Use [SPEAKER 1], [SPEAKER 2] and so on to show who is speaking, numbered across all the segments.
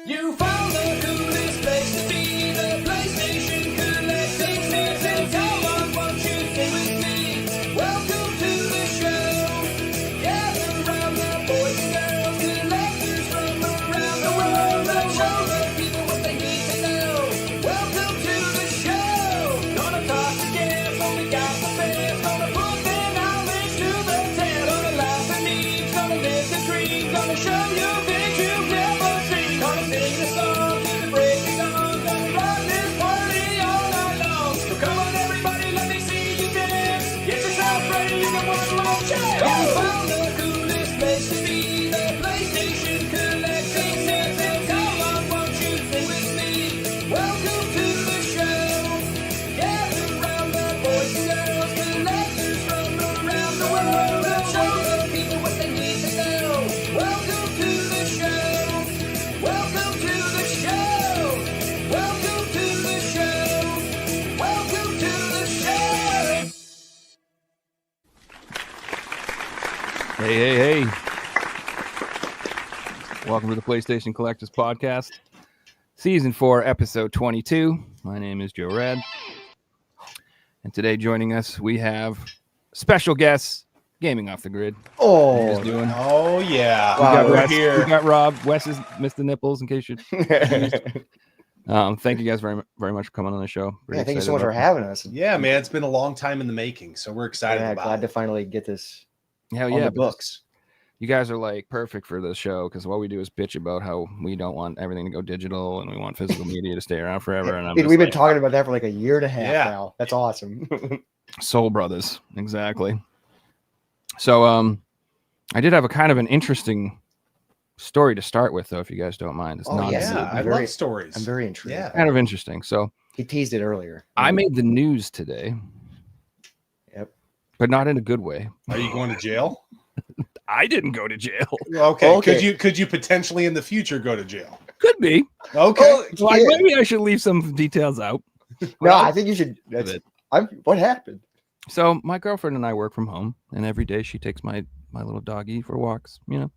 [SPEAKER 1] You found the coolest place to be, the PlayStation collecting season. Come on, won't you stay with me? Welcome to the show. Gather round the boys and girls, collectors from around the world. Let's show the people what they need to know. Welcome to the show. Gonna talk to guests, only got the best. Gonna put their knowledge to the test. Gonna laugh and eat, gonna live the dream. Gonna show you things you've never seen. Gonna sing the song to the break of dawn. Gonna rock this party all night long. So come on everybody, let me see you dance. Get yourself ready, you got one more chance. You found the coolest place to be, the PlayStation collecting season. Come on, won't you stay with me? Welcome to the show. Gather round the boys and girls, collectors from around the world. Let's show the people what they need to know. Welcome to the show. Welcome to the show. Welcome to the show. Welcome to the show.
[SPEAKER 2] Hey. Welcome to the PlayStation Collectors Podcast, Season 4, Episode 22. My name is Joe Rad. And today joining us, we have special guests, Gaming Off the Grid. How you guys doing?
[SPEAKER 3] Oh, yeah.
[SPEAKER 2] We
[SPEAKER 3] We're
[SPEAKER 2] got
[SPEAKER 3] here.
[SPEAKER 2] We got Rob. Wes is Mr. Nipples, in case you're thank you guys very much for coming on the show. Pretty
[SPEAKER 4] Yeah, thank you
[SPEAKER 2] excited
[SPEAKER 4] so much for
[SPEAKER 2] about
[SPEAKER 4] having us.
[SPEAKER 3] Yeah, man, it's been a long time in the making, so we're excited
[SPEAKER 4] Yeah,
[SPEAKER 3] about
[SPEAKER 4] glad
[SPEAKER 3] it.
[SPEAKER 4] to finally get this
[SPEAKER 2] it. Hell
[SPEAKER 4] on
[SPEAKER 2] yeah,
[SPEAKER 4] the
[SPEAKER 2] because
[SPEAKER 4] books.
[SPEAKER 2] you guys are like perfect for the show because what we do is bitch about how we don't want everything to go digital and we want physical media to stay around forever. And I'm
[SPEAKER 4] Dude,
[SPEAKER 2] just
[SPEAKER 4] we've been
[SPEAKER 2] like,
[SPEAKER 4] talking about that for like a year and a half
[SPEAKER 3] Yeah.
[SPEAKER 4] now. That's awesome.
[SPEAKER 2] Soul Brothers, exactly. So, I did have a kind of an interesting story to start with, though, if you guys don't mind. It's
[SPEAKER 4] Oh,
[SPEAKER 2] not
[SPEAKER 3] Yeah, I
[SPEAKER 4] Very-
[SPEAKER 3] love stories.
[SPEAKER 4] I'm very intrigued.
[SPEAKER 3] Yeah.
[SPEAKER 2] kind of interesting. So,
[SPEAKER 4] He teased it earlier.
[SPEAKER 2] I made the news today,
[SPEAKER 4] Yep.
[SPEAKER 2] but not in a good way.
[SPEAKER 3] Are you going to jail?
[SPEAKER 2] I didn't go to jail.
[SPEAKER 3] Okay.
[SPEAKER 4] Okay.
[SPEAKER 3] Could you potentially in the future go to jail?
[SPEAKER 2] Could be.
[SPEAKER 3] Okay.
[SPEAKER 4] Oh,
[SPEAKER 2] Well,
[SPEAKER 4] yeah.
[SPEAKER 2] maybe I should leave some details out.
[SPEAKER 4] No, I think you should. That's,
[SPEAKER 2] it.
[SPEAKER 4] what happened?
[SPEAKER 2] So, my girlfriend and I work from home, and every day she takes my little doggy for walks, you know.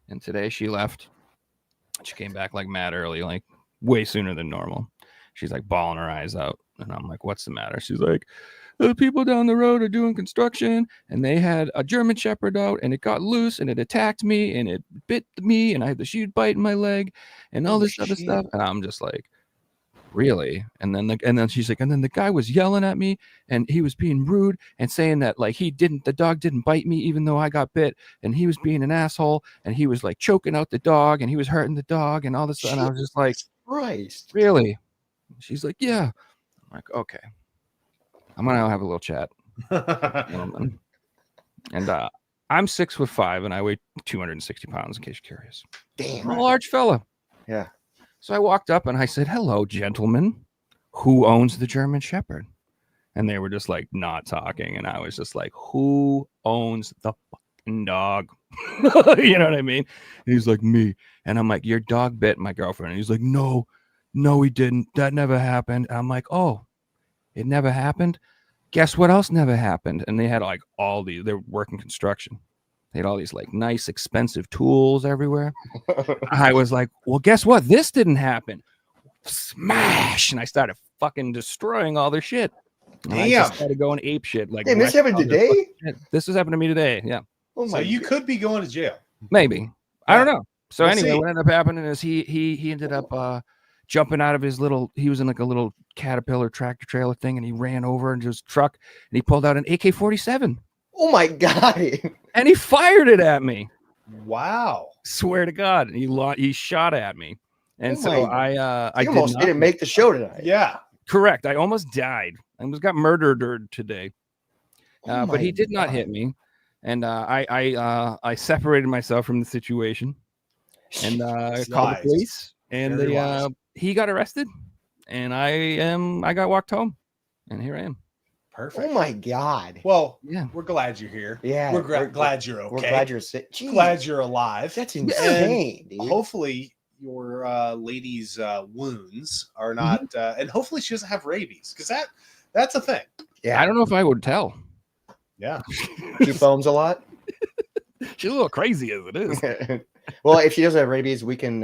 [SPEAKER 2] And today she left. She came back like mad early, like way sooner than normal. She's like bawling her eyes out. And I'm like, what's the matter? She's like, the people down the road are doing construction and they had a German Shepherd out and it got loose and it attacked me and it bit me and I had the shoe bite in my leg and all this other stuff. And I'm just like, really? And then she's like, and then the guy was yelling at me and he was being rude and saying that like the dog didn't bite me even though I got bit, and he was being an asshole and he was like choking out the dog and he was hurting the dog and all this stuff. And I was just like,
[SPEAKER 4] Christ.
[SPEAKER 2] really? She's like, yeah. I'm like, okay, I'm gonna have a little chat. And I'm 6'5" and I weigh 260 pounds, in case you're curious.
[SPEAKER 4] Damn.
[SPEAKER 2] I'm a large fella.
[SPEAKER 4] Yeah.
[SPEAKER 2] So I walked up and I said, hello, gentlemen. Who owns the German Shepherd? And they were just like not talking. And I was just like, who owns the fucking dog? You know what I mean? And he's like, me. And I'm like, your dog bit my girlfriend. And he's like, no, he didn't. That never happened. And I'm like, oh, it never happened? Guess what else never happened? And they had like they're working construction. They had all these like nice, expensive tools everywhere. I was like, well, guess what? This didn't happen. Smash! And I started fucking destroying all their shit. And I just started going ape shit. Like,
[SPEAKER 4] Damn, this happened today?
[SPEAKER 2] This has happened to me today. Yeah,
[SPEAKER 4] Oh
[SPEAKER 3] So
[SPEAKER 4] my
[SPEAKER 3] you
[SPEAKER 4] God.
[SPEAKER 3] could be going to jail.
[SPEAKER 2] maybe. I don't know. So
[SPEAKER 3] We'll
[SPEAKER 2] anyway,
[SPEAKER 3] see.
[SPEAKER 2] what ended up happening is he ended up jumping out of his he was in like a little Caterpillar tractor trailer thing, and he ran over into his truck and he pulled out an AK-47
[SPEAKER 4] Oh my God.
[SPEAKER 2] and he fired it at me.
[SPEAKER 3] Wow.
[SPEAKER 2] Swear to God, and he shot at me. And
[SPEAKER 4] Oh
[SPEAKER 2] so
[SPEAKER 4] my-
[SPEAKER 2] I
[SPEAKER 4] You almost
[SPEAKER 2] did
[SPEAKER 4] didn't make the show tonight.
[SPEAKER 3] Yeah.
[SPEAKER 2] correct. I almost died. I almost got murdered today.
[SPEAKER 4] Oh
[SPEAKER 2] But he
[SPEAKER 4] my
[SPEAKER 2] did not
[SPEAKER 4] God.
[SPEAKER 2] hit me. And I separated myself from the situation and called the
[SPEAKER 3] Wise.
[SPEAKER 2] police. And
[SPEAKER 3] Very wise.
[SPEAKER 2] he got arrested, and I got walked home, and here I am.
[SPEAKER 3] Perfect.
[SPEAKER 4] Oh my God.
[SPEAKER 3] Well,
[SPEAKER 2] Yeah.
[SPEAKER 3] we're glad you're here.
[SPEAKER 4] Yeah.
[SPEAKER 3] We're glad you're okay.
[SPEAKER 4] We're glad you're sick. Jeez,
[SPEAKER 3] Glad you're alive.
[SPEAKER 4] That's
[SPEAKER 3] And
[SPEAKER 4] insane, dude.
[SPEAKER 3] hopefully your lady's wounds are not, and hopefully she doesn't have rabies, because that's a thing.
[SPEAKER 4] Yeah.
[SPEAKER 2] I don't know if I would tell.
[SPEAKER 3] Yeah.
[SPEAKER 4] She foams a lot.
[SPEAKER 2] She's a little crazy as it is.
[SPEAKER 4] Well, if she doesn't have rabies, we can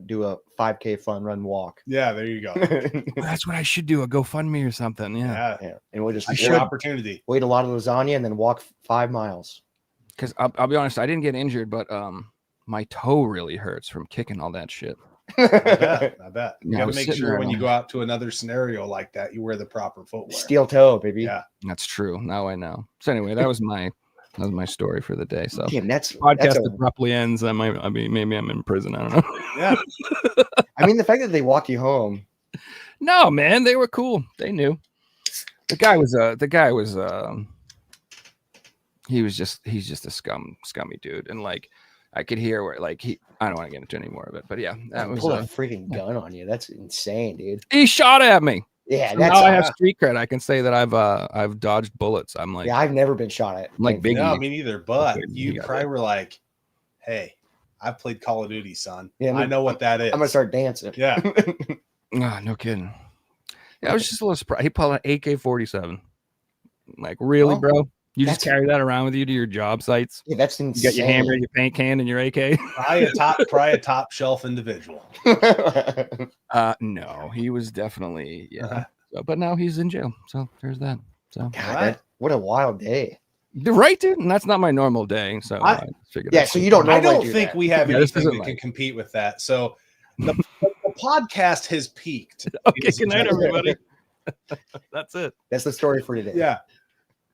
[SPEAKER 4] do a 5K fun run walk.
[SPEAKER 3] Yeah, there you go.
[SPEAKER 2] That's what I should do. A GoFundMe or something. Yeah.
[SPEAKER 3] Yeah,
[SPEAKER 4] And we'll just
[SPEAKER 3] your opportunity.
[SPEAKER 4] eat a lot of lasagna and then walk 5 miles.
[SPEAKER 2] Because I'll be honest, I didn't get injured, but my toe really hurts from kicking all that shit.
[SPEAKER 3] I bet. You
[SPEAKER 2] Yeah, I
[SPEAKER 3] got to
[SPEAKER 2] was
[SPEAKER 3] make
[SPEAKER 2] sitting
[SPEAKER 3] sure
[SPEAKER 2] there
[SPEAKER 3] when you
[SPEAKER 2] on-
[SPEAKER 3] go out to another scenario like that, you wear the proper footwear.
[SPEAKER 4] Steel toe, baby.
[SPEAKER 3] Yeah.
[SPEAKER 2] That's true. Now I know. So anyway, that was my story for the day. So
[SPEAKER 4] Damn, that's
[SPEAKER 2] podcast
[SPEAKER 4] a,
[SPEAKER 2] abruptly ends. I mean, maybe I'm in prison. I don't know.
[SPEAKER 3] Yeah.
[SPEAKER 4] I mean, the fact that they walked you home.
[SPEAKER 2] No, man, they were cool. They knew. The guy was he's just a scummy dude, and like I could hear where like I don't want to get into any more of it, but yeah, that was
[SPEAKER 4] Pull a freaking gun on you. That's insane, dude.
[SPEAKER 2] he shot at me.
[SPEAKER 4] Yeah,
[SPEAKER 2] So
[SPEAKER 4] that's
[SPEAKER 2] now I have street cred. I can say that I've dodged bullets. I'm like,
[SPEAKER 4] yeah. I've never been shot at.
[SPEAKER 2] I'm like
[SPEAKER 4] thankfully.
[SPEAKER 2] Biggie.
[SPEAKER 3] No, me neither. But
[SPEAKER 2] Okay,
[SPEAKER 3] you
[SPEAKER 2] you got
[SPEAKER 3] probably
[SPEAKER 2] it.
[SPEAKER 3] were like, hey, I've played Call of Duty, son.
[SPEAKER 4] Yeah,
[SPEAKER 3] I know what that is.
[SPEAKER 4] I'm gonna start dancing.
[SPEAKER 3] Yeah.
[SPEAKER 2] Ah, no kidding. Yeah, I was just a little surprised. He pulled an AK-47. Like, really,
[SPEAKER 3] Well,
[SPEAKER 2] bro? You just
[SPEAKER 4] that's-
[SPEAKER 2] carry that around with you to your job sites?
[SPEAKER 4] Yeah, that's
[SPEAKER 2] You
[SPEAKER 4] insane.
[SPEAKER 2] got your hammer, your paint can, and your AK?
[SPEAKER 3] Probably a top shelf individual.
[SPEAKER 2] No, he was definitely So, but now he's in jail, so there's that. So
[SPEAKER 4] God,
[SPEAKER 3] Right.
[SPEAKER 4] what a wild day.
[SPEAKER 2] right, dude, and that's not my normal day. So
[SPEAKER 3] I-
[SPEAKER 2] I figured.
[SPEAKER 4] Yeah,
[SPEAKER 2] I'd
[SPEAKER 4] so
[SPEAKER 2] do
[SPEAKER 4] you don't
[SPEAKER 2] that.
[SPEAKER 3] I
[SPEAKER 4] normally
[SPEAKER 3] don't
[SPEAKER 4] do
[SPEAKER 3] think
[SPEAKER 4] that.
[SPEAKER 3] we have
[SPEAKER 2] Yeah, this
[SPEAKER 3] anything
[SPEAKER 2] isn't
[SPEAKER 3] that can
[SPEAKER 2] like-
[SPEAKER 3] compete with that. So the podcast has peaked.
[SPEAKER 2] Okay,
[SPEAKER 3] ladies
[SPEAKER 2] good
[SPEAKER 3] and
[SPEAKER 2] night,
[SPEAKER 3] gentlemen.
[SPEAKER 2] everybody. That's it.
[SPEAKER 4] That's the story for today.
[SPEAKER 3] Yeah.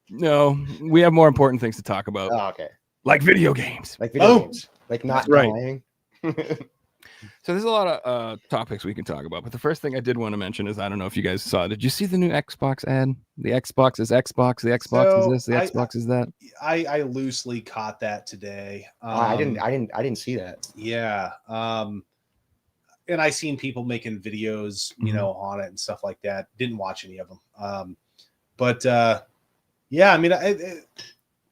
[SPEAKER 2] No, we have more important things to talk about,
[SPEAKER 4] Oh, okay.
[SPEAKER 2] like video games.
[SPEAKER 4] Like video
[SPEAKER 3] Oh.
[SPEAKER 4] games. Like not
[SPEAKER 2] Right.
[SPEAKER 4] dying.
[SPEAKER 2] So there's a lot of topics we can talk about, but the first thing I did want to mention is I don't know if you guys saw. Did you see the new Xbox ad? The Xbox is Xbox. The Xbox
[SPEAKER 3] So,
[SPEAKER 2] is this. The
[SPEAKER 3] I-
[SPEAKER 2] Xbox is that.
[SPEAKER 3] I loosely caught that today.
[SPEAKER 4] I didn't see that.
[SPEAKER 3] Yeah. And I seen people making videos, you
[SPEAKER 2] Mhm.
[SPEAKER 3] know, on it and stuff like that. Didn't watch any of them. But yeah, I mean, I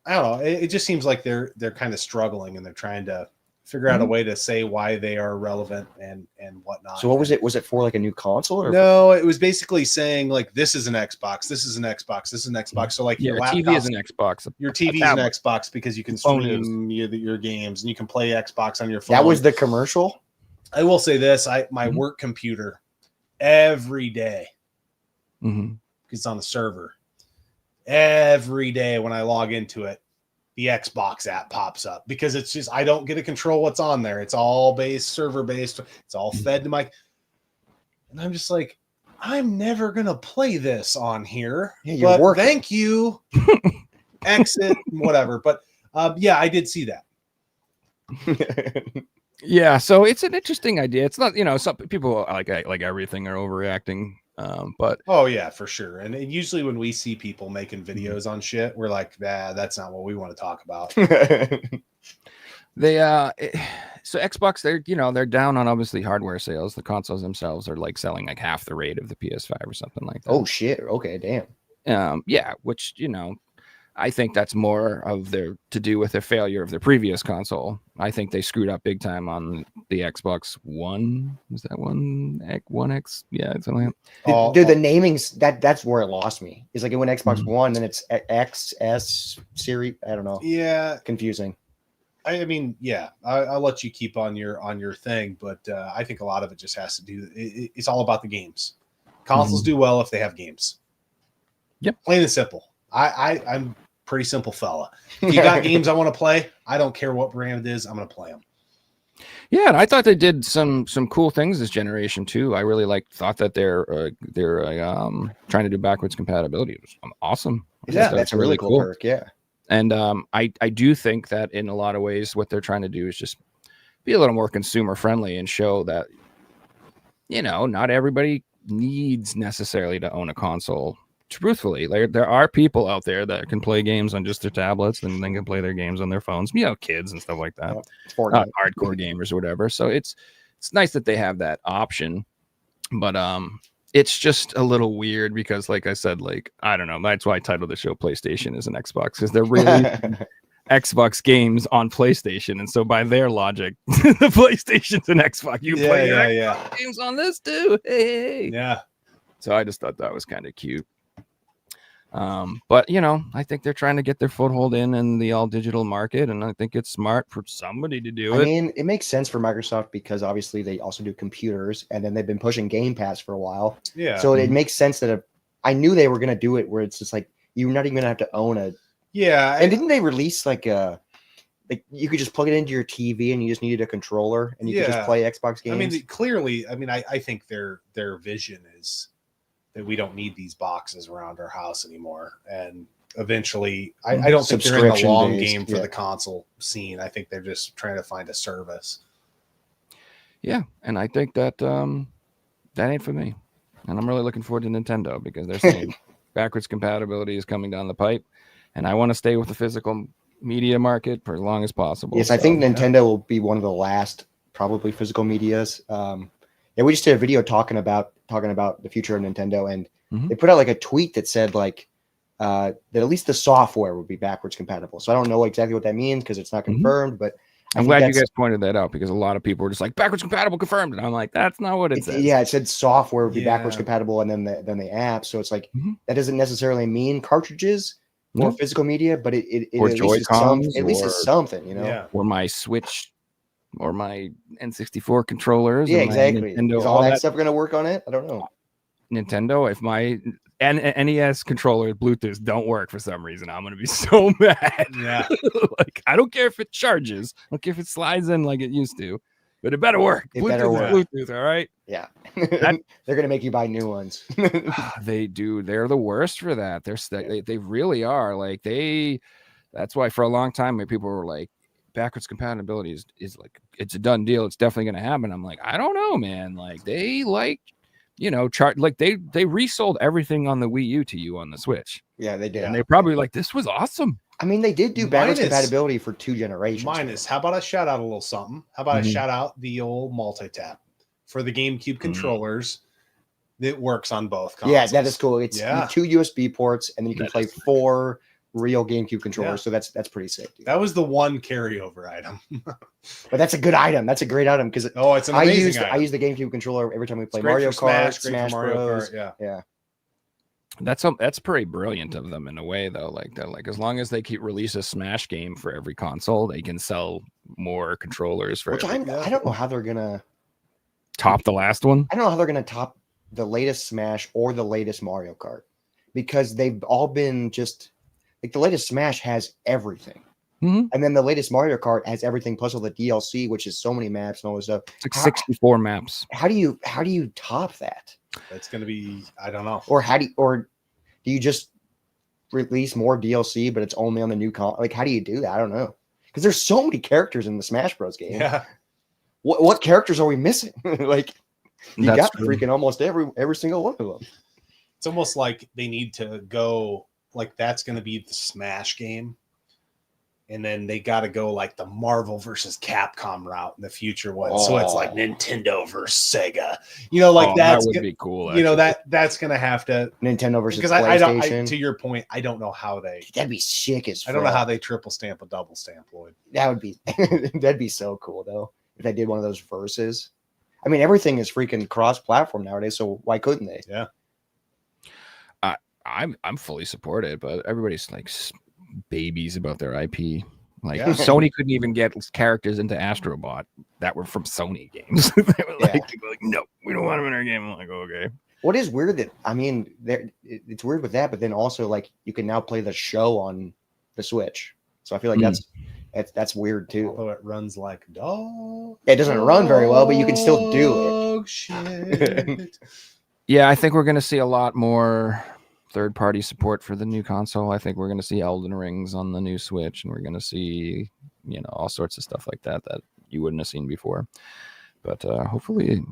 [SPEAKER 3] don't know. It just seems like they're kind of struggling and they're trying to figure out a way to say why they are relevant and whatnot.
[SPEAKER 4] So what was it? Was it for like a new console or
[SPEAKER 3] No, it was basically saying like this is an Xbox, this is an Xbox, this is an Xbox. So like
[SPEAKER 2] Yeah,
[SPEAKER 3] your
[SPEAKER 2] your
[SPEAKER 3] laptop,
[SPEAKER 2] TV is an Xbox.
[SPEAKER 3] your TV is an
[SPEAKER 2] tablet.
[SPEAKER 3] Xbox because you can
[SPEAKER 2] phone is.
[SPEAKER 3] stream your games and you can play Xbox on your phone.
[SPEAKER 4] that was the commercial?
[SPEAKER 3] I will say this: my
[SPEAKER 2] Mhm.
[SPEAKER 3] work computer every day
[SPEAKER 2] Mhm.
[SPEAKER 3] it's on the server. Every day when I log into it, the Xbox app pops up because it's just I don't get to control what's on there. It's all server based. It's all fed to my. And I'm just like, I'm never gonna play this on here.
[SPEAKER 4] Yeah, you're
[SPEAKER 3] but
[SPEAKER 4] working.
[SPEAKER 3] thank you. Exit, whatever. But yeah, I did see that.
[SPEAKER 2] Yeah, so it's an interesting idea. It's not, some people like everything are overreacting, but
[SPEAKER 3] Oh yeah, for sure. And usually when we see people making videos on shit, we're like, nah, that's not what we want to talk about.
[SPEAKER 2] they so Xbox they're down on obviously hardware sales. The consoles themselves are like selling like half the rate of the PS5 or something like that.
[SPEAKER 4] Oh shit. Okay, damn.
[SPEAKER 2] Yeah, which I think that's more of to do with the failure of their previous console. I think they screwed up big time on the Xbox One. Was that One X? Yeah, something like that.
[SPEAKER 3] All-
[SPEAKER 4] Dude, the namings that's where it lost me. It's like it went Xbox
[SPEAKER 2] Mhm.
[SPEAKER 4] One, then it's X, S series. I don't know.
[SPEAKER 3] yeah,
[SPEAKER 4] Confusing.
[SPEAKER 3] I mean, yeah, I'll let you keep on your thing, but I think a lot of it just has to do. It's all about the games. Consoles do well if they have games.
[SPEAKER 2] Yep.
[SPEAKER 3] Plain and simple. I'm a pretty simple fella. If you got games I want to play, I don't care what brand it is. I'm going to play them.
[SPEAKER 2] Yeah, and I thought they did some cool things this generation too. I really thought that they're trying to do backwards compatibility. It was awesome. I
[SPEAKER 3] Yeah,
[SPEAKER 2] thought
[SPEAKER 4] That's
[SPEAKER 2] that
[SPEAKER 4] a
[SPEAKER 2] was
[SPEAKER 4] really cool perk. Yeah.
[SPEAKER 2] And I do think that in a lot of ways, what they're trying to do is just be a little more consumer friendly and show that, not everybody needs necessarily to own a console. Truthfully, there are people out there that can play games on just their tablets and then can play their games on their phones, kids and stuff like that,
[SPEAKER 4] It's Fortnite.
[SPEAKER 2] hardcore gamers or whatever. So it's nice that they have that option, but it's just a little weird because, like I said, I don't know. That's why I titled the show "PlayStation is an Xbox" because they're really Xbox games on PlayStation, and so by their logic, the PlayStation's an Xbox. You play your Xbox games on this too. Hey.
[SPEAKER 3] Yeah.
[SPEAKER 2] So I just thought that was kind of cute. But I think they're trying to get their foothold in the all digital market, and I think it's smart for somebody to do
[SPEAKER 4] I
[SPEAKER 2] it.
[SPEAKER 4] mean, it makes sense for Microsoft because obviously they also do computers, and then they've been pushing Game Pass for a while.
[SPEAKER 3] Yeah.
[SPEAKER 4] So it makes sense that I knew they were going to do it where it's just like you're not even going to have to own a.
[SPEAKER 3] Yeah.
[SPEAKER 4] And didn't they release like you could just plug it into your TV and you just needed a controller and you could just play Xbox games?
[SPEAKER 3] I mean, clearly, I think their vision is that we don't need these boxes around our house anymore. And eventually, I don't think they're in the long game for the console scene. I think they're just trying to find a service.
[SPEAKER 2] Yeah, and I think that that ain't for me. And I'm really looking forward to Nintendo because they're saying backwards compatibility is coming down the pipe, and I want to stay with the physical media market for as long as possible.
[SPEAKER 4] Yes, I think Nintendo will be one of the last probably physical medias. Yeah, we just did a video talking about the future of Nintendo, and they put out like a tweet that said like that at least the software would be backwards compatible. So I don't know exactly what that means because it's not confirmed, but
[SPEAKER 2] I'm glad you guys pointed that out because a lot of people were just like backwards compatible confirmed, and I'm like, that's not what it says.
[SPEAKER 4] Yeah, it said software would be backwards compatible, and then the app. So it's like that doesn't necessarily mean cartridges or physical media, but it
[SPEAKER 2] or
[SPEAKER 4] at least is something,
[SPEAKER 2] or my Switch or my N64 controllers.
[SPEAKER 4] Yeah, exactly. Is all that stuff going to work on it? I don't know.
[SPEAKER 2] Nintendo, if my NES controller Bluetooth don't work for some reason, I'm going to be so mad.
[SPEAKER 3] Yeah.
[SPEAKER 2] Like, I don't care if it charges. I don't care if it slides in like it used to, but it better work.
[SPEAKER 4] It better work.
[SPEAKER 2] Bluetooth, all right?
[SPEAKER 4] Yeah. They're going to make you buy new ones.
[SPEAKER 2] They do. They're the worst for that. They really are. Like that's why for a long time people were like, backwards compatibility is like, it's a done deal. It's definitely going to happen. I'm like, I don't know, man. Like they they resold everything on the Wii U to you on the Switch.
[SPEAKER 4] Yeah, they did.
[SPEAKER 2] And they're probably like, this was awesome.
[SPEAKER 4] I mean, they did do backwards compatibility for 2 generations.
[SPEAKER 3] How about I shout out a little something? How about I shout out the old multi-tap for the GameCube controllers that works on both consoles?
[SPEAKER 4] Yeah, that is cool. It's 2 USB ports, and then you can play 4 real GameCube controllers. So that's pretty sick, dude.
[SPEAKER 3] That was the one carryover item.
[SPEAKER 4] But that's a good item. That's a great item because
[SPEAKER 3] it's an amazing
[SPEAKER 4] I use the GameCube controller every time we play Mario Kart, Smash Bros. Yeah.
[SPEAKER 2] That's pretty brilliant of them in a way, though. Like that, like as long as they keep release a Smash game for every console, they can sell more controllers for.
[SPEAKER 4] I don't know how they're gonna
[SPEAKER 2] top the last one.
[SPEAKER 4] I don't know how they're gonna top the latest Smash or the latest Mario Kart because they've all been just like the latest Smash has everything. And then the latest Mario Kart has everything plus all the DLC, which is so many maps and all this stuff.
[SPEAKER 2] It's like 64 maps.
[SPEAKER 4] How do you top that?
[SPEAKER 3] It's going to be, I don't know.
[SPEAKER 4] Or do you just release more DLC, but it's only on the new like how do you do that? I don't know. Because there's so many characters in the Smash Bros. Game.
[SPEAKER 3] Yeah.
[SPEAKER 4] What characters are we missing? Like you got
[SPEAKER 2] true.
[SPEAKER 4] Freaking almost every single one of them.
[SPEAKER 3] It's almost like they need to go like that's going to be the Smash game. And then they got to go like the Marvel versus Capcom route in the future one. So it's like Nintendo versus Sega. That
[SPEAKER 2] would be cool.
[SPEAKER 3] That's going to have to
[SPEAKER 4] Nintendo versus
[SPEAKER 3] because
[SPEAKER 4] PlayStation.
[SPEAKER 3] To your point, I don't know how
[SPEAKER 4] that'd be sick as
[SPEAKER 3] I don't know how they triple stamp a double stamp, Lloyd.
[SPEAKER 4] That would be that'd be so cool though if they did one of those verses. I mean, everything is freaking cross-platform nowadays, so why couldn't they?
[SPEAKER 3] Yeah.
[SPEAKER 2] I'm fully supported, but everybody's like babies about their IP. Like Sony couldn't even get characters into Astro Bot that were from Sony games. They were like, no, we don't want them in our game. I'm like, okay.
[SPEAKER 4] What is weird that it's weird with that, but then also like you can now play the show on the Switch. So I feel like that's weird too.
[SPEAKER 3] Although it runs like dog.
[SPEAKER 4] It doesn't run very well, but you can still do it.
[SPEAKER 3] Shit.
[SPEAKER 2] Yeah, I think we're gonna see a lot more third-party support for the new console. I think we're going to see Elden Rings on the new Switch, and we're going to see, all sorts of stuff like that you wouldn't have seen before. But hopefully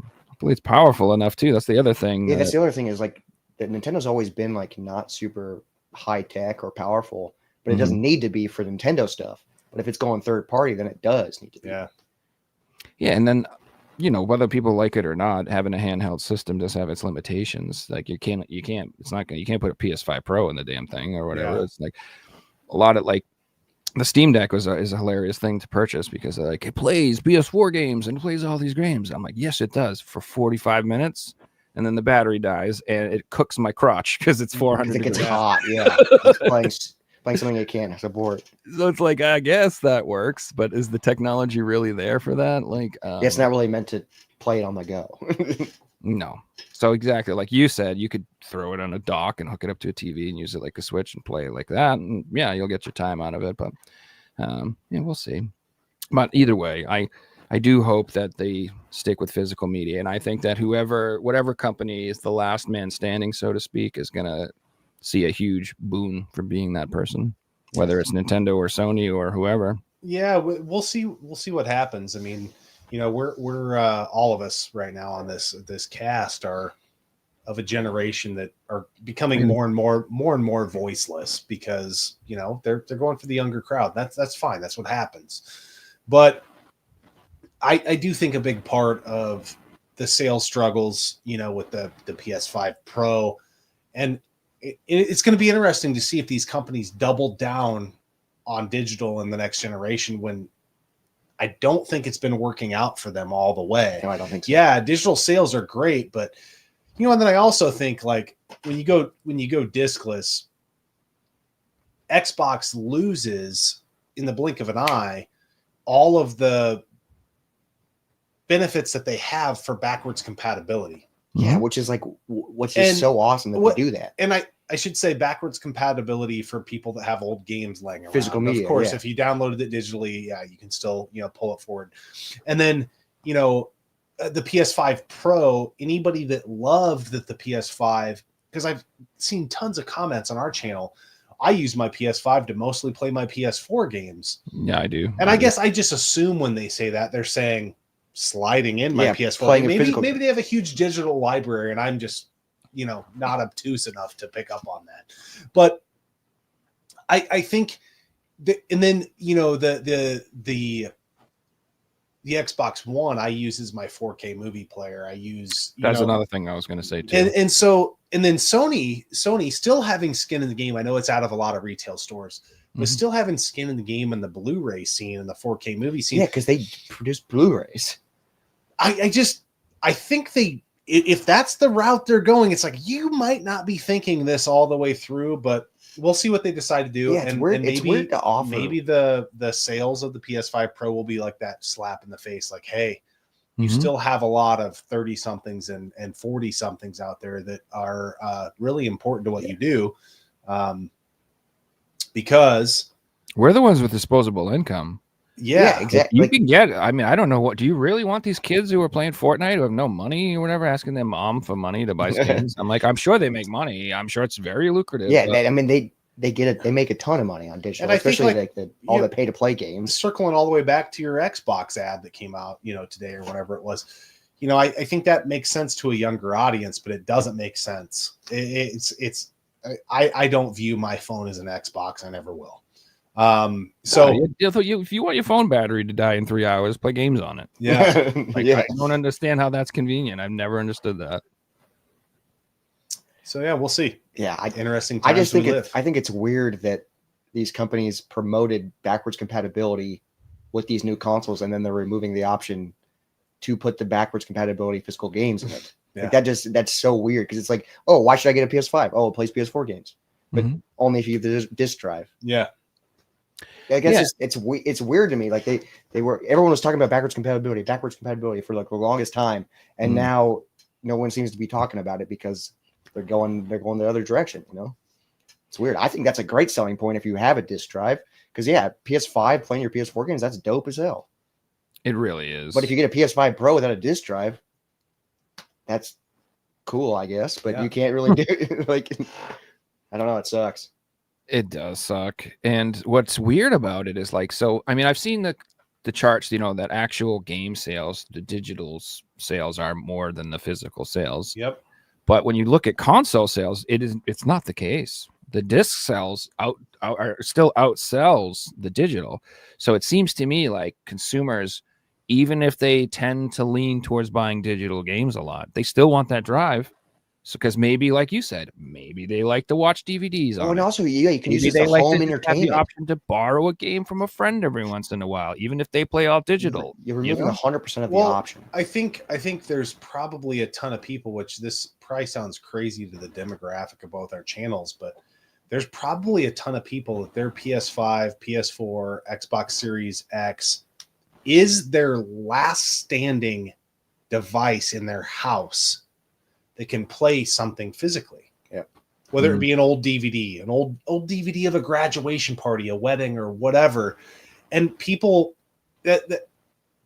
[SPEAKER 2] it's powerful enough too. That's the other thing.
[SPEAKER 4] Yeah, that's the other thing is like that Nintendo's always been like not super high tech or powerful, but it doesn't need to be for Nintendo stuff. But if it's going third party, then it does need to be.
[SPEAKER 2] Yeah, and then whether people like it or not, having a handheld system does have its limitations. Like you can't put a PS5 Pro in the damn thing or whatever. Yeah. It's like a lot of like the Steam Deck is a hilarious thing to purchase because like it plays PS4 games and it plays all these games. I'm like, yes, it does for 45 minutes. and then the battery dies, and it cooks my crotch because it's 400
[SPEAKER 4] It gets
[SPEAKER 2] degrees.
[SPEAKER 4] hot. Yeah, it's playing something it can't support.
[SPEAKER 2] So it's like, I guess that works, but is the technology really there for that? Like,
[SPEAKER 4] It's not really meant to play it on the go.
[SPEAKER 2] no. So exactly like you said, you could throw it on a dock and hook it up to a TV and use it like a Switch and play it like that, and yeah, you'll get your time out of it. But yeah, we'll see. But either way, I do hope that they stick with physical media, and I think that whatever company is the last man standing, so to speak, is gonna see a huge boon for being that person, whether it's Nintendo or Sony or whoever.
[SPEAKER 3] Yeah, we'll see. We'll see what happens. I mean, you know, we're all of us right now on this cast are of a generation that are becoming more and more voiceless because, you know, they're going for the younger crowd. That's fine. That's what happens. But I do think a big part of the sales struggles, you know, with the PS5 Pro, and it's going to be interesting to see if these companies double down on digital in the next generation when I don't think it's been working out for them all the way.
[SPEAKER 4] No, I don't think so.
[SPEAKER 3] Yeah, digital sales are great, but you know, and then I also think like when you go discless, Xbox loses in the blink of an eye all of the benefits that they have for backwards compatibility.
[SPEAKER 4] Yeah, which is so awesome that they do that.
[SPEAKER 3] And I should say backwards compatibility for people that have old games laying around.
[SPEAKER 4] Physical media,
[SPEAKER 3] of course,
[SPEAKER 4] yeah.
[SPEAKER 3] if you downloaded it digitally, yeah, you can still, you know, pull it forward. And then, you know, the PS5 Pro, anybody that loved that the PS5, because I've seen tons of comments on our channel, I use my PS5 to mostly play my PS4 games.
[SPEAKER 2] Yeah, I do.
[SPEAKER 3] And I guess I just assume when they say that, they're saying sliding in my PS4.
[SPEAKER 4] playing
[SPEAKER 3] Maybe they have a huge digital library and I'm just, you know, not obtuse enough to pick up on that. But I think and then, you know, the Xbox One I use as my 4K movie player. I use
[SPEAKER 2] that's another thing I was going to say too.
[SPEAKER 3] And then Sony still having skin in the game. I know it's out of a lot of retail stores, but still having skin in the game in the Blu-ray scene and the 4K movie scene.
[SPEAKER 4] Yeah, because they produce Blu-rays.
[SPEAKER 3] I think if that's the route they're going, it's like you might not be thinking this all the way through, but we'll see what they decide to do.
[SPEAKER 4] Yeah, it's weird. It's weird to offer.
[SPEAKER 3] Maybe the sales of the PS5 Pro will be like that slap in the face, like, hey, you still have a lot of 30 somethings and 40 somethings out there that are really important to what you do. Because
[SPEAKER 2] we're the ones with disposable income.
[SPEAKER 3] Yeah,
[SPEAKER 4] exactly.
[SPEAKER 2] You can get, I mean, I don't know do you really want these kids who are playing Fortnite who have no money or whatever asking their mom for money to buy skins? I'm like, I'm sure they make money. I'm sure it's very lucrative.
[SPEAKER 4] Yeah, I mean, they make a ton of money on digital,
[SPEAKER 3] and
[SPEAKER 4] especially
[SPEAKER 3] think,
[SPEAKER 4] all the pay to play games.
[SPEAKER 3] Circling all the way back to your Xbox ad that came out, you know, today or whatever it was. You know, I think that makes sense to a younger audience, but it doesn't make sense. I don't view my phone as an Xbox. I never will.
[SPEAKER 2] If you want your phone battery to die in 3 hours, play games on it.
[SPEAKER 3] Yeah.
[SPEAKER 2] I don't understand how that's convenient. I've never understood that.
[SPEAKER 3] So yeah, we'll see.
[SPEAKER 4] Yeah,
[SPEAKER 3] interesting.
[SPEAKER 4] I just think I think it's weird that these companies promoted backwards compatibility with these new consoles, and then they're removing the option to put the backwards compatibility physical games in it.
[SPEAKER 3] Yeah.
[SPEAKER 4] Like that's so weird because it's like, oh, why should I get a PS5? Oh, it plays PS4 games, but only if you have the disc drive.
[SPEAKER 3] Yeah.
[SPEAKER 4] I guess it's weird to me. Like everyone was talking about backwards compatibility for like the longest time, and now no one seems to be talking about it because they're going the other direction. You know, it's weird. I think that's a great selling point if you have a disc drive because PS5 playing your PS4 games, that's dope as hell.
[SPEAKER 2] It really is.
[SPEAKER 4] But if you get a PS5 Pro without a disc drive, that's cool, I guess. But you can't really do like. I don't know. It sucks.
[SPEAKER 2] It does suck. And what's weird about it is like, so, I mean, I've seen the charts, you know, that actual game sales, the digital sales are more than the physical sales.
[SPEAKER 3] Yep.
[SPEAKER 2] But when you look at console sales, it's not the case. The disc sales still outsells the digital. So it seems to me like consumers, even if they tend to lean towards buying digital games a lot, they still want that drive. So because maybe, like you said, maybe they like to watch DVDs
[SPEAKER 4] Oh,
[SPEAKER 2] on
[SPEAKER 4] and
[SPEAKER 2] it.
[SPEAKER 4] also, yeah, you can use
[SPEAKER 2] Maybe
[SPEAKER 4] it
[SPEAKER 2] they
[SPEAKER 4] as a
[SPEAKER 2] like
[SPEAKER 4] home
[SPEAKER 2] to just have the
[SPEAKER 4] entertainment.
[SPEAKER 2] option to borrow a game from a friend every once in a while, even if they play all digital.
[SPEAKER 4] You're
[SPEAKER 2] you
[SPEAKER 4] removing
[SPEAKER 2] know?
[SPEAKER 4] 100% of the
[SPEAKER 3] Well,
[SPEAKER 4] option.
[SPEAKER 3] I think there's probably a ton of people, which this probably sounds crazy to the demographic of both our channels, but there's probably a ton of people that their PS5, PS4, Xbox Series X is their last standing device in their house that can play something physically.
[SPEAKER 4] Yeah.
[SPEAKER 3] Whether it be an old DVD, an old DVD of a graduation party, a wedding, or whatever. And people that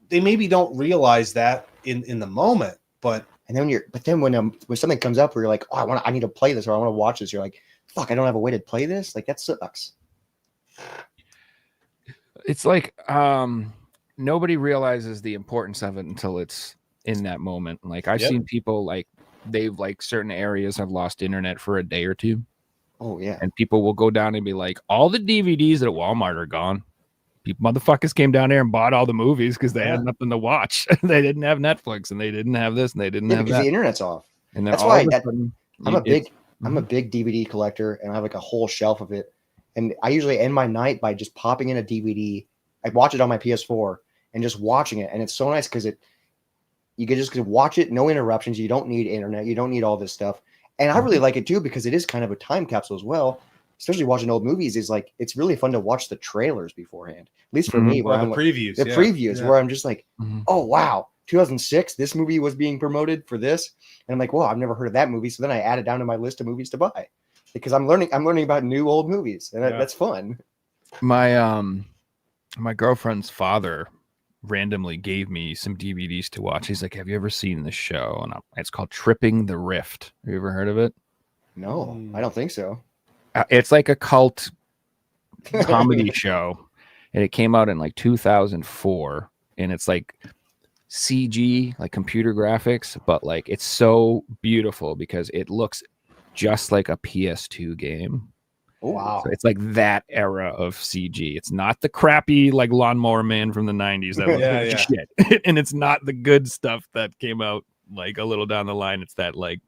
[SPEAKER 3] they maybe don't realize that in the moment, but
[SPEAKER 4] And then when something comes up where you're like, oh, I need to play this or I want to watch this, you're like, fuck, I don't have a way to play this. Like that sucks.
[SPEAKER 2] It's like nobody realizes the importance of it until it's in that moment. Like I've seen people like they've like certain areas have lost internet for a day or two.
[SPEAKER 4] Oh yeah.
[SPEAKER 2] And people will go down and be like, all the DVDs at Walmart are gone. People motherfuckers came down there and bought all the movies because they had nothing to watch. They didn't have Netflix and they didn't have this and they didn't have
[SPEAKER 4] because
[SPEAKER 2] that.
[SPEAKER 4] the internet's off.
[SPEAKER 2] And then
[SPEAKER 4] that's
[SPEAKER 2] all
[SPEAKER 4] why
[SPEAKER 2] of a sudden,
[SPEAKER 4] I'm a big DVD collector and I have like a whole shelf of it. And I usually end my night by just popping in a DVD. I watch it on my PS4 and just watching it. And it's so nice because you can just watch it, no interruptions. You don't need internet. You don't need all this stuff. And I really like it too because it is kind of a time capsule as well. Especially watching old movies is like, it's really fun to watch the trailers beforehand. At least for me, where I'm
[SPEAKER 3] previews,
[SPEAKER 4] the previews where I'm just like, oh, wow, 2006, this movie was being promoted for this. And I'm like, well, I've never heard of that movie. So then I add it down to my list of movies to buy because I'm learning about new old movies. And that's fun.
[SPEAKER 2] My girlfriend's father randomly gave me some DVDs to watch. He's like, have you ever seen this show? And it's called Tripping the Rift. Have you ever heard of it?
[SPEAKER 4] No, I don't think so.
[SPEAKER 2] It's like a cult comedy show, and it came out in like 2004, and it's like CG, like computer graphics, but like it's so beautiful because it looks just like a PS2 game.
[SPEAKER 3] Oh, wow.
[SPEAKER 2] So it's like that era of CG. It's not the crappy like Lawnmower Man from the 90s that looks like shit. And it's not the good stuff that came out like a little down the line. It's that like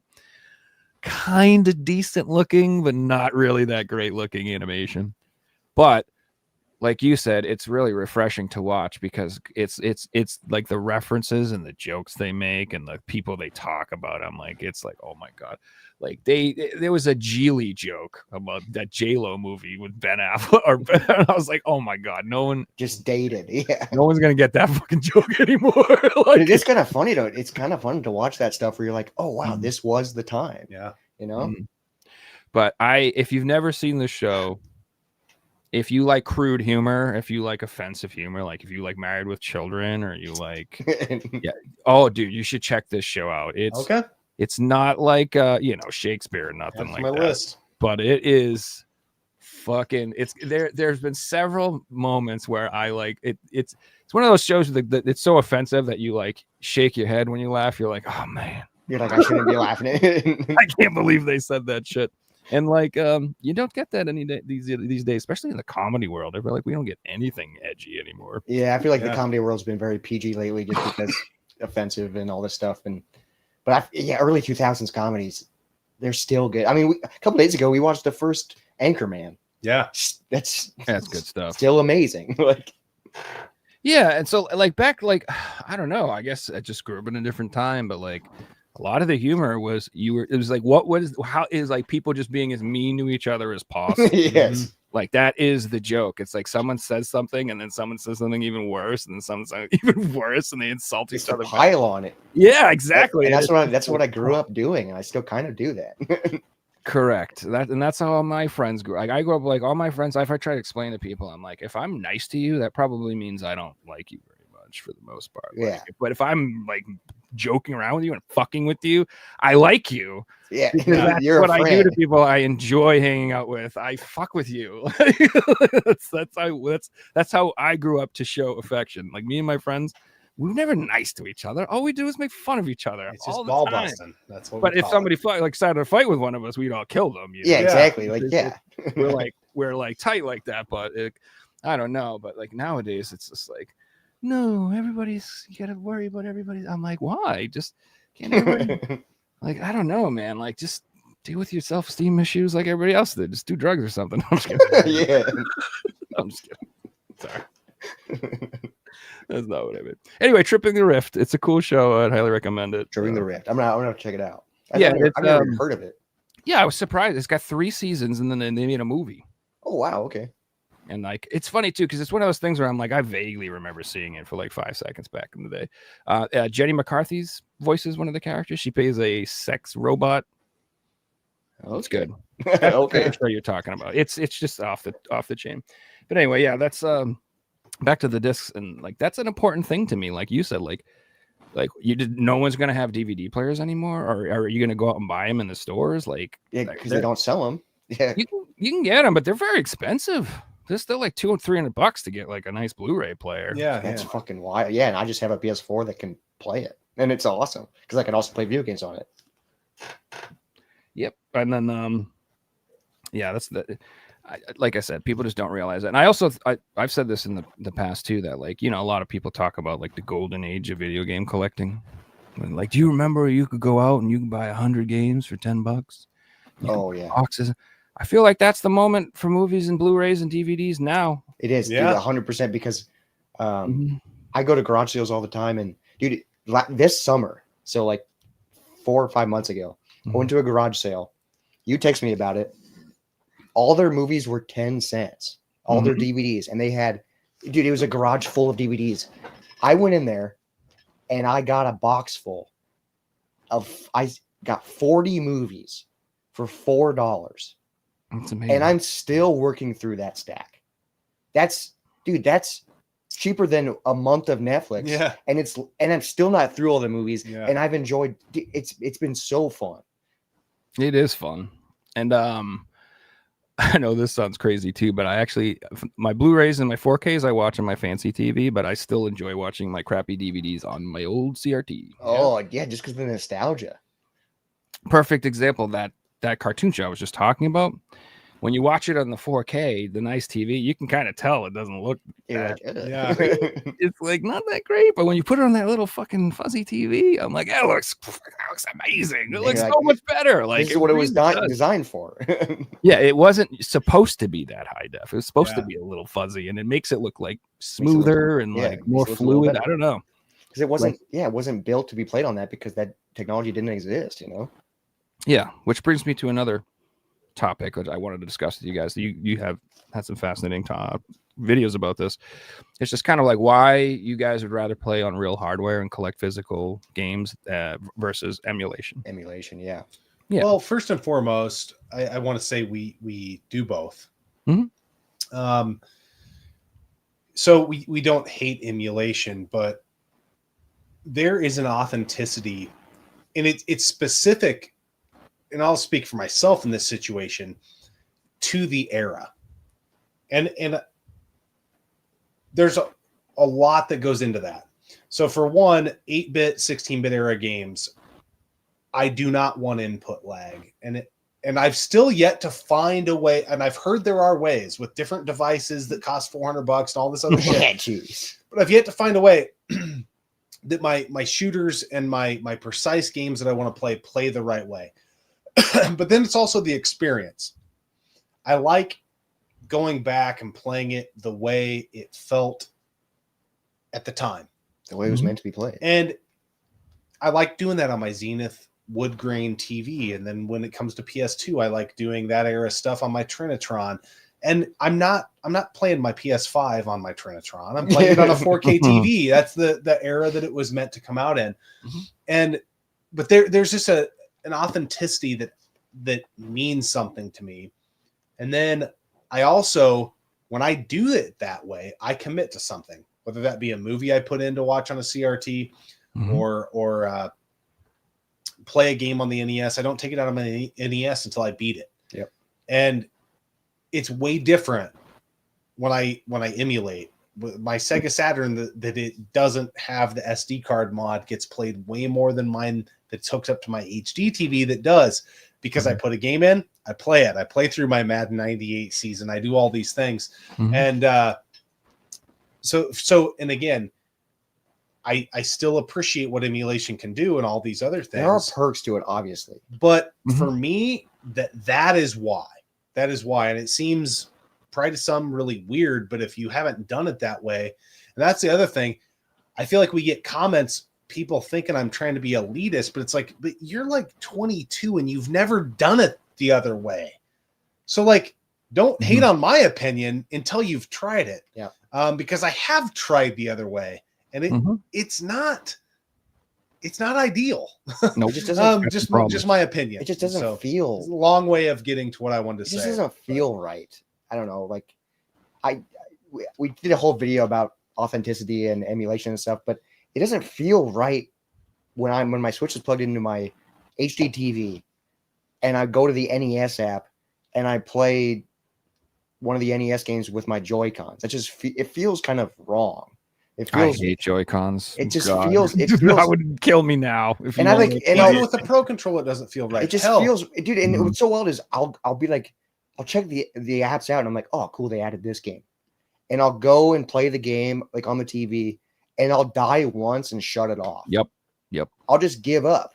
[SPEAKER 2] kind of decent looking, but not really that great looking animation. But like you said, it's really refreshing to watch because it's like the references and the jokes they make and the people they talk about. I'm like, it's like, oh my God. Like there was a Geely joke about that J-Lo movie with Ben Affleck. And I was like, oh my God, no one
[SPEAKER 4] just dated. Yeah.
[SPEAKER 2] No one's going to get that fucking joke anymore. Like,
[SPEAKER 4] it is kind of funny though. It's kind of fun to watch that stuff where you're like, oh wow, this was the time.
[SPEAKER 3] Yeah.
[SPEAKER 4] You know?
[SPEAKER 2] But if you've never seen the show, if you like crude humor, if you like offensive humor, like if you like Married with Children or you like, oh dude, you should check this show out. It's not like Shakespeare or nothing like that. List. But it is fucking. It's there. There's been several moments where I like it. It's one of those shows that it's so offensive that you like shake your head when you laugh. You're like, oh man.
[SPEAKER 4] You're like, I shouldn't be laughing.
[SPEAKER 2] I can't believe they said that shit. And like, you don't get that any day these days, especially in the comedy world. I feel like we don't get anything edgy anymore.
[SPEAKER 4] Yeah, I feel like the comedy world's been very PG lately, just because offensive and all this stuff. But early 2000s comedies, they're still good. I mean, a couple days ago we watched the first Anchorman.
[SPEAKER 3] Yeah,
[SPEAKER 2] that's good stuff.
[SPEAKER 4] Still amazing. Like,
[SPEAKER 2] yeah, and so like back, like I don't know. I guess I just grew up in a different time, but like. A lot of the humor was it was like how is like people just being as mean to each other as possible.
[SPEAKER 4] Yes.
[SPEAKER 2] Like that is the joke. It's like someone says something and then someone says something even worse and then someone says even worse and they insult each other.
[SPEAKER 4] Pile on it.
[SPEAKER 2] Yeah, exactly.
[SPEAKER 4] That's what I grew up doing, and I still kind of do that.
[SPEAKER 2] Correct. That's how all my friends grew. Like I grew up like all my friends. If I try to explain to people, I'm like, if I'm nice to you, that probably means I don't like you very much for the most part.
[SPEAKER 4] Yeah.
[SPEAKER 2] But if I'm like joking around with you and fucking with you, I like you.
[SPEAKER 4] Yeah,
[SPEAKER 2] that's what I do to people I enjoy hanging out with. I fuck with you. that's how I grew up to show affection. Like me and my friends, we were never nice to each other. All we do is make fun of each other.
[SPEAKER 3] It's just ball busting. That's what.
[SPEAKER 2] But if somebody started to fight with one of us, we'd all kill them.
[SPEAKER 4] Yeah, exactly. Like
[SPEAKER 2] we're like tight like that. But I don't know. But like nowadays, it's just like. No, you gotta worry about everybody. I'm like, why? Just can't everybody? Like, I don't know, man. Like, just deal with your self-esteem issues like everybody else did. Just do drugs or something. I'm just kidding.
[SPEAKER 4] Yeah.
[SPEAKER 2] I'm just kidding. Sorry. That's not what I meant. Anyway, Tripping the Rift. It's a cool show. I'd highly recommend it.
[SPEAKER 4] Tripping the Rift. I'm gonna check it out. I've never even heard of it.
[SPEAKER 2] Yeah, I was surprised. It's got 3 seasons, and then they made a movie.
[SPEAKER 4] Oh wow, okay.
[SPEAKER 2] And like, it's funny too, because it's one of those things where I'm like, I vaguely remember seeing it for like 5 seconds back in the day. Jenny McCarthy's voices one of the characters. She plays a sex robot. Oh, it's good.
[SPEAKER 4] Okay.
[SPEAKER 2] I'm sure you're talking about. It's just off the chain. But anyway, yeah, that's back to the discs, and like that's an important thing to me. Like you said, like no one's gonna have DVD players anymore, or are you gonna go out and buy them in the stores? Like,
[SPEAKER 4] yeah, because they don't sell them. Yeah,
[SPEAKER 2] you can get them, but they're very expensive. They're still like $200 or $300 to get like a nice Blu-ray player.
[SPEAKER 3] Yeah,
[SPEAKER 4] that's fucking wild. Yeah, and I just have a PS4 that can play it, and it's awesome because I can also play video games on it.
[SPEAKER 2] Yep, and then yeah, that's like I said, people just don't realize that. And I also I've said this in the past too, that like, you know, a lot of people talk about like the golden age of video game collecting. And like, do you remember you could go out and you could buy 100 games for $10?
[SPEAKER 4] Oh yeah,
[SPEAKER 2] boxes. I feel like that's the moment for movies and Blu-rays and DVDs now.
[SPEAKER 4] It is,
[SPEAKER 3] yeah,
[SPEAKER 4] 100%. Because I go to garage sales all the time, and dude, this summer, so like 4 or 5 months ago, I went to a garage sale. You text me about it. All their movies were 10 cents. All their DVDs, and they had, dude, it was a garage full of DVDs. I went in there, and I got a box full of. I got 40 movies for $4.
[SPEAKER 2] That's amazing.
[SPEAKER 4] And I'm still working through that stack. That's cheaper than a month of Netflix.
[SPEAKER 3] Yeah.
[SPEAKER 4] And I'm still not through all the movies.
[SPEAKER 3] Yeah.
[SPEAKER 4] And I've enjoyed it's been so fun.
[SPEAKER 2] It is fun. And I know this sounds crazy too, but I actually, my Blu-rays and my 4Ks I watch on my fancy TV, but I still enjoy watching my crappy DVDs on my old CRT.
[SPEAKER 4] Oh yeah, just because of the nostalgia.
[SPEAKER 2] Perfect example, that cartoon show I was just talking about. When you watch it on the 4K, the nice TV, you can kind of tell it doesn't look that.
[SPEAKER 3] Yeah.
[SPEAKER 2] It's like not that great, but when you put it on that little fucking fuzzy TV, I'm like, that looks amazing. It looks so much better. Like,
[SPEAKER 4] this is what it was designed for.
[SPEAKER 2] Yeah, it wasn't supposed to be that high def. It was supposed to be a little fuzzy, and it makes it look like smoother and like more fluid. I don't know.
[SPEAKER 4] Because it wasn't, it wasn't built to be played on that because that technology didn't exist, you know?
[SPEAKER 2] Yeah, which brings me to another topic that I wanted to discuss with you guys. You have had some fascinating videos about this. It's just kind of like why you guys would rather play on real hardware and collect physical games versus emulation.
[SPEAKER 4] Emulation, yeah.
[SPEAKER 3] Well, first and foremost, I want to say we do both. So we don't hate emulation, but there is an authenticity, and it's specific. And I'll speak for myself in this situation, to the era. And there's a lot that goes into that. So for one, 8-bit, 16-bit era games, I do not want input lag. And I've still yet to find a way, and I've heard there are ways with different devices that cost $400 and all this other shit.
[SPEAKER 4] Jeez.
[SPEAKER 3] But I've yet to find a way that my shooters and my precise games that I want to play the right way. But then it's also the experience. I like going back and playing it the way it felt at the time.
[SPEAKER 4] The way it was meant to be played.
[SPEAKER 3] And I like doing that on my Zenith wood grain TV. And then when it comes to PS2, I like doing that era stuff on my Trinitron. And I'm not playing my PS5 on my Trinitron. I'm playing it on a 4K TV. That's the era that it was meant to come out in. But there's just an authenticity that means something to me. And then I also, when I do it that way, I commit to something, whether that be a movie I put in to watch on a CRT or play a game on the NES. I don't take it out of my NES until I beat it.
[SPEAKER 4] Yep.
[SPEAKER 3] And it's way different when I emulate. My Sega Saturn, that it doesn't have the SD card mod, gets played way more than mine that's hooked up to my HD TV that does, because I put a game in, I play it. I play through my Madden 98 season. I do all these things. And so, and again, I still appreciate what emulation can do and all these other things.
[SPEAKER 4] There are perks to it, obviously.
[SPEAKER 3] But for me, that is why. That is why. And it seems probably to some really weird, but if you haven't done it that way, and that's the other thing, I feel like we get comments, people thinking I'm trying to be elitist, but it's like, but you're like 22 and you've never done it the other way. So like, don't hate on my opinion until you've tried it.
[SPEAKER 4] Yeah.
[SPEAKER 3] Because I have tried the other way, and it's not ideal.
[SPEAKER 4] No, it just doesn't.
[SPEAKER 3] Just my opinion.
[SPEAKER 4] It just doesn't feel.
[SPEAKER 3] It's a long way of getting to what I wanted to say.
[SPEAKER 4] It just doesn't feel right. I don't know. Like, we did a whole video about authenticity and emulation and stuff, but it doesn't feel right when my Switch is plugged into my HD TV, and I go to the NES app and I play one of the NES games with my Joy-Cons. It feels kind of wrong. It feels,
[SPEAKER 2] I hate Joy-Cons.
[SPEAKER 4] It just feels. It feels.
[SPEAKER 2] That would kill me now. If
[SPEAKER 3] and
[SPEAKER 2] you
[SPEAKER 3] I like, and even with the Pro Controller, it doesn't feel right.
[SPEAKER 4] It just feels, dude. And what's so wild is I'll be like, I'll check the apps out, and I'm like, oh, cool, they added this game, and I'll go and play the game like on the TV, and I'll die once and shut it off.
[SPEAKER 2] Yep.
[SPEAKER 4] I'll just give up,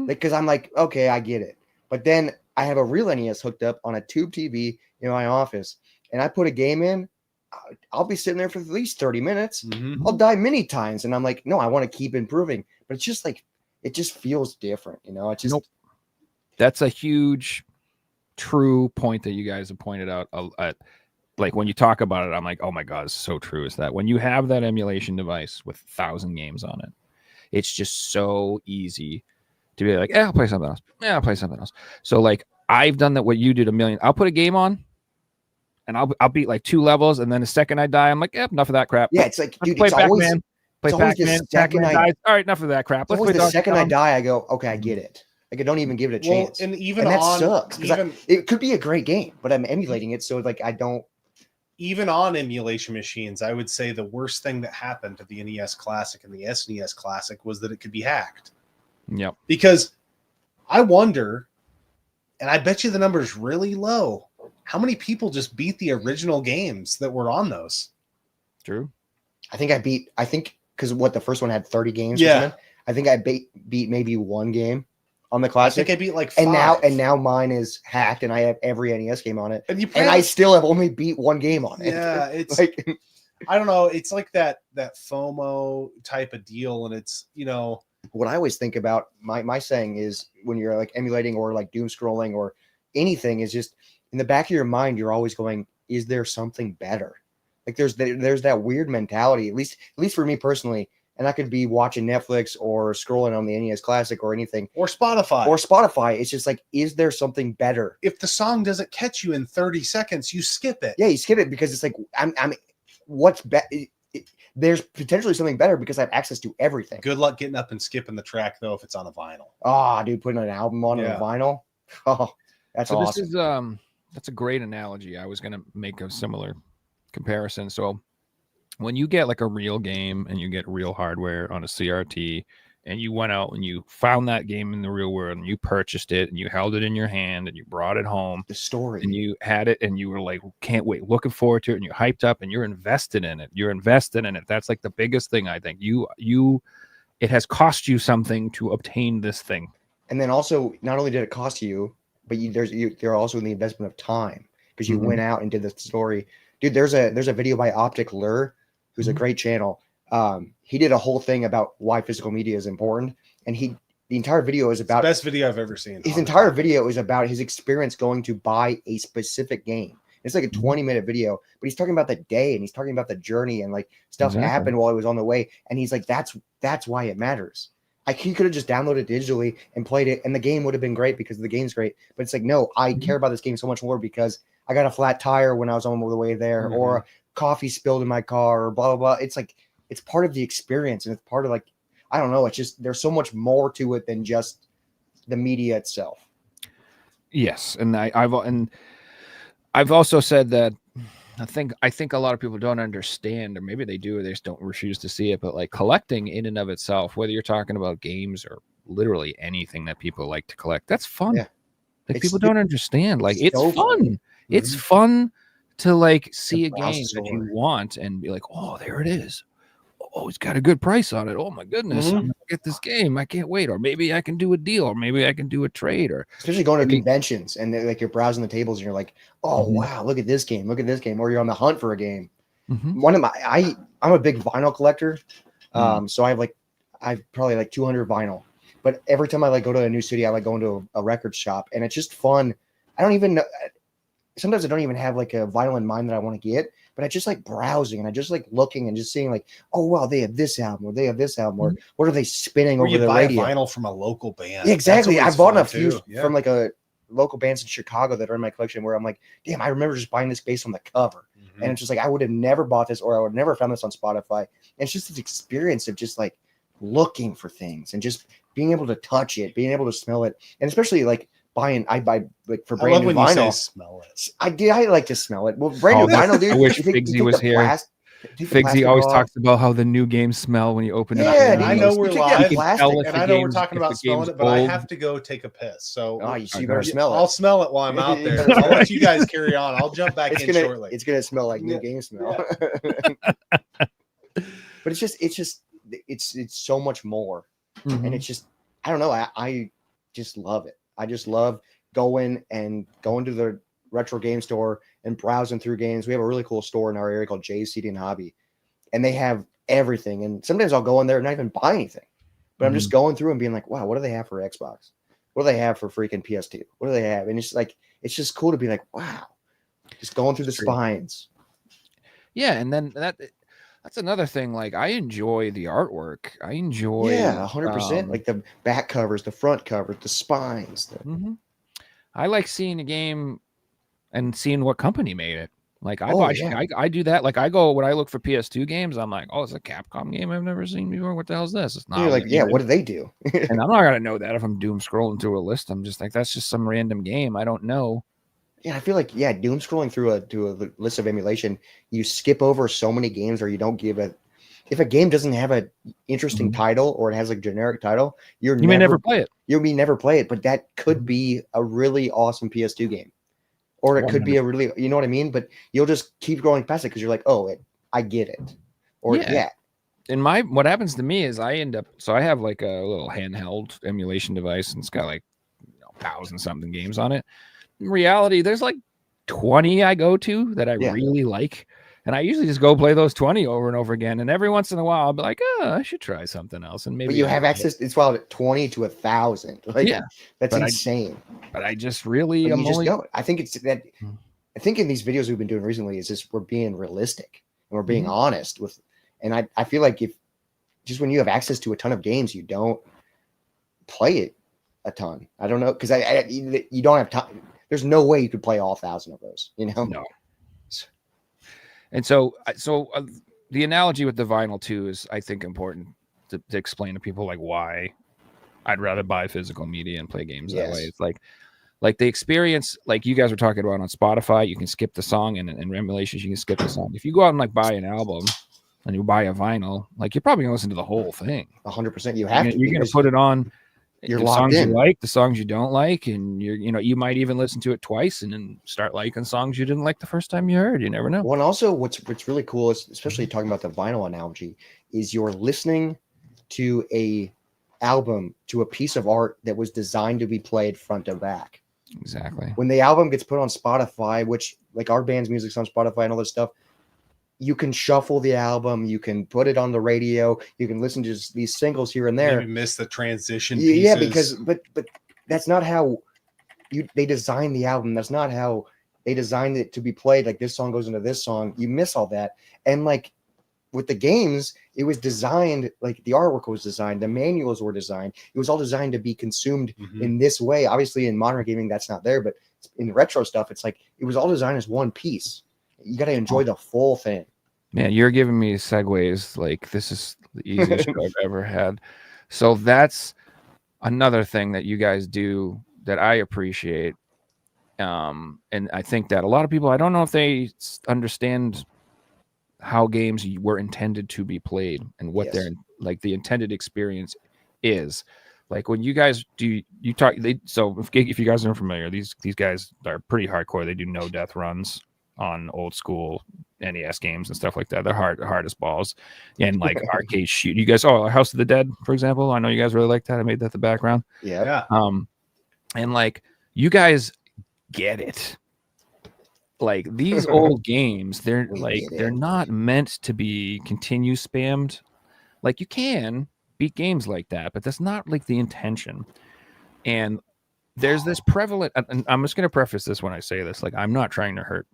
[SPEAKER 4] because I'm like, okay, I get it. But then I have a real NES hooked up on a tube TV in my office, and I put a game in. I'll be sitting there for at least 30 minutes. I'll die many times, and I'm like, no, I want to keep improving. But it's just like, it just feels different, you know. It's just
[SPEAKER 2] That's a huge, true point that you guys have pointed out. Like when you talk about it, I'm like, oh my god, it's so true. Is that when you have that emulation device with 1,000 games on it, it's just so easy to be like, I'll play something else. I'll play something else. So like I've done that. What you did a million. I'll put a game on, and I'll beat like 2 levels, and then the second I die, I'm like, enough of that crap.
[SPEAKER 4] Yeah, it's like, dude,
[SPEAKER 2] play
[SPEAKER 4] it's
[SPEAKER 2] Pac-Man.
[SPEAKER 4] always
[SPEAKER 2] Play Pac-Man. Pac-Man dies. All right, enough of that crap. Let's play
[SPEAKER 4] the second I die, I go, okay, I get it. Like I don't even give it a chance.
[SPEAKER 3] And even
[SPEAKER 4] that
[SPEAKER 3] on,
[SPEAKER 4] sucks because it could be a great game, but I'm emulating it, so like I don't.
[SPEAKER 3] Even on emulation machines, I would say the worst thing that happened to the NES Classic and the SNES Classic was that it could be hacked.
[SPEAKER 2] Yep.
[SPEAKER 3] Because I wonder, and I bet you the number is really low, how many people just beat the original games that were on those?
[SPEAKER 2] True.
[SPEAKER 4] I think because the first one had 30 games.
[SPEAKER 3] Yeah.
[SPEAKER 4] Or something, I think I beat maybe 1 game on the Classic.
[SPEAKER 3] I think I beat like 5.
[SPEAKER 4] And now mine is hacked, and I have every NES game on it,
[SPEAKER 3] and
[SPEAKER 4] I still have only beat 1 game on it.
[SPEAKER 3] Yeah, it's
[SPEAKER 4] like
[SPEAKER 3] I don't know. It's like that FOMO type of deal, and it's, you know.
[SPEAKER 4] What I always think about, my saying is, when you're like emulating or like doom scrolling or anything, is just in the back of your mind, you're always going, is there something better? Like there's that weird mentality, at least for me personally. And I could be watching Netflix or scrolling on the NES Classic or anything.
[SPEAKER 3] Or Spotify.
[SPEAKER 4] It's just like, is there something better?
[SPEAKER 3] If the song doesn't catch you in 30 seconds, you skip it.
[SPEAKER 4] Yeah, you skip it because it's like, what's better? There's potentially something better because I have access to everything.
[SPEAKER 3] Good luck getting up and skipping the track, though, if it's on a vinyl.
[SPEAKER 4] Oh, dude, putting an album on a vinyl. Oh, that's awesome.
[SPEAKER 2] This is that's a great analogy. I was going to make a similar comparison. So when you get like a real game and you get real hardware on a CRT, and you went out and you found that game in the real world and you purchased it and you held it in your hand and you brought it home,
[SPEAKER 4] the story,
[SPEAKER 2] and you had it and you were like, can't wait, looking forward to it, and you're hyped up and you're invested in it. That's like the biggest thing. I think it has cost you something to obtain this thing.
[SPEAKER 4] And then also, not only did it cost you, but there are also the investment of time, because you went out and did the story. Dude, there's a video by Optic Lure, who's a great channel. He did a whole thing about why physical media is important, and the entire video is about,
[SPEAKER 3] it's the best video I've ever seen.
[SPEAKER 4] His entire video is about his experience going to buy a specific game. It's like a 20-minute video, but he's talking about the day, and he's talking about the journey, and like stuff happened while he was on the way, and he's like, that's why it matters. Like, he could have just downloaded it digitally and played it, and the game would have been great because the game's great. But it's like, no, I care about this game so much more because I got a flat tire when I was on the way there, or coffee spilled in my car, or blah, blah, blah. It's like, it's part of the experience, and it's part of, like, I don't know. It's just, there's so much more to it than just the media itself.
[SPEAKER 2] Yes. And I've also said that I think a lot of people don't understand, or maybe they do, or they just don't refuse to see it. But like, collecting in and of itself, whether you're talking about games or literally anything that people like to collect, that's fun. Yeah. Like, people don't understand. Like, it's so fun. It's fun to like see a game that you want and be like, oh, there it is. oh, he's got a good price on it. Oh my goodness,
[SPEAKER 3] Mhm.
[SPEAKER 2] I'm gonna get this game. I can't wait. Or maybe I can do a deal, or maybe I can do a trade. Or
[SPEAKER 4] Especially going to
[SPEAKER 2] I mean-
[SPEAKER 4] conventions and like you're browsing the tables and you're like, oh
[SPEAKER 2] Mhm.
[SPEAKER 4] wow, look at this game, or you're on the hunt for a game.
[SPEAKER 2] Mhm.
[SPEAKER 4] One of I'm a big vinyl collector,
[SPEAKER 2] Mm.
[SPEAKER 4] so I've probably like 200 vinyl. But every time I like go to a new city, I like going to a record shop, and it's just fun. I don't even know. Sometimes I don't even have like a vinyl in mind that I want to get, but I just like browsing and I just like looking and just seeing like, oh wow, they have this album or they have this album or what are they spinning
[SPEAKER 3] Or
[SPEAKER 4] over
[SPEAKER 3] you
[SPEAKER 4] the
[SPEAKER 3] buy
[SPEAKER 4] radio?
[SPEAKER 3] a vinyl from a local band.
[SPEAKER 4] Yeah, exactly.
[SPEAKER 3] That's
[SPEAKER 4] I've
[SPEAKER 3] always
[SPEAKER 4] bought a
[SPEAKER 3] fun,
[SPEAKER 4] few
[SPEAKER 3] too. Yeah.
[SPEAKER 4] from like a local bands in Chicago that are in my collection where I'm like, damn, I remember just buying this based on the cover.
[SPEAKER 3] Mhm.
[SPEAKER 4] And it's just like I would have never bought this or I would have never found this on Spotify. And it's just this experience of just like looking for things and just being able to touch it, being able to smell it, and especially like I buy like for
[SPEAKER 3] I
[SPEAKER 4] brand
[SPEAKER 3] love
[SPEAKER 4] new
[SPEAKER 3] when you say
[SPEAKER 4] vinyl.
[SPEAKER 3] smell it.
[SPEAKER 4] I like to smell it. Well, brand new
[SPEAKER 2] Oh,
[SPEAKER 4] vinyl, dude.
[SPEAKER 2] I wish
[SPEAKER 4] you think
[SPEAKER 2] Figsy was
[SPEAKER 4] the
[SPEAKER 2] here.
[SPEAKER 4] take the
[SPEAKER 2] Figsy
[SPEAKER 4] plastic
[SPEAKER 2] always
[SPEAKER 4] off.
[SPEAKER 2] talks about how the new games smell when you open it up.
[SPEAKER 4] Yeah,
[SPEAKER 2] and
[SPEAKER 4] dude,
[SPEAKER 3] I
[SPEAKER 2] he
[SPEAKER 3] know
[SPEAKER 2] goes,
[SPEAKER 3] we're
[SPEAKER 4] you take
[SPEAKER 3] live,
[SPEAKER 4] that plastic.
[SPEAKER 2] if
[SPEAKER 3] and
[SPEAKER 2] the
[SPEAKER 3] I know we're
[SPEAKER 2] game's-
[SPEAKER 3] talking
[SPEAKER 2] if the
[SPEAKER 3] about smelling
[SPEAKER 2] game's
[SPEAKER 3] it, but I
[SPEAKER 2] old.
[SPEAKER 3] have to go take a piss. So
[SPEAKER 4] Oh, you better
[SPEAKER 2] Yeah,
[SPEAKER 4] smell it.
[SPEAKER 3] I'll smell it while I'm out
[SPEAKER 4] You
[SPEAKER 3] there.
[SPEAKER 4] better
[SPEAKER 3] I'll let you guys carry on. I'll jump back
[SPEAKER 4] it's
[SPEAKER 3] in
[SPEAKER 4] gonna
[SPEAKER 3] shortly.
[SPEAKER 4] it's gonna smell like new
[SPEAKER 3] Yeah.
[SPEAKER 4] game smell. But it's so much more.
[SPEAKER 2] Mhm.
[SPEAKER 4] And it's just I don't know. I just love it. I just love going to the retro game store and browsing through games. We have a really cool store in our area called Jay's CD and Hobby, and they have everything. And sometimes I'll go in there and not even buy anything, but I'm just going through and being like, wow, what do they have for Xbox? What do they have for freaking PS2? What do they have? And it's like it's just cool to be like, wow, just going through the
[SPEAKER 2] True.
[SPEAKER 4] spines.
[SPEAKER 2] Yeah, and then that's another thing. Like I enjoy the artwork. I enjoy
[SPEAKER 4] 100%. Like the back covers, the front covers, the spines.
[SPEAKER 2] Mhm. I like seeing a game and seeing what company made it. Like I
[SPEAKER 4] Oh,
[SPEAKER 2] buy,
[SPEAKER 4] yeah.
[SPEAKER 2] I do that. Like I go when I look for PS2 games, I'm like, oh, it's a Capcom game I've never seen before. What the hell is this? It's not.
[SPEAKER 4] You're like, yeah,
[SPEAKER 2] limited.
[SPEAKER 4] what do they do?
[SPEAKER 2] And I'm not gonna know that if I'm doom scrolling through a list. I'm just like, that's just some random game I don't know.
[SPEAKER 4] Yeah, I feel like doom scrolling through a list of emulation, you skip over so many games, or you don't give a. If a game doesn't have an interesting title or it has a generic title,
[SPEAKER 2] You may never play it.
[SPEAKER 4] You may never play it, but that could be a really awesome PS2 game, or it could be a really, you know what I mean? But you'll just keep going past it because you're like, oh, I get it, or
[SPEAKER 2] Yeah. And what happens to me is I end up. So I have like a little handheld emulation device, and it's got like 1,000 something games on it. In reality, there's like 20 I go to that I really like. And I usually just go play those 20 over and over again. And every once in a while, I'll be like, oh, I should try something else. And maybe
[SPEAKER 4] But you have access. It's wild at 20 to 1,000. Like,
[SPEAKER 2] yeah,
[SPEAKER 4] that's
[SPEAKER 2] but
[SPEAKER 4] insane.
[SPEAKER 2] But I just really,
[SPEAKER 4] But
[SPEAKER 2] I'm
[SPEAKER 4] you just
[SPEAKER 2] only.
[SPEAKER 4] go. I think it's that. I think in these videos we've been doing recently is just we're being realistic and we're being honest with. And I feel like if just when you have access to a ton of games, you don't play it a ton. I don't know because you don't have time. There's no way you could play all 1,000 of those. You know.
[SPEAKER 2] No. And so the analogy with the vinyl too is, I think, important to explain to people like why I'd rather buy physical media and play games that way. It's like the experience, like you guys were talking about on Spotify, you can skip the song, and in emulations you can skip the song. If you go out and like buy an album and you buy a vinyl, like you're probably gonna listen to the whole thing.
[SPEAKER 4] 100%. You have to.
[SPEAKER 2] You're gonna put it on.
[SPEAKER 4] You're
[SPEAKER 2] the
[SPEAKER 4] locked
[SPEAKER 2] songs
[SPEAKER 4] in.
[SPEAKER 2] you like, the songs you don't like, and you might even listen to it twice and then start liking songs you didn't like the first time you heard. You never know.
[SPEAKER 4] Well, and also what's really cool is, especially talking about the vinyl analogy, is you're listening to a album, to a piece of art that was designed to be played front to back.
[SPEAKER 2] Exactly.
[SPEAKER 4] When the album gets put on Spotify, which like our band's music's on Spotify and all this stuff, you can shuffle the album, you can put it on the radio, you can listen to just these singles here and there.
[SPEAKER 3] Maybe miss the transition
[SPEAKER 4] Yeah,
[SPEAKER 3] pieces.
[SPEAKER 4] because but that's not how they designed the album. That's not how they designed it to be played. Like this song goes into this song. You miss all that. And like with the games, it was designed, like the artwork was designed, the manuals were designed. It was all designed to be consumed in this way. Obviously, in modern gaming, that's not there, but in retro stuff, it's like it was all designed as one piece. You got to enjoy the full thing.
[SPEAKER 2] Man, you're giving me segues. Like this is the easiest show I've ever had. So that's another thing that you guys do that I appreciate. And I think that a lot of people, I don't know if they understand how games were intended to be played and what their like the intended experience is. Like when you guys do, you talk. So if you guys aren't familiar, these guys are pretty hardcore. They do no death runs on old school NES games and stuff like that. They're hardest balls, and like arcade shoot. You guys, House of the Dead, for example. I know you guys really like that. I made that the background.
[SPEAKER 4] Yeah.
[SPEAKER 2] And like you guys get it. Like these old games, they're not meant to be continue spammed. Like you can beat games like that, but that's not like the intention. And there's this prevalent, and I'm just going to preface this when I say this, like I'm not trying to hurt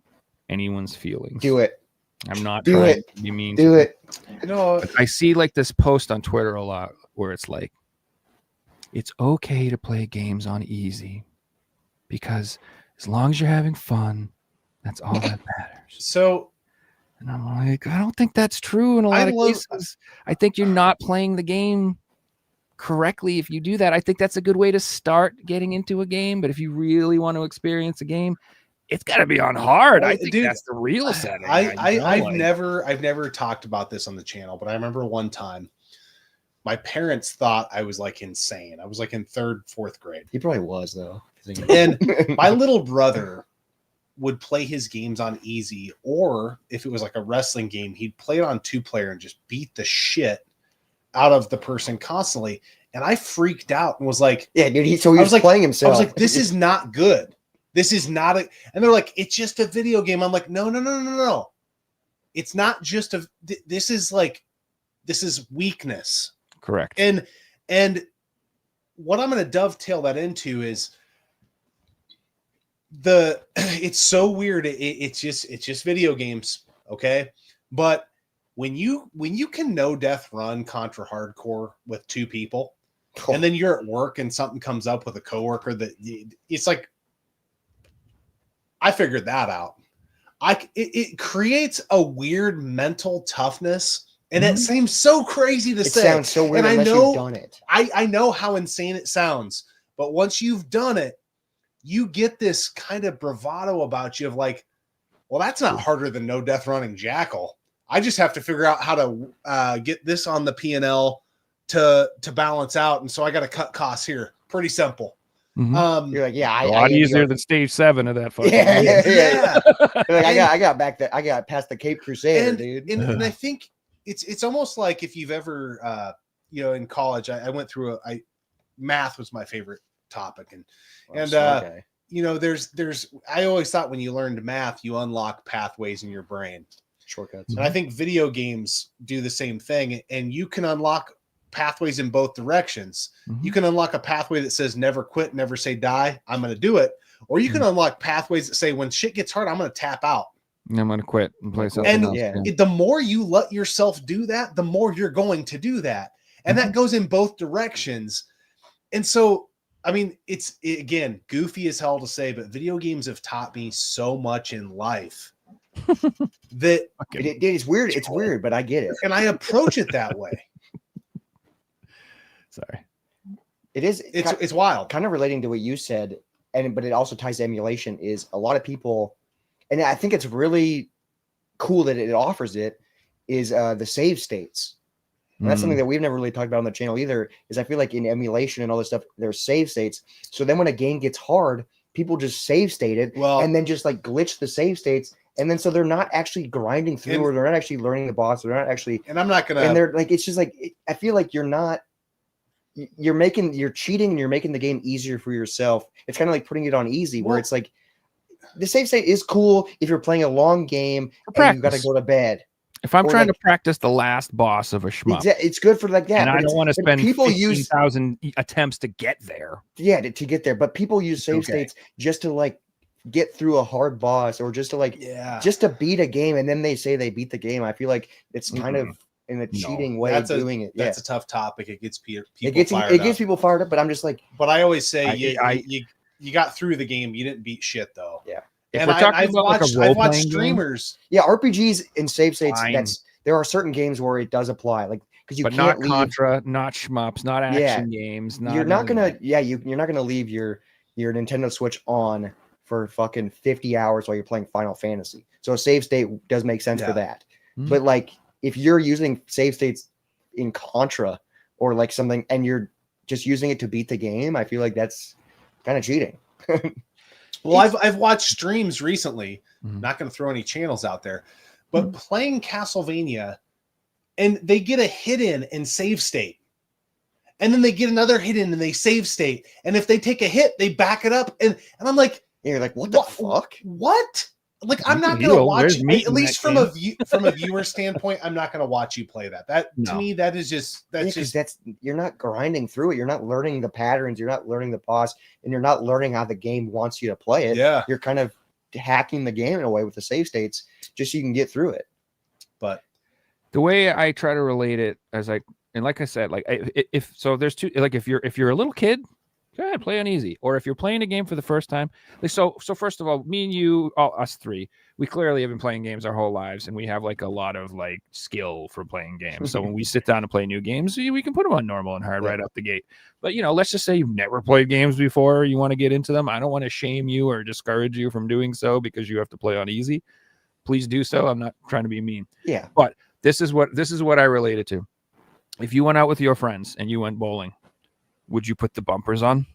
[SPEAKER 2] anyone's feelings.
[SPEAKER 4] Do it.
[SPEAKER 2] I'm not
[SPEAKER 4] Do
[SPEAKER 2] trying
[SPEAKER 4] it.
[SPEAKER 2] to be mean.
[SPEAKER 4] Do it.
[SPEAKER 3] No,
[SPEAKER 2] I see like this post on Twitter a lot where it's like, it's okay to play games on easy because as long as you're having fun, that's all that matters.
[SPEAKER 3] so
[SPEAKER 2] And I'm like, I don't think that's true in a lot of cases. I think you're not playing the game correctly if you do that. I think that's a good way to start getting into a game. But if you really want to experience a game, it's got to be on hard.
[SPEAKER 3] Well,
[SPEAKER 2] I think
[SPEAKER 3] dude,
[SPEAKER 2] that's the real setting.
[SPEAKER 3] I've never talked about this on the channel, but I remember one time my parents thought I was like insane. I was like in 3rd, 4th grade.
[SPEAKER 4] He probably was though.
[SPEAKER 3] And my little brother would play his games on easy, or if it was like a wrestling game, he'd play it on 2-player and just beat the shit out of the person constantly. And I freaked out and was like,
[SPEAKER 4] yeah, dude. He was like, playing himself.
[SPEAKER 3] I was like, this is not good. This is not a, and they're like, it's just a video game. I'm like, no. It's not just this is weakness.
[SPEAKER 2] Correct.
[SPEAKER 3] And what I'm going to dovetail that into is it's so weird. It's just video games. Okay. But when you can no death run Contra Hardcore with 2 people, and then you're at work and something comes up with a coworker that it's like, I figured that out. It creates a weird mental toughness, and it seems so crazy to say.
[SPEAKER 4] It sounds so weird unless you've done it.
[SPEAKER 3] I know how insane it sounds, but once you've done it, you get this kind of bravado about you of like, well, that's not harder than no death running Jackal. I just have to figure out how to get this on the P&L to balance out, and so I got to cut costs here. Pretty simple.
[SPEAKER 2] Mm-hmm.
[SPEAKER 4] You're like, yeah,
[SPEAKER 2] a lot easier than stage 7 of that fucking
[SPEAKER 4] yeah. Like, I got past the Cape Crusader, dude.
[SPEAKER 3] And I think it's almost like if you've ever in college, I went through math was my favorite topic, and there's I always thought when you learned math, you unlock pathways in your brain,
[SPEAKER 4] shortcuts.
[SPEAKER 3] And I think video games do the same thing, and you can unlock pathways in both directions. You can unlock a pathway that says never quit, never say die, I'm going to do it. Or you can unlock pathways that say when shit gets hard, I'm going to tap out.
[SPEAKER 2] I'm going to quit and play something else.
[SPEAKER 3] The more you let yourself do that, the more you're going to do that. And that goes in both directions. And so, I mean, again, goofy as hell to say, but video games have taught me so much in life that
[SPEAKER 4] it's weird. It's weird, but I get it.
[SPEAKER 3] And I approach it that way.
[SPEAKER 2] Sorry.
[SPEAKER 3] It's wild.
[SPEAKER 4] Kind of relating to what you said, but it also ties to emulation, is a lot of people, and I think it's really cool that it offers it, is the save states. And that's something that we've never really talked about on the channel either, is I feel like in emulation and all this stuff, there's save states. So then when a game gets hard, people just save state it and then just like glitch the save states. And then so they're not actually grinding through, or they're not actually learning the boss, or they're not actually,
[SPEAKER 3] and I'm not going to,
[SPEAKER 4] and they're like, it's just like, I feel like you're cheating and you're making the game easier for yourself. It's kind of like putting it on easy, where it's like the save state is cool if you're playing a long game and you got to go to bed.
[SPEAKER 2] If I'm trying to practice the last boss of a shmup,
[SPEAKER 4] it's good for like that.
[SPEAKER 2] And I don't want to spend 15,000 attempts to get there.
[SPEAKER 4] Yeah, to get there. But people use save states just to like get through a hard boss, or just to just to beat a game, and then they say they beat the game. I feel like it's kind of in a cheating way of doing it.
[SPEAKER 3] That's a tough topic. It gets people
[SPEAKER 4] it gets people fired up, but I'm just like,
[SPEAKER 3] but I always say you got through the game. You didn't beat shit though.
[SPEAKER 4] Yeah.
[SPEAKER 2] If we're talking about
[SPEAKER 3] I've watched streamers.
[SPEAKER 4] Yeah, RPGs and save states. There are certain games where it does apply, like because you can't leave.
[SPEAKER 2] Contra, not shmups, not action games.
[SPEAKER 4] You're not gonna leave your Nintendo Switch on for fucking 50 hours while you're playing Final Fantasy. So a save state does make sense for that. But like if you're using save states in Contra or like something, and you're just using it to beat the game, I feel like that's kind of cheating.
[SPEAKER 3] Well, I've watched streams recently. Not going to throw any channels out there, but playing Castlevania, and they get a hit in and save state. And then they get another hit in and they save state. And if they take a hit, they back it up. And I'm like,
[SPEAKER 4] Yeah, you're like, what the fuck?
[SPEAKER 3] What? Like, I'm not
[SPEAKER 2] You
[SPEAKER 3] going to
[SPEAKER 2] know,
[SPEAKER 3] watch,
[SPEAKER 2] there's meat
[SPEAKER 3] at
[SPEAKER 2] in
[SPEAKER 3] least
[SPEAKER 2] that
[SPEAKER 3] from a viewer standpoint, I'm not going to watch you play that. That to
[SPEAKER 2] No.
[SPEAKER 3] me, that is just, that's
[SPEAKER 4] Yeah, 'cause
[SPEAKER 3] just,
[SPEAKER 4] you're not grinding through it. You're not learning the patterns. You're not learning the boss, and you're not learning how the game wants you to play it.
[SPEAKER 3] yeah.
[SPEAKER 4] You're kind of hacking the game in a way with the save states just so you can get through it.
[SPEAKER 3] But
[SPEAKER 2] The way I try to relate it, and like I said, like if so, there's two. Like if you're a little kid, go ahead, play on easy. Or if you're playing a game for the first time, like so first of all, me and you, us three, we clearly have been playing games our whole lives, and we have like a lot of like skill for playing games. So when we sit down to play new games, we can put them on normal and hard right out the gate. But let's just say you've never played games before, you want to get into them. I don't want to shame you or discourage you from doing so because you have to play on easy. Please do so. I'm not trying to be mean.
[SPEAKER 4] Yeah.
[SPEAKER 2] But this is what I related to. If you went out with your friends and you went bowling, would you put the bumpers on?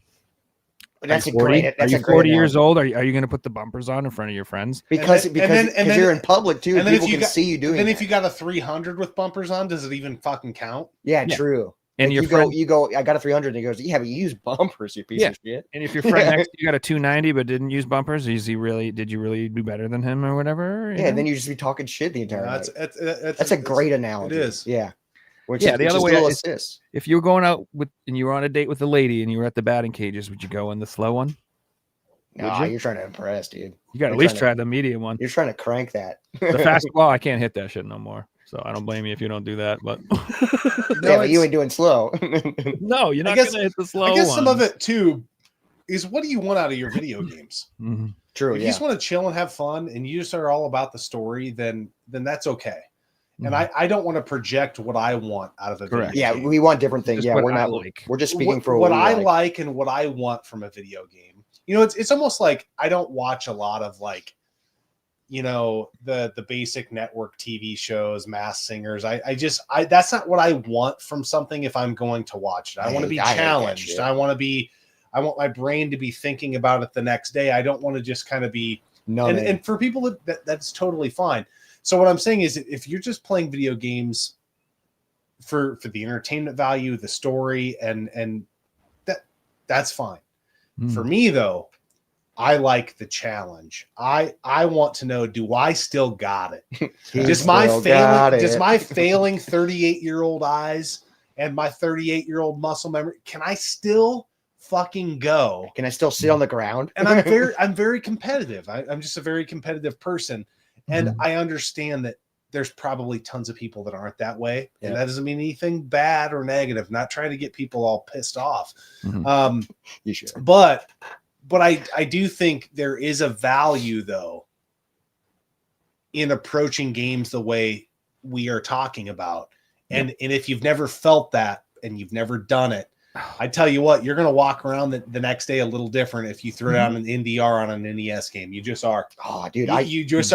[SPEAKER 4] That's a
[SPEAKER 2] 40?
[SPEAKER 4] great. That's
[SPEAKER 2] are
[SPEAKER 4] a
[SPEAKER 2] you
[SPEAKER 4] great
[SPEAKER 2] 40 years
[SPEAKER 4] analogy.
[SPEAKER 2] old? Are you going to put the bumpers on in front of your friends?
[SPEAKER 4] Because
[SPEAKER 3] And then-
[SPEAKER 4] you're in public too,
[SPEAKER 3] and
[SPEAKER 4] and
[SPEAKER 3] then if
[SPEAKER 4] people
[SPEAKER 3] you
[SPEAKER 4] can
[SPEAKER 3] got-
[SPEAKER 4] see you doing.
[SPEAKER 3] then if
[SPEAKER 4] that.
[SPEAKER 3] you got a 300 with bumpers on, does it even fucking count?
[SPEAKER 4] Yeah,
[SPEAKER 2] Yeah.
[SPEAKER 4] true.
[SPEAKER 2] And
[SPEAKER 4] Like
[SPEAKER 2] your
[SPEAKER 4] you
[SPEAKER 2] friend,
[SPEAKER 4] go. I got a 300. And he goes, yeah, but you use bumpers, you piece
[SPEAKER 2] Yeah.
[SPEAKER 4] of shit.
[SPEAKER 2] and if your friend next to you got a 290 but didn't use bumpers, did you really do better than him or whatever?
[SPEAKER 4] Yeah, then you just be talking shit the entire night.
[SPEAKER 3] That's
[SPEAKER 4] That's a great analogy.
[SPEAKER 3] It is.
[SPEAKER 4] Yeah. Which
[SPEAKER 2] Yeah,
[SPEAKER 4] is,
[SPEAKER 2] the
[SPEAKER 4] it's
[SPEAKER 2] other
[SPEAKER 4] just
[SPEAKER 2] way
[SPEAKER 4] little
[SPEAKER 2] is-
[SPEAKER 4] assists.
[SPEAKER 2] if you were going out and you were on a date with a lady and you were at the batting cages, would you go in the slow one?
[SPEAKER 4] Nah,
[SPEAKER 2] you?
[SPEAKER 4] you're trying to impress, dude.
[SPEAKER 2] You got to
[SPEAKER 4] You're
[SPEAKER 2] at least
[SPEAKER 4] trying
[SPEAKER 2] try the medium one.
[SPEAKER 4] You're trying to crank that.
[SPEAKER 2] The fastball, I can't hit that shit no more. So I don't blame you if you don't do that. But
[SPEAKER 4] Yeah, but you ain't doing slow.
[SPEAKER 2] no, you're not
[SPEAKER 3] guess-
[SPEAKER 2] going to hit the slow
[SPEAKER 3] I guess
[SPEAKER 2] one.
[SPEAKER 3] some of it too is, what do you want out of your video games?
[SPEAKER 2] Mhm.
[SPEAKER 4] True.
[SPEAKER 3] If you
[SPEAKER 4] Yeah.
[SPEAKER 3] just want to chill and have fun and you just are all about the story, then that's okay. And
[SPEAKER 2] Mhm.
[SPEAKER 3] I don't want to project what I want out of a
[SPEAKER 2] Correct.
[SPEAKER 3] video
[SPEAKER 4] Yeah,
[SPEAKER 3] game.
[SPEAKER 4] we want different things.
[SPEAKER 2] Just
[SPEAKER 4] Yeah,
[SPEAKER 2] what
[SPEAKER 4] we're
[SPEAKER 2] I
[SPEAKER 4] not.
[SPEAKER 2] like.
[SPEAKER 4] We're just speaking for
[SPEAKER 3] what
[SPEAKER 4] we
[SPEAKER 3] I
[SPEAKER 4] like.
[SPEAKER 3] like and what I want from a video game. It's almost like I don't watch a lot of like, the basic network TV shows, Masked Singers. I that's not what I want from something if I'm going to watch it. I want to be
[SPEAKER 4] I hate that
[SPEAKER 3] challenged.
[SPEAKER 4] shit.
[SPEAKER 3] I want my brain to be thinking about it the next day. I don't want to just kind of be
[SPEAKER 4] No,
[SPEAKER 3] and for people that's totally fine. So what I'm saying is, if you're just playing video games for the entertainment value, the story, and that's fine.
[SPEAKER 2] Mm.
[SPEAKER 3] For me though, I like the challenge. I want to know, do I still got it? Does my failing 38-year-old eyes and my 38-year-old muscle memory, can I still fucking go?
[SPEAKER 4] Can I still sit on the ground?
[SPEAKER 3] And I'm very competitive. I'm just a very competitive person. And
[SPEAKER 2] Mhm.
[SPEAKER 3] I understand that there's probably tons of people that aren't that way. And
[SPEAKER 4] Yeah.
[SPEAKER 3] that doesn't mean anything bad or negative. Not trying to get people all pissed off.
[SPEAKER 2] Mhm.
[SPEAKER 4] You should.
[SPEAKER 3] But I do think there is a value though in approaching games the way we are talking about. And if you've never felt that and you've never done it, I tell you what, you're going to walk around the next day a little different if you throw down an NDR on an NES game. You just are.
[SPEAKER 4] Oh, dude,
[SPEAKER 3] You're just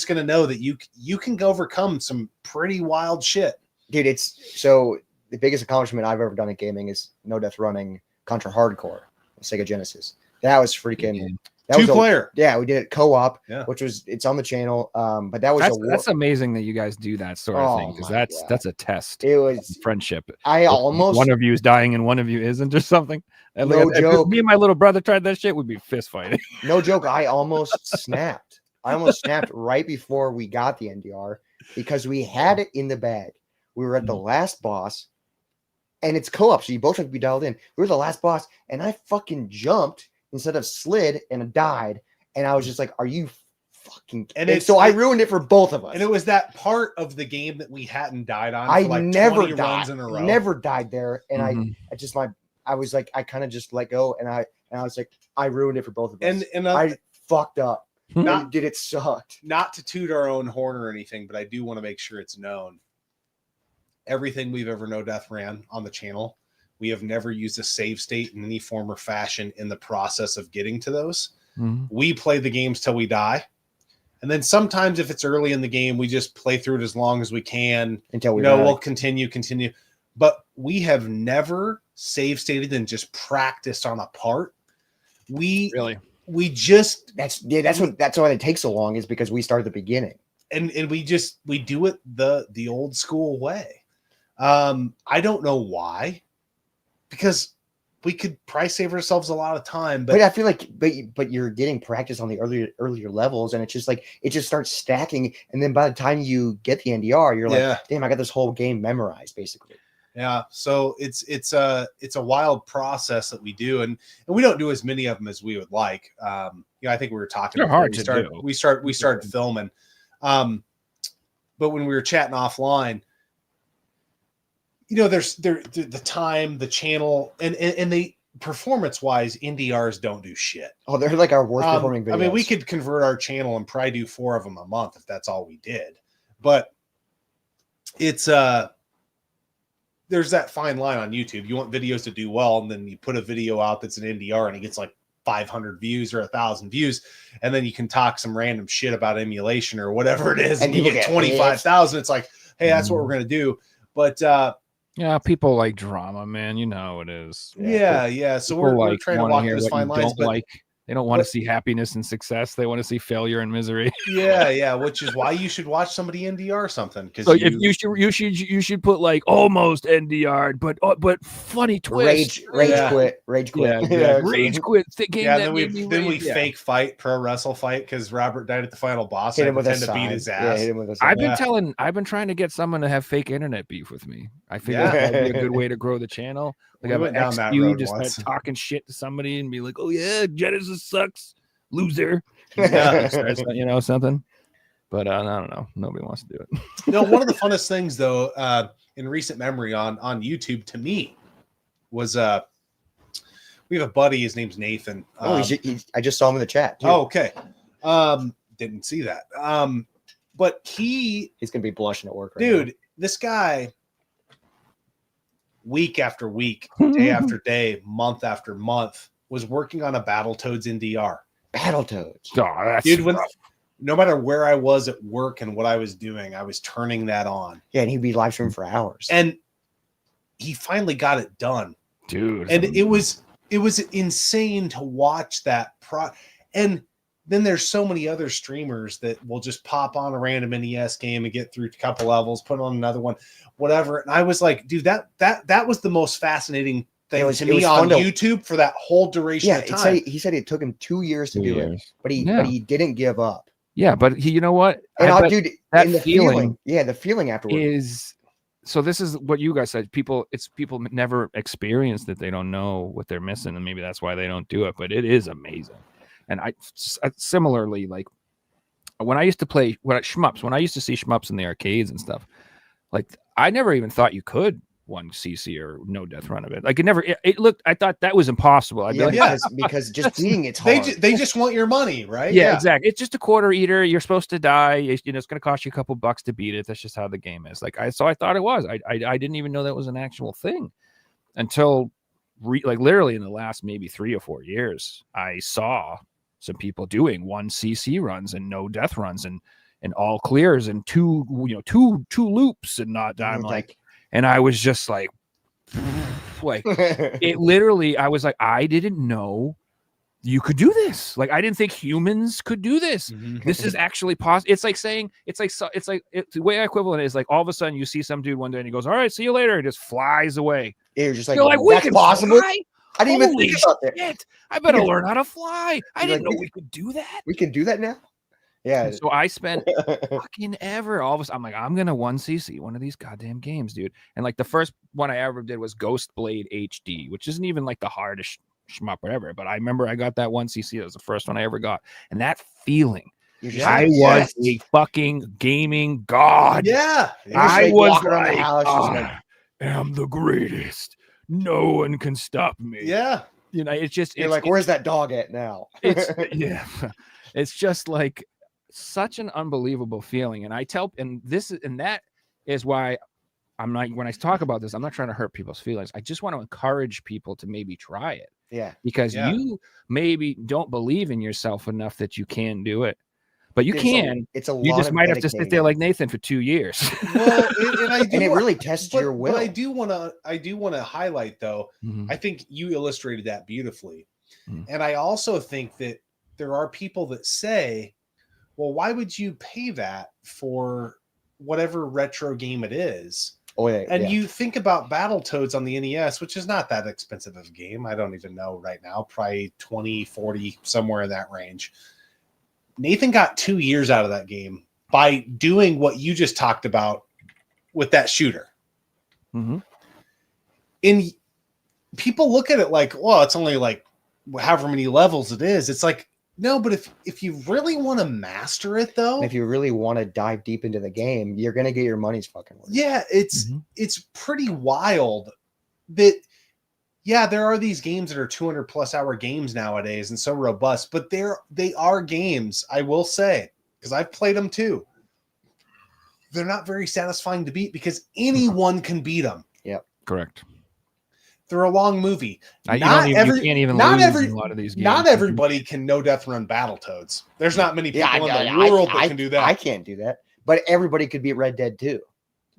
[SPEAKER 3] gonna know that you can overcome some pretty wild shit.
[SPEAKER 4] dude, it's so the biggest accomplishment I've ever done in gaming is No Death Running Contra Hardcore on Sega Genesis. That was freaking. That was
[SPEAKER 3] Two-player.
[SPEAKER 4] Yeah, we did it co-op,
[SPEAKER 3] Yeah.
[SPEAKER 4] which was it's on the channel. But that was
[SPEAKER 2] That's amazing that you guys do that sort of thing,
[SPEAKER 4] Oh
[SPEAKER 2] because
[SPEAKER 4] my God.
[SPEAKER 2] that's a test
[SPEAKER 4] it
[SPEAKER 2] of
[SPEAKER 4] was.
[SPEAKER 2] friendship.
[SPEAKER 4] I almost
[SPEAKER 2] one of you is dying and one of you isn't, or something. And
[SPEAKER 4] No
[SPEAKER 2] if
[SPEAKER 4] joke.
[SPEAKER 2] me and my little brother tried that shit, we'd be fist fighting.
[SPEAKER 4] no joke. I almost snapped. I almost snapped right before we got the NDR because we had it in the bag. We were at the last boss, and it's co-op, so you both have to be dialed in. We were the last boss, and I fucking jumped instead of slid and died. And I was just like, "Are you fucking?" And so I ruined it for both of us.
[SPEAKER 3] And it was that part of the game that we hadn't died on.
[SPEAKER 4] I
[SPEAKER 3] for like
[SPEAKER 4] never
[SPEAKER 3] 20
[SPEAKER 4] died.
[SPEAKER 3] runs in a row.
[SPEAKER 4] Never died there, and
[SPEAKER 2] Mhm.
[SPEAKER 4] I just I was like, I kind of just let go, and I was like, I ruined it for both of us.
[SPEAKER 3] And
[SPEAKER 4] I fucked up.
[SPEAKER 3] Not-
[SPEAKER 4] Dude, it sucked.
[SPEAKER 3] not to toot our own horn or anything, but I do want to make sure it's known. Everything we've ever No Death ran on the channel, we have never used a save state in any form or fashion in the process of getting to those.
[SPEAKER 2] Mhm.
[SPEAKER 3] We play the games till we die. And then sometimes if it's early in the game, we just play through it as long as we can.
[SPEAKER 4] Until we
[SPEAKER 3] We'll continue. But we have never save stated and just practiced on a part. We
[SPEAKER 2] Really?
[SPEAKER 3] just
[SPEAKER 4] that's why it takes so long is because we start at the beginning.
[SPEAKER 3] and we do it the old school way. I don't know why, because we could probably save ourselves a lot of time,
[SPEAKER 4] but I feel like, but you're getting practice on the earlier levels, and it's just like it just starts stacking, and then by the time you get the NDR, you're like, damn, I got this whole game memorized, basically.
[SPEAKER 3] Yeah, so it's a wild process that we do, and we don't do as many of them as we would like. I think we were talking.
[SPEAKER 2] They're hard to do.
[SPEAKER 3] We started filming, but when we were chatting offline, there's the time, the channel, and the performance wise, NDRs don't do shit.
[SPEAKER 4] Oh, they're like our worst performing videos.
[SPEAKER 3] I mean, we could convert our channel and probably do 4 of them a month if that's all we did, but it's there's that fine line on YouTube. You want videos to do well, and then you put a video out that's an NDR and it gets like 500 views or 1,000 views, and then you can talk some random shit about emulation or whatever it is, and you get 25,000. It's like, hey, that's what we're gonna do. But
[SPEAKER 2] yeah, people like drama, man. You know it is.
[SPEAKER 3] Yeah. So we're trying to walk those fine lines, but
[SPEAKER 2] they don't want to see happiness and success. They want to see failure and misery.
[SPEAKER 3] Yeah, which is why you should watch somebody NDR something. Because
[SPEAKER 2] so you should put like almost NDR, but funny twist.
[SPEAKER 4] Rage quit.
[SPEAKER 2] Yeah, rage quit.
[SPEAKER 3] Then we fake fight, pro wrestle fight, because Robert died at the final boss.
[SPEAKER 4] Hit him with a
[SPEAKER 3] to beat his ass.
[SPEAKER 4] Yeah, hit him with a
[SPEAKER 2] I've been trying to get someone to have fake internet beef with me. I figured that'd be a good way to grow the channel. Like,
[SPEAKER 3] we went down that road
[SPEAKER 2] just
[SPEAKER 3] once.
[SPEAKER 2] start talking shit to somebody and be like, "Oh yeah, Genesis sucks, loser." Something. But I don't know. Nobody wants to do it.
[SPEAKER 3] No, one of the funnest things though, in recent memory on YouTube to me was we have a buddy. His name's Nathan.
[SPEAKER 4] I just saw him in the chat too.
[SPEAKER 3] Oh, okay. Didn't see that. But he's
[SPEAKER 4] gonna be blushing at work,
[SPEAKER 3] dude. This guy, week after week, day after day, month after month, was working on a Battletoads NDR.
[SPEAKER 4] Battletoads.
[SPEAKER 2] Oh, that's
[SPEAKER 3] dude. No matter where I was at work and what I was doing, I was turning that on.
[SPEAKER 4] Yeah, and he'd be live streaming for hours.
[SPEAKER 3] And he finally got it done,
[SPEAKER 2] dude.
[SPEAKER 3] And it was insane to watch that. And then there's so many other streamers that will just pop on a random NES game and get through a couple levels, put on another one, whatever. And I was like, dude, that was the most fascinating thing to me on YouTube for that whole duration of time.
[SPEAKER 4] He said it took him 2 years to do it, but he didn't give up.
[SPEAKER 2] Yeah, but you know what?
[SPEAKER 4] And dude,
[SPEAKER 2] that
[SPEAKER 4] the feeling afterwards
[SPEAKER 2] is. So this is what you guys said. People never experience that. They don't know what they're missing, and maybe that's why they don't do it. But it is amazing. And I similarly, like when I used to play when I used to see shmups in the arcades and stuff, like I never even thought you could 1cc or no death run of it. Like it looked, I thought that was impossible. I'd be like,
[SPEAKER 4] because just beating it's hard.
[SPEAKER 3] They just want your money, right?
[SPEAKER 2] Yeah, exactly. It's just a quarter eater. You're supposed to die. It's going to cost you a couple bucks to beat it. That's just how the game is. Like I thought it was. I didn't even know that was an actual thing until literally in the last maybe 3 or 4 years, I saw some people doing 1cc runs and no death runs and all clears and two loops and not dying. And I was just like it literally, I was like, I didn't know you could do this. Like, I didn't think humans could do this. Mm-hmm. This is actually possible. It's like saying, the way equivalent is like, all of a sudden you see some dude one day and he goes, all right, see you later. He just flies away.
[SPEAKER 4] You're just
[SPEAKER 2] like we can possible. Fly?
[SPEAKER 4] I didn't even think about that.
[SPEAKER 2] I better learn how to fly. I didn't know we could do that.
[SPEAKER 4] We can do that now. Yeah.
[SPEAKER 2] And so I spent fucking ever. All of a sudden, I'm like, I'm gonna 1cc one of these goddamn games, dude. And like the first one I ever did was Ghost Blade HD, which isn't even like the hardest shmup or whatever. But I remember I got that 1cc. That was the first one I ever got, and that feeling. I was a fucking gaming god.
[SPEAKER 3] Yeah.
[SPEAKER 2] I was like, I am the greatest. No one can stop me.
[SPEAKER 3] Yeah.
[SPEAKER 2] You know, it's just,
[SPEAKER 4] you're like, where's that dog at now?
[SPEAKER 2] Yeah. It's just like such an unbelievable feeling. And that is why I'm not, when I talk about this, I'm not trying to hurt people's feelings. I just want to encourage people to maybe try it.
[SPEAKER 4] Yeah.
[SPEAKER 2] Because you maybe don't believe in yourself enough that you can do it. But you can. You just might have to sit there like Nathan for 2 years.
[SPEAKER 3] Well, and it
[SPEAKER 4] really tests your will.
[SPEAKER 3] But I do want to highlight though. Mm-hmm. I think you illustrated that beautifully, and I also think that there are people that say, Well, why would you pay that for whatever retro game it is?
[SPEAKER 4] Oh yeah,
[SPEAKER 3] And
[SPEAKER 4] yeah.
[SPEAKER 3] you think about Battletoads on the NES, which is not that expensive of a game. I don't even know right now, probably 20, 40, somewhere in that range. Nathan got 2 years out of that game by doing what you just talked about with that shooter.
[SPEAKER 2] Mm-hmm.
[SPEAKER 3] And people look at it like, well, it's only like however many levels it is. It's like, no, but if you really want to master it, though,
[SPEAKER 4] And if you really want to dive deep into the game, you're gonna get your money's fucking worth.
[SPEAKER 3] yeah, it's pretty wild that, yeah, there are these games that are 200 plus hour games nowadays and so robust, but they are games, I will say, because I've played them too. They're not very satisfying to beat because anyone can beat them.
[SPEAKER 2] Correct.
[SPEAKER 3] They're a long movie.
[SPEAKER 2] You can't even lose in a lot of these games.
[SPEAKER 3] Not everybody can no death run Battletoads. There's not many people in the world that can do that.
[SPEAKER 4] I can't do that, but everybody could beat Red Dead 2.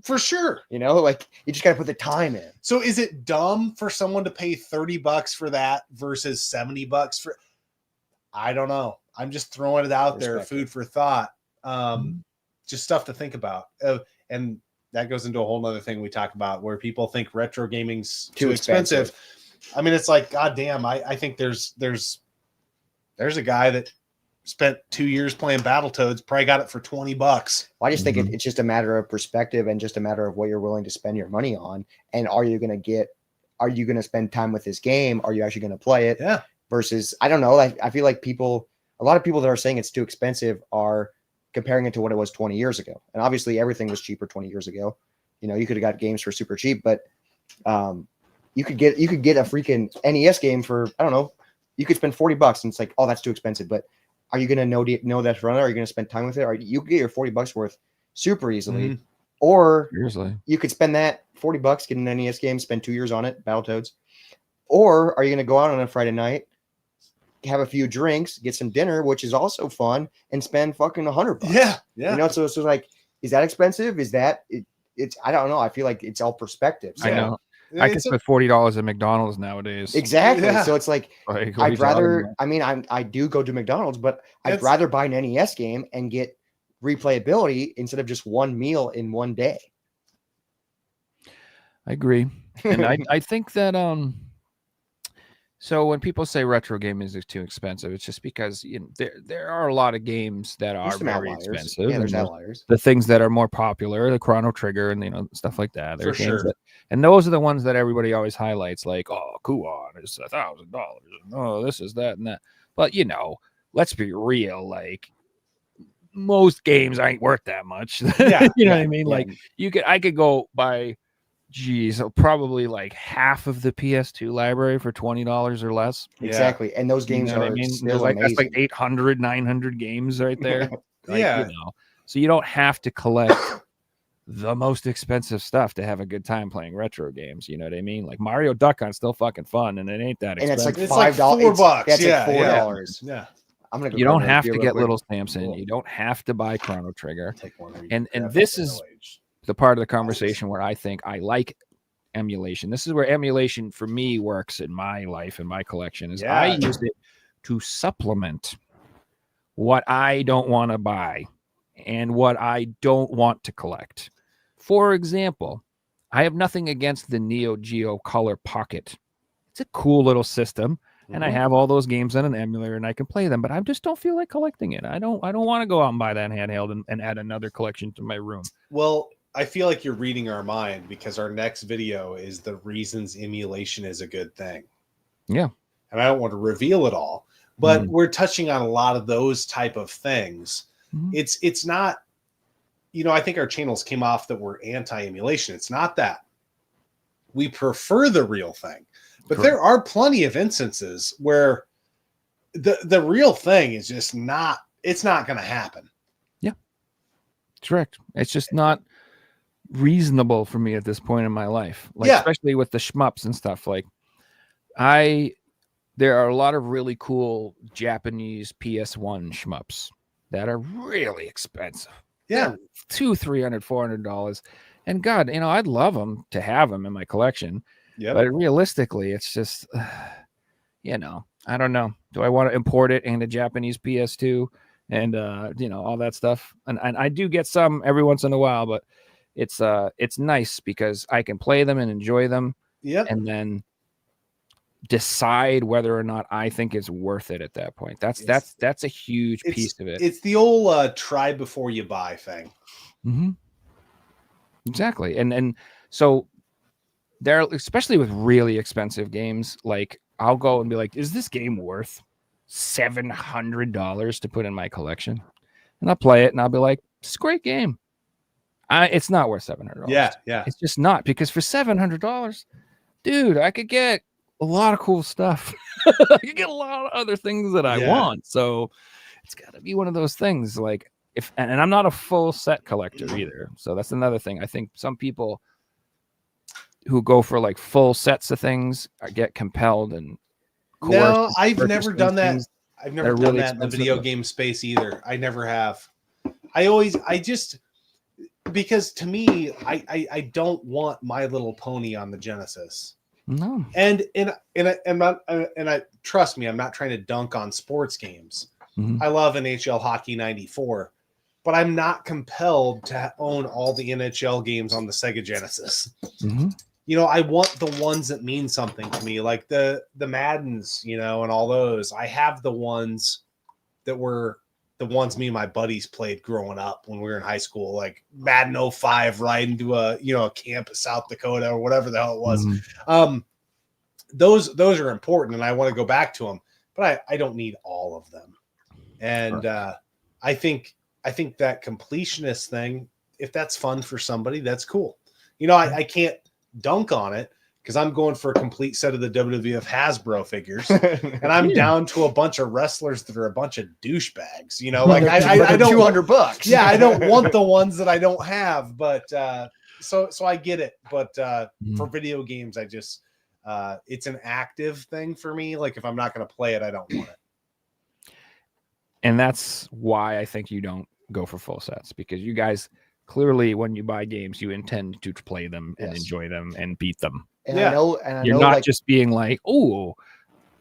[SPEAKER 3] For sure.
[SPEAKER 4] You know, like you just got to put the time in.
[SPEAKER 3] So is it dumb for someone to pay $30 for that versus $70 for? I don't know. I'm just throwing it out there, food for thought. Just stuff to think about. And that goes into a whole nother thing we talk about where people think retro gaming's too expensive. I mean, it's like, God damn, I think there's a guy that spent 2 years playing Battletoads, probably got it for $20.
[SPEAKER 4] Well, I just think it's just a matter of perspective and just a matter of what you're willing to spend your money on. And are you going to spend time with this game? Are you actually going to play it?
[SPEAKER 3] Yeah.
[SPEAKER 4] Versus, I don't know. I feel like a lot of people that are saying it's too expensive are comparing it to what it was 20 years ago. And obviously everything was cheaper 20 years ago. You know, you could have got games for super cheap, but you could get a freaking NES game for, I don't know, you could spend $40 and it's like, oh, that's too expensive. But are you going to know that runner? Are you going to spend time with it? Or you could get your $40 worth super easily. Or
[SPEAKER 2] Seriously.
[SPEAKER 4] you could spend that $40, get an NES game, spend 2 years on it, Battletoads. Or are you going to go out on a Friday night, have a few drinks, get some dinner, which is also fun, and spend fucking $100?
[SPEAKER 3] Yeah. Yeah.
[SPEAKER 4] You know, so it's like, is that expensive? Is that it's I don't know. I feel like it's all perspective. So,
[SPEAKER 2] I know. I can spend $40 at McDonald's nowadays.
[SPEAKER 4] Exactly.
[SPEAKER 3] Yeah.
[SPEAKER 4] So it's like I'd rather. I mean, I do go to McDonald's, but I'd rather buy an NES game and get replayability instead of just one meal in one day.
[SPEAKER 2] I agree, and I think that so when people say retro gaming is too expensive, it's just because there are a lot of games that are very expensive.
[SPEAKER 4] Yeah, there's outliers.
[SPEAKER 2] The things that are more popular, the Chrono Trigger, and stuff like that.
[SPEAKER 3] For sure.
[SPEAKER 2] And those are the ones that everybody always highlights, like, oh, Kuon is $1,000. Oh, this is that and that. But let's be real. Like most games ain't worth that much.
[SPEAKER 3] Yeah,
[SPEAKER 2] you know what I mean? Yeah. Like I could go buy. Probably like half of the PS2 library for $20 or less.
[SPEAKER 4] Exactly. And those games are still amazing.
[SPEAKER 2] That's like 800, 900 games right there.
[SPEAKER 3] Yeah.
[SPEAKER 2] So you don't have to collect the most expensive stuff to have a good time playing retro games. You know what I mean? Like Mario Duck Hunt's still fucking fun, and it ain't that expensive.
[SPEAKER 4] And it's like $5. That's like $4.
[SPEAKER 3] Yeah.
[SPEAKER 2] You don't have to get Little Samson. You don't have to buy Chrono Trigger. And this is the part of the conversation where I think I like emulation. This is where emulation for me works in my life and my collection. I use it to supplement what I don't want to buy and what I don't want to collect. For example, I have nothing against the Neo Geo Color Pocket. It's a cool little system, and I have all those games on an emulator, and I can play them. But I just don't feel like collecting it. I don't want to go out and buy that handheld and add another collection to my room.
[SPEAKER 3] Well, I feel like you're reading our mind because our next video is the reasons emulation is a good thing.
[SPEAKER 2] Yeah.
[SPEAKER 3] And I don't want to reveal it all, but we're touching on a lot of those type of things. It's not, I think our channels came off that we're anti-emulation. It's not that. We prefer the real thing. But there are plenty of instances where the real thing is just it's not going to happen. Yeah.
[SPEAKER 2] Correct. It's just not reasonable for me at this point in my life, especially with the shmups and stuff. Like there are a lot of really cool Japanese PS1 shmups that are really expensive.
[SPEAKER 3] Yeah,
[SPEAKER 2] $200, $300, $400, and God, I'd love them to have them in my collection.
[SPEAKER 3] Yeah,
[SPEAKER 2] but realistically, it's just I don't know. Do I want to import it into Japanese PS2 and all that stuff. And I do get some every once in a while, but it's nice because I can play them and enjoy them,
[SPEAKER 3] Yep.
[SPEAKER 2] and then decide whether or not I think it's worth it at that point. That's a huge piece of it.
[SPEAKER 3] It's the old try before you buy thing.
[SPEAKER 2] Mm-hmm. Exactly. And so there, especially with really expensive games, like I'll go and be like, is this game worth $700 to put in my collection? And I'll play it and I'll be like, it's a great game. It's not worth $700.
[SPEAKER 3] Yeah.
[SPEAKER 2] It's just not, because for $700, dude, I could get a lot of cool stuff. I could get a lot of other things that I want. So it's got to be one of those things. Like and I'm not a full set collector either. So that's another thing. I think some people who go for like full sets of things get compelled and
[SPEAKER 3] no, I've never done that. I've never done
[SPEAKER 2] really
[SPEAKER 3] that in the video game space either. I never have. Because to me, I don't want My Little Pony on the Genesis.
[SPEAKER 2] No.
[SPEAKER 3] And I trust me, I'm not trying to dunk on sports games.
[SPEAKER 2] Mm-hmm.
[SPEAKER 3] I love NHL Hockey 94, but I'm not compelled to own all the NHL games on the Sega Genesis.
[SPEAKER 2] Mm-hmm.
[SPEAKER 3] I want the ones that mean something to me, like the Maddens, and all those. I have the ones that were the ones me and my buddies played growing up when we were in high school, like Madden 05, riding to a camp in South Dakota or whatever the hell it was.
[SPEAKER 2] Mm-hmm.
[SPEAKER 3] Those are important, and I want to go back to them, but I don't need all of them. And I think that completionist thing, if that's fun for somebody, that's cool. I can't dunk on it because I'm going for a complete set of the WWF Hasbro figures, and I'm down to a bunch of wrestlers that are a bunch of douchebags. Like I don't
[SPEAKER 4] $200.
[SPEAKER 3] Yeah, I don't want the ones that I don't have, but so I get it. But for video games, I just it's an active thing for me. Like if I'm not going to play it, I don't want it.
[SPEAKER 2] And that's why I think you don't go for full sets, because you guys clearly, when you buy games, you intend to play them and enjoy them and beat them.
[SPEAKER 4] And I know
[SPEAKER 2] you're not just being like, oh,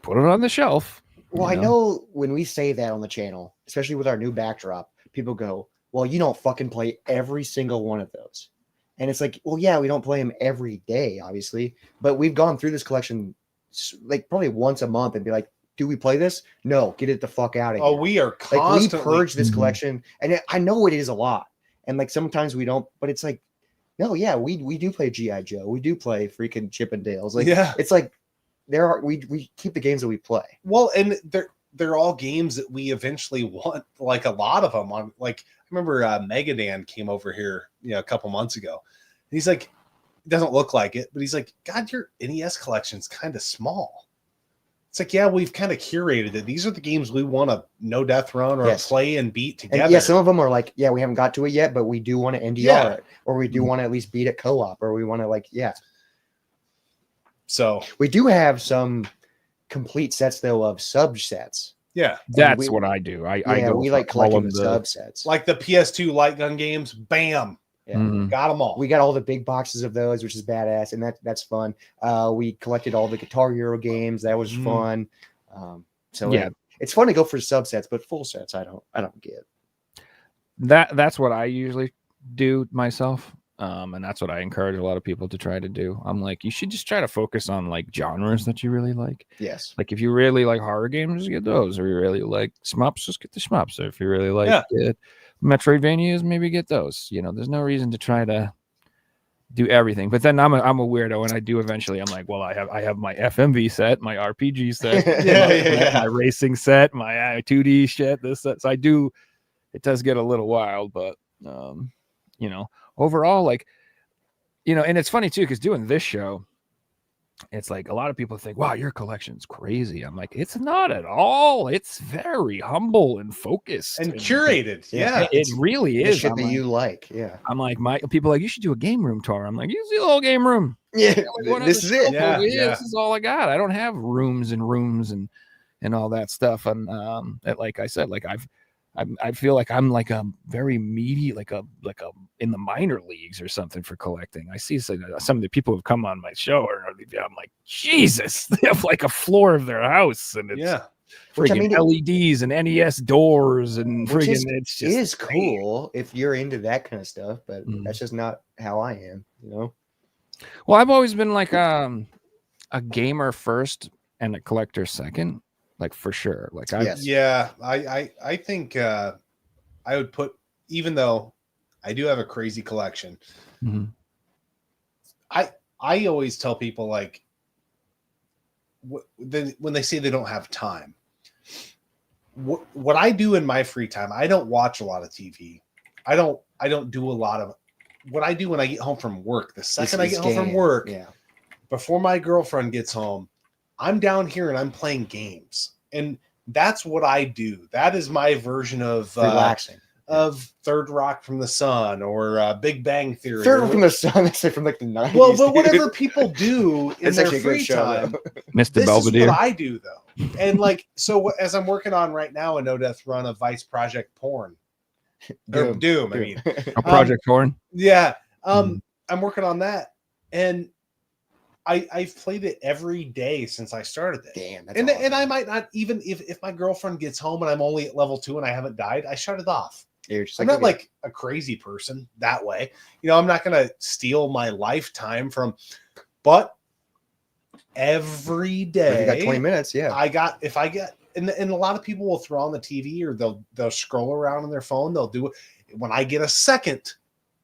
[SPEAKER 2] put it on the shelf.
[SPEAKER 4] Well, I know when we say that on the channel, especially with our new backdrop, people go, well, you don't fucking play every single one of those. And it's like, well, yeah, we don't play them every day, obviously, but we've gone through this collection like probably once a month and be like, do we play this? No, get it the fuck out of here.
[SPEAKER 3] Oh, we are constantly
[SPEAKER 4] we purge this collection, and I know it is a lot. And like sometimes we don't, but it's like, no, yeah, we do play G.I. Joe. We do play freaking Chippendales. Like, it's like we keep the games that we play.
[SPEAKER 3] Well, and they're all games that we eventually want. Like a lot of them on. Like I remember Megadan came over here, a couple months ago. And he's like, it doesn't look like it, but he's like, God, your NES collection's kind of small. It's like, yeah, we've kind of curated it. These are the games we want to no death run or play and beat together.
[SPEAKER 4] And some of them are like, yeah, we haven't got to it yet, but we do want to NDR it, or we do want to at least beat it co-op, or we want to So we do have some complete sets though of subsets.
[SPEAKER 3] Yeah,
[SPEAKER 2] that's what I do.
[SPEAKER 4] We like collecting the subsets,
[SPEAKER 3] like the PS2 light gun games. Bam.
[SPEAKER 4] Yeah.
[SPEAKER 3] Got them all.
[SPEAKER 4] We got all the big boxes of those, which is badass, and that's fun. We collected all the Guitar Hero games. That was fun. It's fun to go for subsets, but full sets, I don't get.
[SPEAKER 2] That's what I usually do myself, and that's what I encourage a lot of people to try to do. I'm like, you should just try to focus on like genres that you really like.
[SPEAKER 4] Yes.
[SPEAKER 2] Like if you really like horror games, just get those. Or you really like shmups, just get the shmups. Or if you really like Metroidvanias, maybe get those. There's no reason to try to do everything. But then I'm a weirdo, and I do eventually. I'm like, well, I have my FMV set, my RPG set, my racing set, my 2D shit, this set. So I do. It does get a little wild, but overall, like, and it's funny too, because doing this show, it's like a lot of people think, wow, your collection's crazy. I'm like, it's not at all. It's very humble and focused
[SPEAKER 3] and curated. Yeah,
[SPEAKER 2] it really is.
[SPEAKER 4] Shit that you like. Yeah.
[SPEAKER 2] I'm like, people are like, you should do a game room tour. I'm like, you see the whole game room.
[SPEAKER 4] Yeah. This is it.
[SPEAKER 3] Yeah.
[SPEAKER 2] This is all I got. I don't have rooms and all that stuff. And like I said, like I feel like I'm like a very meaty, like a in the minor leagues or something for collecting. I see some of the people who've come on my show, I'm like, Jesus, they have like a floor of their house, and it's
[SPEAKER 4] Which, I
[SPEAKER 2] friggin'
[SPEAKER 4] mean,
[SPEAKER 2] LEDs and NES doors and
[SPEAKER 4] which
[SPEAKER 2] friggin' it's just
[SPEAKER 4] is cool if you're into that kind of stuff, but that's just not how I am, you know.
[SPEAKER 2] Well, I've always been like a gamer first and a collector second, like for sure. Like
[SPEAKER 4] Yes.
[SPEAKER 3] Yeah, I think I would put, even though I do have a crazy collection,
[SPEAKER 2] Mhm.
[SPEAKER 3] I always tell people, like, when they say they don't have time, what I do in my free time, I don't watch a lot of TV. I don't do a lot of what I do when I get home from work. The second I get home from work,
[SPEAKER 4] yeah,
[SPEAKER 3] before my girlfriend gets home, I'm down here and I'm playing games, and that's what I do. That is my version of
[SPEAKER 4] relaxing.
[SPEAKER 3] Of Third Rock from the Sun or Big Bang Theory.
[SPEAKER 4] Third from the Sun, that's from like the 90s.
[SPEAKER 3] Well, but
[SPEAKER 4] dude.
[SPEAKER 3] whatever people do in
[SPEAKER 4] It's
[SPEAKER 3] their
[SPEAKER 4] actually a good
[SPEAKER 3] free
[SPEAKER 4] show,
[SPEAKER 3] time,
[SPEAKER 4] though.
[SPEAKER 2] Mr.
[SPEAKER 3] this
[SPEAKER 2] Belvedere.
[SPEAKER 3] is what I do, though. And like, so as I'm working on right now a no death run of Vice Project Porn. Or Doom, I mean.
[SPEAKER 2] A Project Horn.
[SPEAKER 3] Yeah. I'm working on that. And I've played it every day since I started it.
[SPEAKER 4] Damn, that's
[SPEAKER 3] And
[SPEAKER 4] awesome.
[SPEAKER 3] I might not, even if my girlfriend gets home and I'm only at level 2 and I haven't died, I shut it off.
[SPEAKER 4] You're just
[SPEAKER 3] I'm not like a crazy person that way. You know, I'm not going to steal my lifetime from, but every day,
[SPEAKER 4] you got 20 minutes. Yeah.
[SPEAKER 3] if I get, and a lot of people will throw on the TV or they'll scroll around on their phone. They'll do it. When I get a second,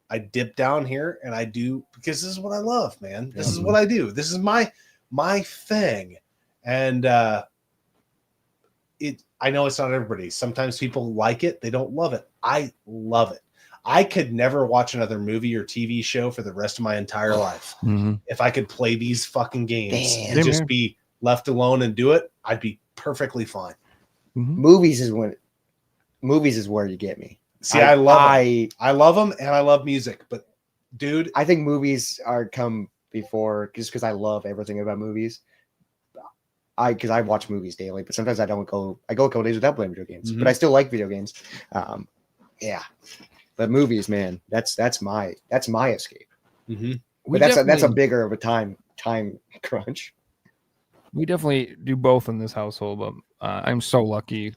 [SPEAKER 3] I dip down here and I do, because this is what I love, man. This is what I do. This is my thing. And, I know it's not everybody. Sometimes people like it. They don't love it. I love it. I could never watch another movie or TV show for the rest of my entire life. If I could play these fucking games and just be left alone and do it, I'd be perfectly fine.
[SPEAKER 4] Movies is where you get me.
[SPEAKER 3] See, I love them and I love music, but dude,
[SPEAKER 4] I think movies are come before, just because I love everything about movies. Because I watch movies daily, but sometimes I go a couple days without playing video games, but I still like video games. Yeah, but movies, man, that's my escape. But that's a bigger of a time crunch.
[SPEAKER 2] We definitely do both in this household, but I'm so lucky.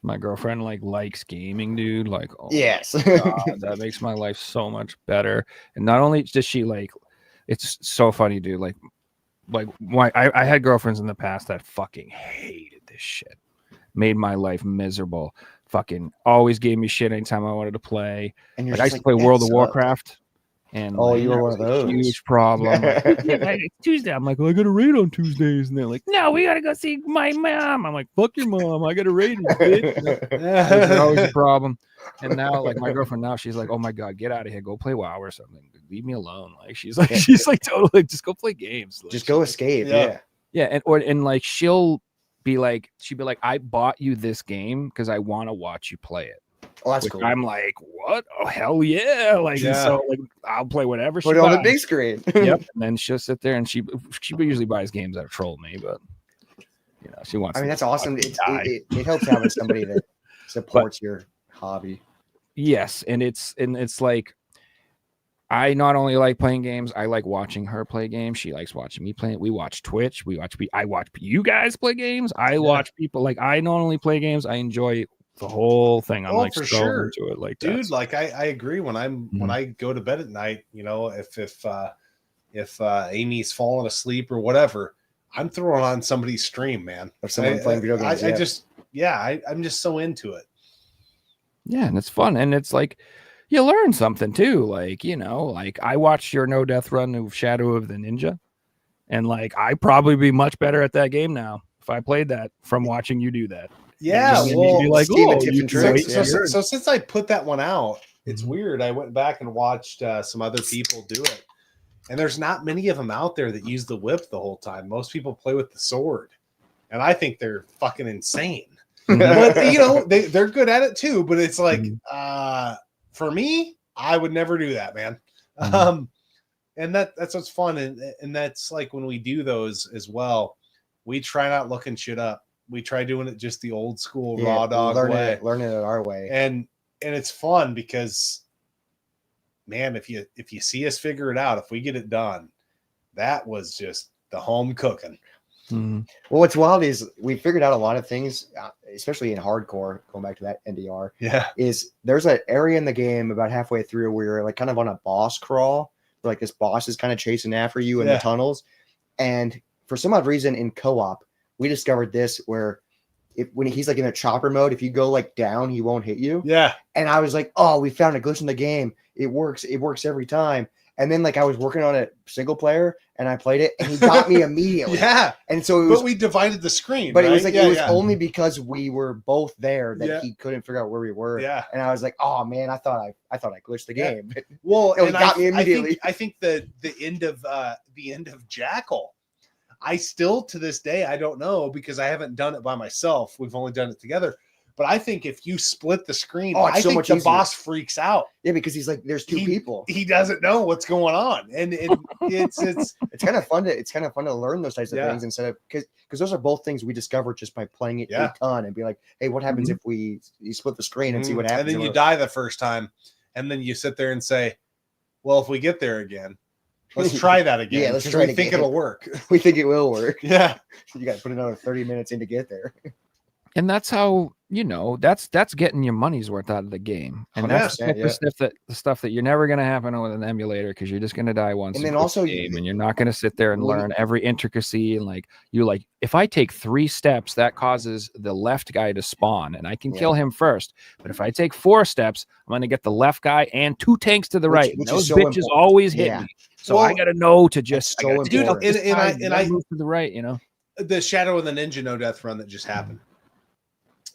[SPEAKER 2] My girlfriend likes gaming, dude. Like, oh
[SPEAKER 4] yes,
[SPEAKER 2] God, that makes my life so much better. And not only does she it's so funny, dude. I had girlfriends in the past that fucking hated this shit, made my life miserable, fucking always gave me shit anytime I wanted to play.
[SPEAKER 4] And
[SPEAKER 2] I used to play World of Warcraft, and
[SPEAKER 4] you were one of those.
[SPEAKER 2] huge problem. It's Tuesday. I'm like, well, I got a raid on Tuesdays, and they're like, no, we gotta go see my mom. I'm like, fuck your mom, I got a raid, bitch. It was always a problem. And now, like, my girlfriend now, she's like, oh my God, get out of here, go play WoW or something. Leave me alone. Like, she's like totally, just go play games. Like,
[SPEAKER 4] just go escape.
[SPEAKER 2] Yeah. And like, she'd be like, I bought you this game because I want to watch you play it.
[SPEAKER 4] Oh, that's cool.
[SPEAKER 2] I'm like, what? Oh, hell yeah. Like, so like, I'll play whatever she
[SPEAKER 4] put it on the big screen.
[SPEAKER 2] Yep. And then she'll sit there and she usually buys games that troll me, but you know, she wants.
[SPEAKER 4] I mean, that's awesome. It helps having somebody that supports your hobby.
[SPEAKER 2] Yes, and it's like, I not only like playing games, I like watching her play games. She likes watching me play it. We watch Twitch. I watch you guys play games. I watch people. Like, I not only play games, I enjoy the whole thing. I'm
[SPEAKER 3] for sure
[SPEAKER 2] into it. Like,
[SPEAKER 3] dude, like I agree. When I go to bed at night, you know, if Amy's falling asleep or whatever, I'm throwing on somebody's stream, man.
[SPEAKER 4] Or someone playing video games.
[SPEAKER 3] I'm just so into it.
[SPEAKER 2] Yeah, and it's fun, and it's like, you learn something too. Like, you know, like, I watched your no death run of Shadow of the Ninja, and like, I probably be much better at that game now if I played that from watching you do that.
[SPEAKER 3] Yeah,
[SPEAKER 2] well, be like,
[SPEAKER 3] so since I put that one out, it's weird. I went back and watched some other people do it, and there's not many of them out there that use the whip the whole time. Most people play with the sword, and I think they're fucking insane. But you know, they're good at it too. But it's like, for me, I would never do that, man. And that's what's fun, and that's like, when we do those as well, we try not looking shit up. We try doing it just the old school raw dog way,
[SPEAKER 4] learning it our way,
[SPEAKER 3] and it's fun because, man, if you see us figure it out, if we get it done, that was just the home cooking.
[SPEAKER 2] Mhm.
[SPEAKER 4] Well, what's wild is we figured out a lot of things, especially in hardcore. Going back to that NDR,
[SPEAKER 3] Yeah.
[SPEAKER 4] is there's an area in the game about halfway through where you're like kind of on a boss crawl. Like this boss is kind of chasing after you in the tunnels, and for some odd reason in co-op, we discovered this where when he's like in a chopper mode, if you go like down, he won't hit you.
[SPEAKER 3] Yeah.
[SPEAKER 4] And I was like, oh, we found a glitch in the game. It works. It works every time. And then like I was working on a single player and I played it and he got me immediately.
[SPEAKER 3] Yeah.
[SPEAKER 4] And so it was,
[SPEAKER 3] but we divided the screen.
[SPEAKER 4] but
[SPEAKER 3] right?
[SPEAKER 4] it was like,
[SPEAKER 3] yeah,
[SPEAKER 4] it was
[SPEAKER 3] yeah.
[SPEAKER 4] only because we were both there that
[SPEAKER 3] Yeah.
[SPEAKER 4] he couldn't figure out where we were.
[SPEAKER 3] Yeah.
[SPEAKER 4] And I was like, oh man, I thought I glitched the
[SPEAKER 3] Yeah.
[SPEAKER 4] game.
[SPEAKER 3] Well,
[SPEAKER 4] It
[SPEAKER 3] and
[SPEAKER 4] got me immediately.
[SPEAKER 3] I think the end of Jackal, I still to this day I don't know because I haven't done it by myself. We've only done it together. But I think if you split the screen,
[SPEAKER 4] Oh, it's
[SPEAKER 3] I
[SPEAKER 4] so
[SPEAKER 3] think
[SPEAKER 4] much
[SPEAKER 3] the
[SPEAKER 4] easier.
[SPEAKER 3] boss freaks out.
[SPEAKER 4] Yeah, because he's like, there's two people.
[SPEAKER 3] He doesn't know what's going on, and it's
[SPEAKER 4] It's kind of fun to learn those types of
[SPEAKER 3] Yeah.
[SPEAKER 4] things instead of because those are both things we discovered just by playing it
[SPEAKER 3] Yeah.
[SPEAKER 4] a ton and be like, hey, what happens if you split the screen and see what happens?
[SPEAKER 3] And then you die the first time, and then you sit there and say, "Well, if we get there again, let's try that again.
[SPEAKER 4] Yeah, let's
[SPEAKER 3] 'cause
[SPEAKER 4] try
[SPEAKER 3] we
[SPEAKER 4] it
[SPEAKER 3] think
[SPEAKER 4] again."
[SPEAKER 3] it'll work."
[SPEAKER 4] We think it will work.
[SPEAKER 3] Yeah,
[SPEAKER 4] You got to put another 30 minutes in to get there.
[SPEAKER 2] And that's how, that's getting your money's worth out of the game. And that's
[SPEAKER 4] 100%,
[SPEAKER 2] the stuff that you're never going to happen with an emulator because you're just going to die once.
[SPEAKER 4] And then
[SPEAKER 2] quit the
[SPEAKER 4] also
[SPEAKER 2] game, and you're not going to sit there and
[SPEAKER 4] when you-
[SPEAKER 2] learn every intricacy. And you're like, if I take 3 steps, that causes the left guy to spawn and I can kill him first. But if I take 4 steps, I'm going to get the left guy and 2 tanks to the right.
[SPEAKER 4] which
[SPEAKER 2] Those
[SPEAKER 4] is so
[SPEAKER 2] bitches
[SPEAKER 4] important.
[SPEAKER 2] always hit
[SPEAKER 4] Yeah.
[SPEAKER 2] me. So I
[SPEAKER 3] Well,
[SPEAKER 2] got to know to just,
[SPEAKER 4] so
[SPEAKER 2] I gotta take
[SPEAKER 4] important.
[SPEAKER 2] up this
[SPEAKER 3] And I-
[SPEAKER 2] side,
[SPEAKER 3] and
[SPEAKER 2] then
[SPEAKER 3] I-
[SPEAKER 2] move to the right,
[SPEAKER 3] the Shadow of the Ninja No Death run that just happened.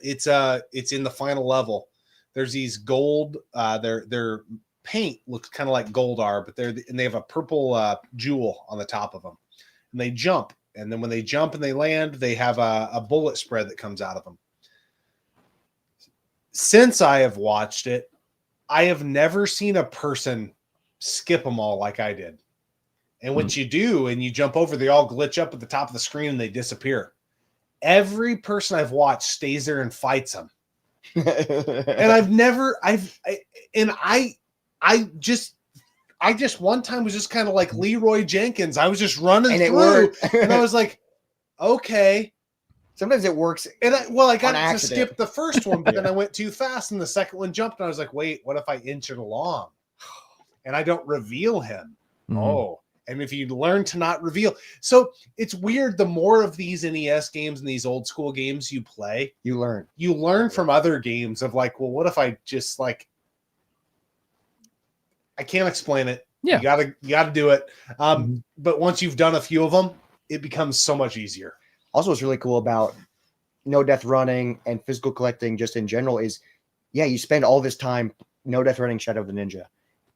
[SPEAKER 3] It's in the final level. There's these gold. Their paint looks kind of like Goldar, but they have a purple jewel on the top of them, and they jump. And then when they jump and they land, they have a bullet spread that comes out of them. Since I have watched it, I have never seen a person skip them all like I did. And what you do, and you jump over, they all glitch up at the top of the screen and they disappear. Every person I've watched stays there and fights them. And I just one time was just kind of like Leroy Jenkins. I was just running
[SPEAKER 4] And it
[SPEAKER 3] through
[SPEAKER 4] worked.
[SPEAKER 3] and I was like, okay.
[SPEAKER 4] Sometimes it works.
[SPEAKER 3] And I got to
[SPEAKER 4] accident.
[SPEAKER 3] skip the first one, but then I went too fast and the second one jumped and I was like, wait, what if I inch it along? And I don't reveal him.
[SPEAKER 2] Mhm.
[SPEAKER 3] Oh, and if you learn to not reveal. So it's weird. The more of these NES games and these old school games you play,
[SPEAKER 4] You
[SPEAKER 3] learn from other games of like, well, what if I just I can't explain it.
[SPEAKER 2] Yeah.
[SPEAKER 3] You gotta do it. But once you've done a few of them, it becomes so much easier.
[SPEAKER 4] Also, what's really cool about no death running and physical collecting just in general is, you spend all this time no death running Shadow of the Ninja.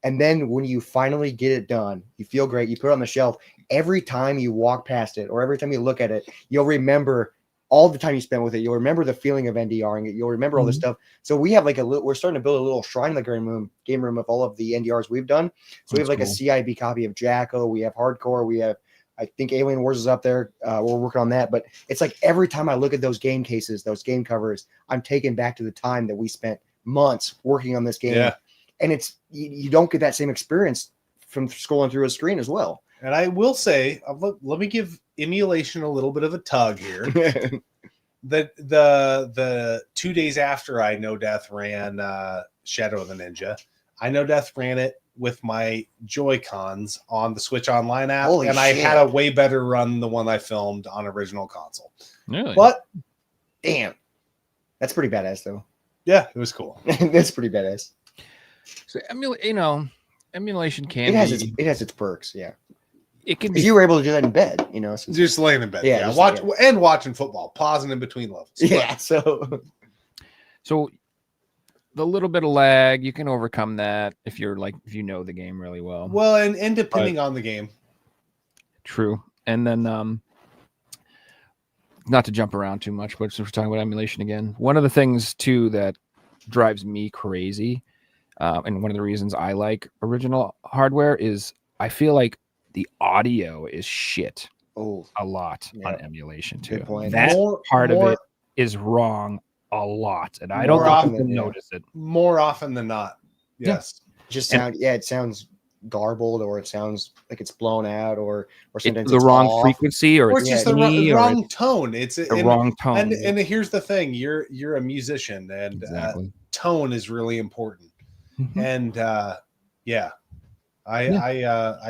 [SPEAKER 4] And then when you finally get it done, you feel great. You put it on the shelf. Every time you walk past it or every time you look at it, you'll remember all the time you spent with it. You'll remember the feeling of NDRing it. You'll remember all this stuff. So we have we're starting to build a little shrine in the game room of all of the NDRs we've done. So we have a CIB copy of Jacko. We have Hardcore. We have, I think Alien Wars is up there. We're working on that. But it's like every time I look at those game cases, those game covers, I'm taken back to the time that we spent months working on this game.
[SPEAKER 3] Yeah.
[SPEAKER 4] And it's you don't get that same experience from scrolling through a screen as well.
[SPEAKER 3] And I will say, let me give emulation a little bit of a tug here. The 2 days after I No Death ran Shadow of the Ninja, I No Death ran it with my Joy-Cons on the Switch Online app,
[SPEAKER 4] Holy
[SPEAKER 3] and I
[SPEAKER 4] shit.
[SPEAKER 3] had a way better run than the one I filmed on original console.
[SPEAKER 2] Really?
[SPEAKER 3] But
[SPEAKER 4] Damn. That's pretty badass though.
[SPEAKER 3] yeah, it was cool.
[SPEAKER 4] That's pretty badass.
[SPEAKER 2] So emulation can
[SPEAKER 4] It has its perks, yeah.
[SPEAKER 2] it can be
[SPEAKER 4] Because you were able to do that in bed, so
[SPEAKER 3] Just laying in bed,
[SPEAKER 4] Yeah,
[SPEAKER 3] and watching football, pausing in between levels.
[SPEAKER 4] yeah. So
[SPEAKER 2] the little bit of lag, you can overcome that if you know the game really well.
[SPEAKER 3] Well, and depending on the game.
[SPEAKER 2] True. And then not to jump around too much, but since we're talking about emulation again, one of the things too that drives me crazy, and one of the reasons I like original hardware is I feel like the audio is shit a lot on emulation too.
[SPEAKER 4] Good point.
[SPEAKER 2] That part of
[SPEAKER 3] more-
[SPEAKER 2] it is wrong a lot, and I
[SPEAKER 3] More
[SPEAKER 2] don't
[SPEAKER 3] often
[SPEAKER 2] think people
[SPEAKER 4] than-
[SPEAKER 2] notice it.
[SPEAKER 3] More often than not, yes.
[SPEAKER 4] it sounds garbled, or it sounds like it's blown out, or sometimes
[SPEAKER 2] the
[SPEAKER 4] it's
[SPEAKER 2] wrong
[SPEAKER 4] off.
[SPEAKER 2] frequency, or
[SPEAKER 3] Or
[SPEAKER 2] it's
[SPEAKER 3] it's just
[SPEAKER 2] me,
[SPEAKER 3] the
[SPEAKER 2] or
[SPEAKER 3] wrong tone. It's
[SPEAKER 2] the wrong tone.
[SPEAKER 3] and here's the thing: you're a musician, and
[SPEAKER 2] Exactly.
[SPEAKER 3] tone is really important.
[SPEAKER 2] Mhm.
[SPEAKER 3] And yeah, I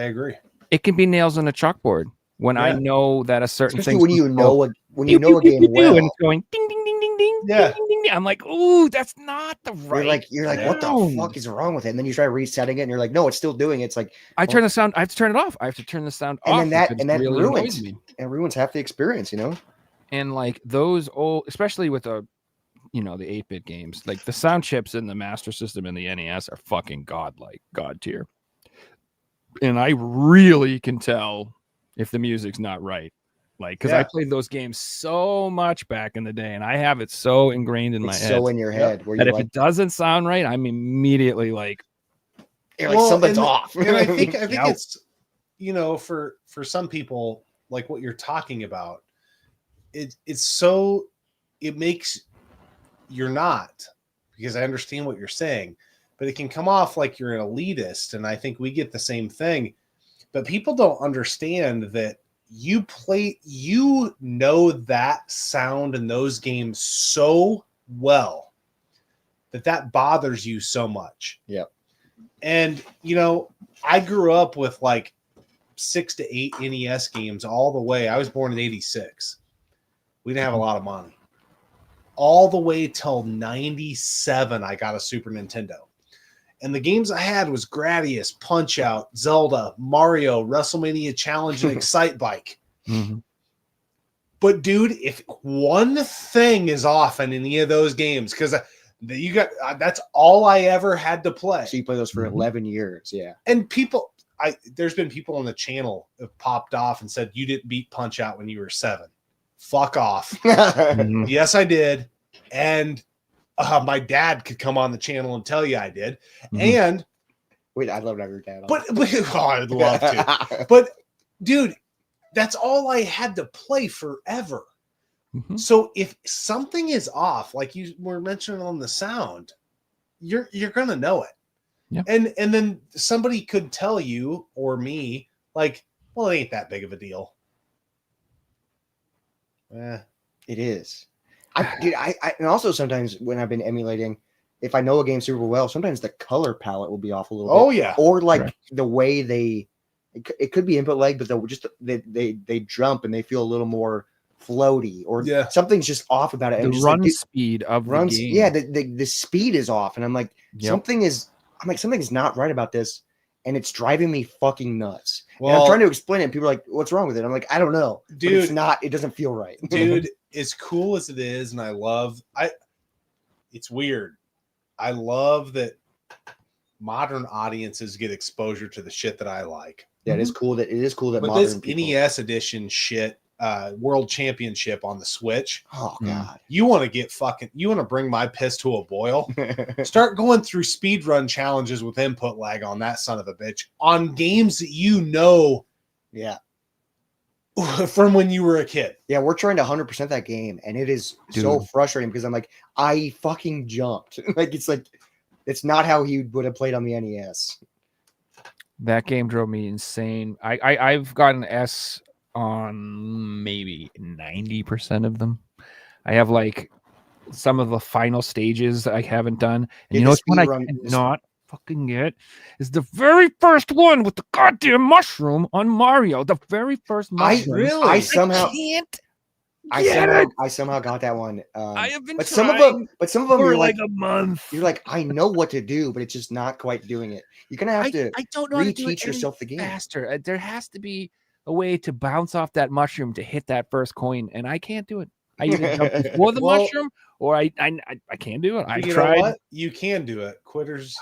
[SPEAKER 3] agree.
[SPEAKER 2] It can be nails on a chalkboard when I
[SPEAKER 3] Yeah.
[SPEAKER 2] know that a certain
[SPEAKER 4] Especially
[SPEAKER 2] thing.
[SPEAKER 4] when you know a game well.
[SPEAKER 2] and it's going ding ding ding ding ding.
[SPEAKER 3] Yeah.
[SPEAKER 2] Ding, ding, ding. I'm like, ooh, that's not the right.
[SPEAKER 4] You're like, what the
[SPEAKER 2] sound.
[SPEAKER 4] fuck is wrong with it? And then you try resetting it, and you're like, no, it's still doing it. It's like
[SPEAKER 2] I turn the sound. I have to turn it off. I have to turn the sound
[SPEAKER 4] And
[SPEAKER 2] off.
[SPEAKER 4] then that-
[SPEAKER 2] because
[SPEAKER 4] and
[SPEAKER 2] it
[SPEAKER 4] that
[SPEAKER 2] really
[SPEAKER 4] ruins-
[SPEAKER 2] annoys me.
[SPEAKER 4] it ruins half the experience, you know.
[SPEAKER 2] And like those old, especially with the 8-bit games, like the sound chips in the Master System and the NES are fucking god tier. And I really can tell if the music's not right. Like, because I played those games so much back in the day, and I have it so ingrained in my
[SPEAKER 4] It's
[SPEAKER 2] head
[SPEAKER 4] so in your head where
[SPEAKER 2] that
[SPEAKER 4] you
[SPEAKER 2] if
[SPEAKER 4] like,
[SPEAKER 2] it doesn't sound right, I'm immediately like,
[SPEAKER 4] you're like something's
[SPEAKER 3] and,
[SPEAKER 4] off.
[SPEAKER 3] And I think
[SPEAKER 2] Yeah.
[SPEAKER 3] it's for some people, like what you're talking about, it's so it makes you're not, because I understand what you're saying, but it can come off like you're an elitist, and I think we get the same thing. But people don't understand that you know that sound in those games so well that bothers you so much.
[SPEAKER 4] Yep.
[SPEAKER 3] And I grew up with like 6 to 8 NES games all the way. I was born in 86. We didn't have a lot of money. All the way till 97, I got a Super Nintendo. And the games I had was Gradius, Punch-Out, Zelda, Mario, WrestleMania Challenge, and Excite Bike.
[SPEAKER 2] mm-hmm.
[SPEAKER 3] But dude, if one thing is off in any of those games, because you got that's all I ever had to play.
[SPEAKER 4] So you play those for 11 years, yeah.
[SPEAKER 3] And there's been people on the channel have popped off and said you didn't beat Punch-Out when you were 7. Fuck off.
[SPEAKER 2] Mhm.
[SPEAKER 3] Yes, I did. And my dad could come on the channel and tell you I did.
[SPEAKER 2] Mhm.
[SPEAKER 3] And
[SPEAKER 4] Wait, I'd love to have your dad on.
[SPEAKER 3] but I'd love to. But dude, that's all I had to play forever.
[SPEAKER 2] Mhm.
[SPEAKER 3] So if something is off, like you were mentioning on the sound, you're gonna know it.
[SPEAKER 2] Yeah.
[SPEAKER 3] And then somebody could tell you or me, like, well, it ain't that big of a deal.
[SPEAKER 4] It is. I and also sometimes when I've been emulating, if I know a game super well, sometimes the color palette will be off a little bit.
[SPEAKER 3] Oh yeah.
[SPEAKER 4] Or like
[SPEAKER 2] Right.
[SPEAKER 4] the way it could be input lag, but they jump and they feel a little more floaty, or
[SPEAKER 3] Yeah.
[SPEAKER 4] something's just off about it. And I'm
[SPEAKER 2] The
[SPEAKER 4] just
[SPEAKER 2] run
[SPEAKER 4] like, dude,
[SPEAKER 2] speed of
[SPEAKER 4] runs,
[SPEAKER 2] the game.
[SPEAKER 4] yeah, the speed is off, and I'm like,
[SPEAKER 2] Yep.
[SPEAKER 4] something's not right about this, and it's driving me fucking nuts. And
[SPEAKER 3] Well,
[SPEAKER 4] I'm trying to explain it, and people are like, what's wrong with it? I'm like, I don't know. But
[SPEAKER 3] Dude.
[SPEAKER 4] it's not, it doesn't feel right.
[SPEAKER 3] dude, as cool as it is, and it's weird. I love that modern audiences get exposure to the shit that I like.
[SPEAKER 4] Yeah, it is cool that
[SPEAKER 3] But
[SPEAKER 4] modern
[SPEAKER 3] this
[SPEAKER 4] people.
[SPEAKER 3] NES edition shit, World Championship on the Switch,
[SPEAKER 4] Oh
[SPEAKER 2] Mm.
[SPEAKER 4] god.
[SPEAKER 3] you want to bring my piss to a boil? Start going through speedrun challenges with input lag on that son of a bitch on games that
[SPEAKER 4] Yeah.
[SPEAKER 3] from when you were a kid.
[SPEAKER 4] Yeah, we're trying to 100% that game, and it is so
[SPEAKER 2] Dude.
[SPEAKER 4] frustrating because I'm like, I fucking jumped. It's not how he would have played on the NES.
[SPEAKER 2] That game drove me insane. I've gotten S on maybe 90% of them. I have like some of the final stages that I haven't done. And
[SPEAKER 4] Yeah,
[SPEAKER 2] you know
[SPEAKER 4] the
[SPEAKER 2] what's one I
[SPEAKER 4] speedrun-
[SPEAKER 2] cannot fucking get is the very first one with the goddamn mushroom on Mario. The very first mushroom.
[SPEAKER 4] I somehow
[SPEAKER 2] can't
[SPEAKER 4] I
[SPEAKER 2] get it.
[SPEAKER 4] somehow got that one.
[SPEAKER 2] I have been
[SPEAKER 4] but
[SPEAKER 2] trying
[SPEAKER 4] some of them
[SPEAKER 2] for
[SPEAKER 4] you're
[SPEAKER 2] like
[SPEAKER 4] like
[SPEAKER 2] a month.
[SPEAKER 4] you're like, I know what to do, but it's just not quite doing it. You're gonna have to
[SPEAKER 2] I don't know how to do it
[SPEAKER 4] reteach
[SPEAKER 2] any
[SPEAKER 4] yourself the game.
[SPEAKER 2] faster. There has to be a way to bounce off that mushroom to hit that first coin, and I can't do it. I either jump before the
[SPEAKER 3] Well,
[SPEAKER 2] mushroom, or I can't do it. I
[SPEAKER 3] You know
[SPEAKER 2] tried.
[SPEAKER 3] what? You can do it. Quitters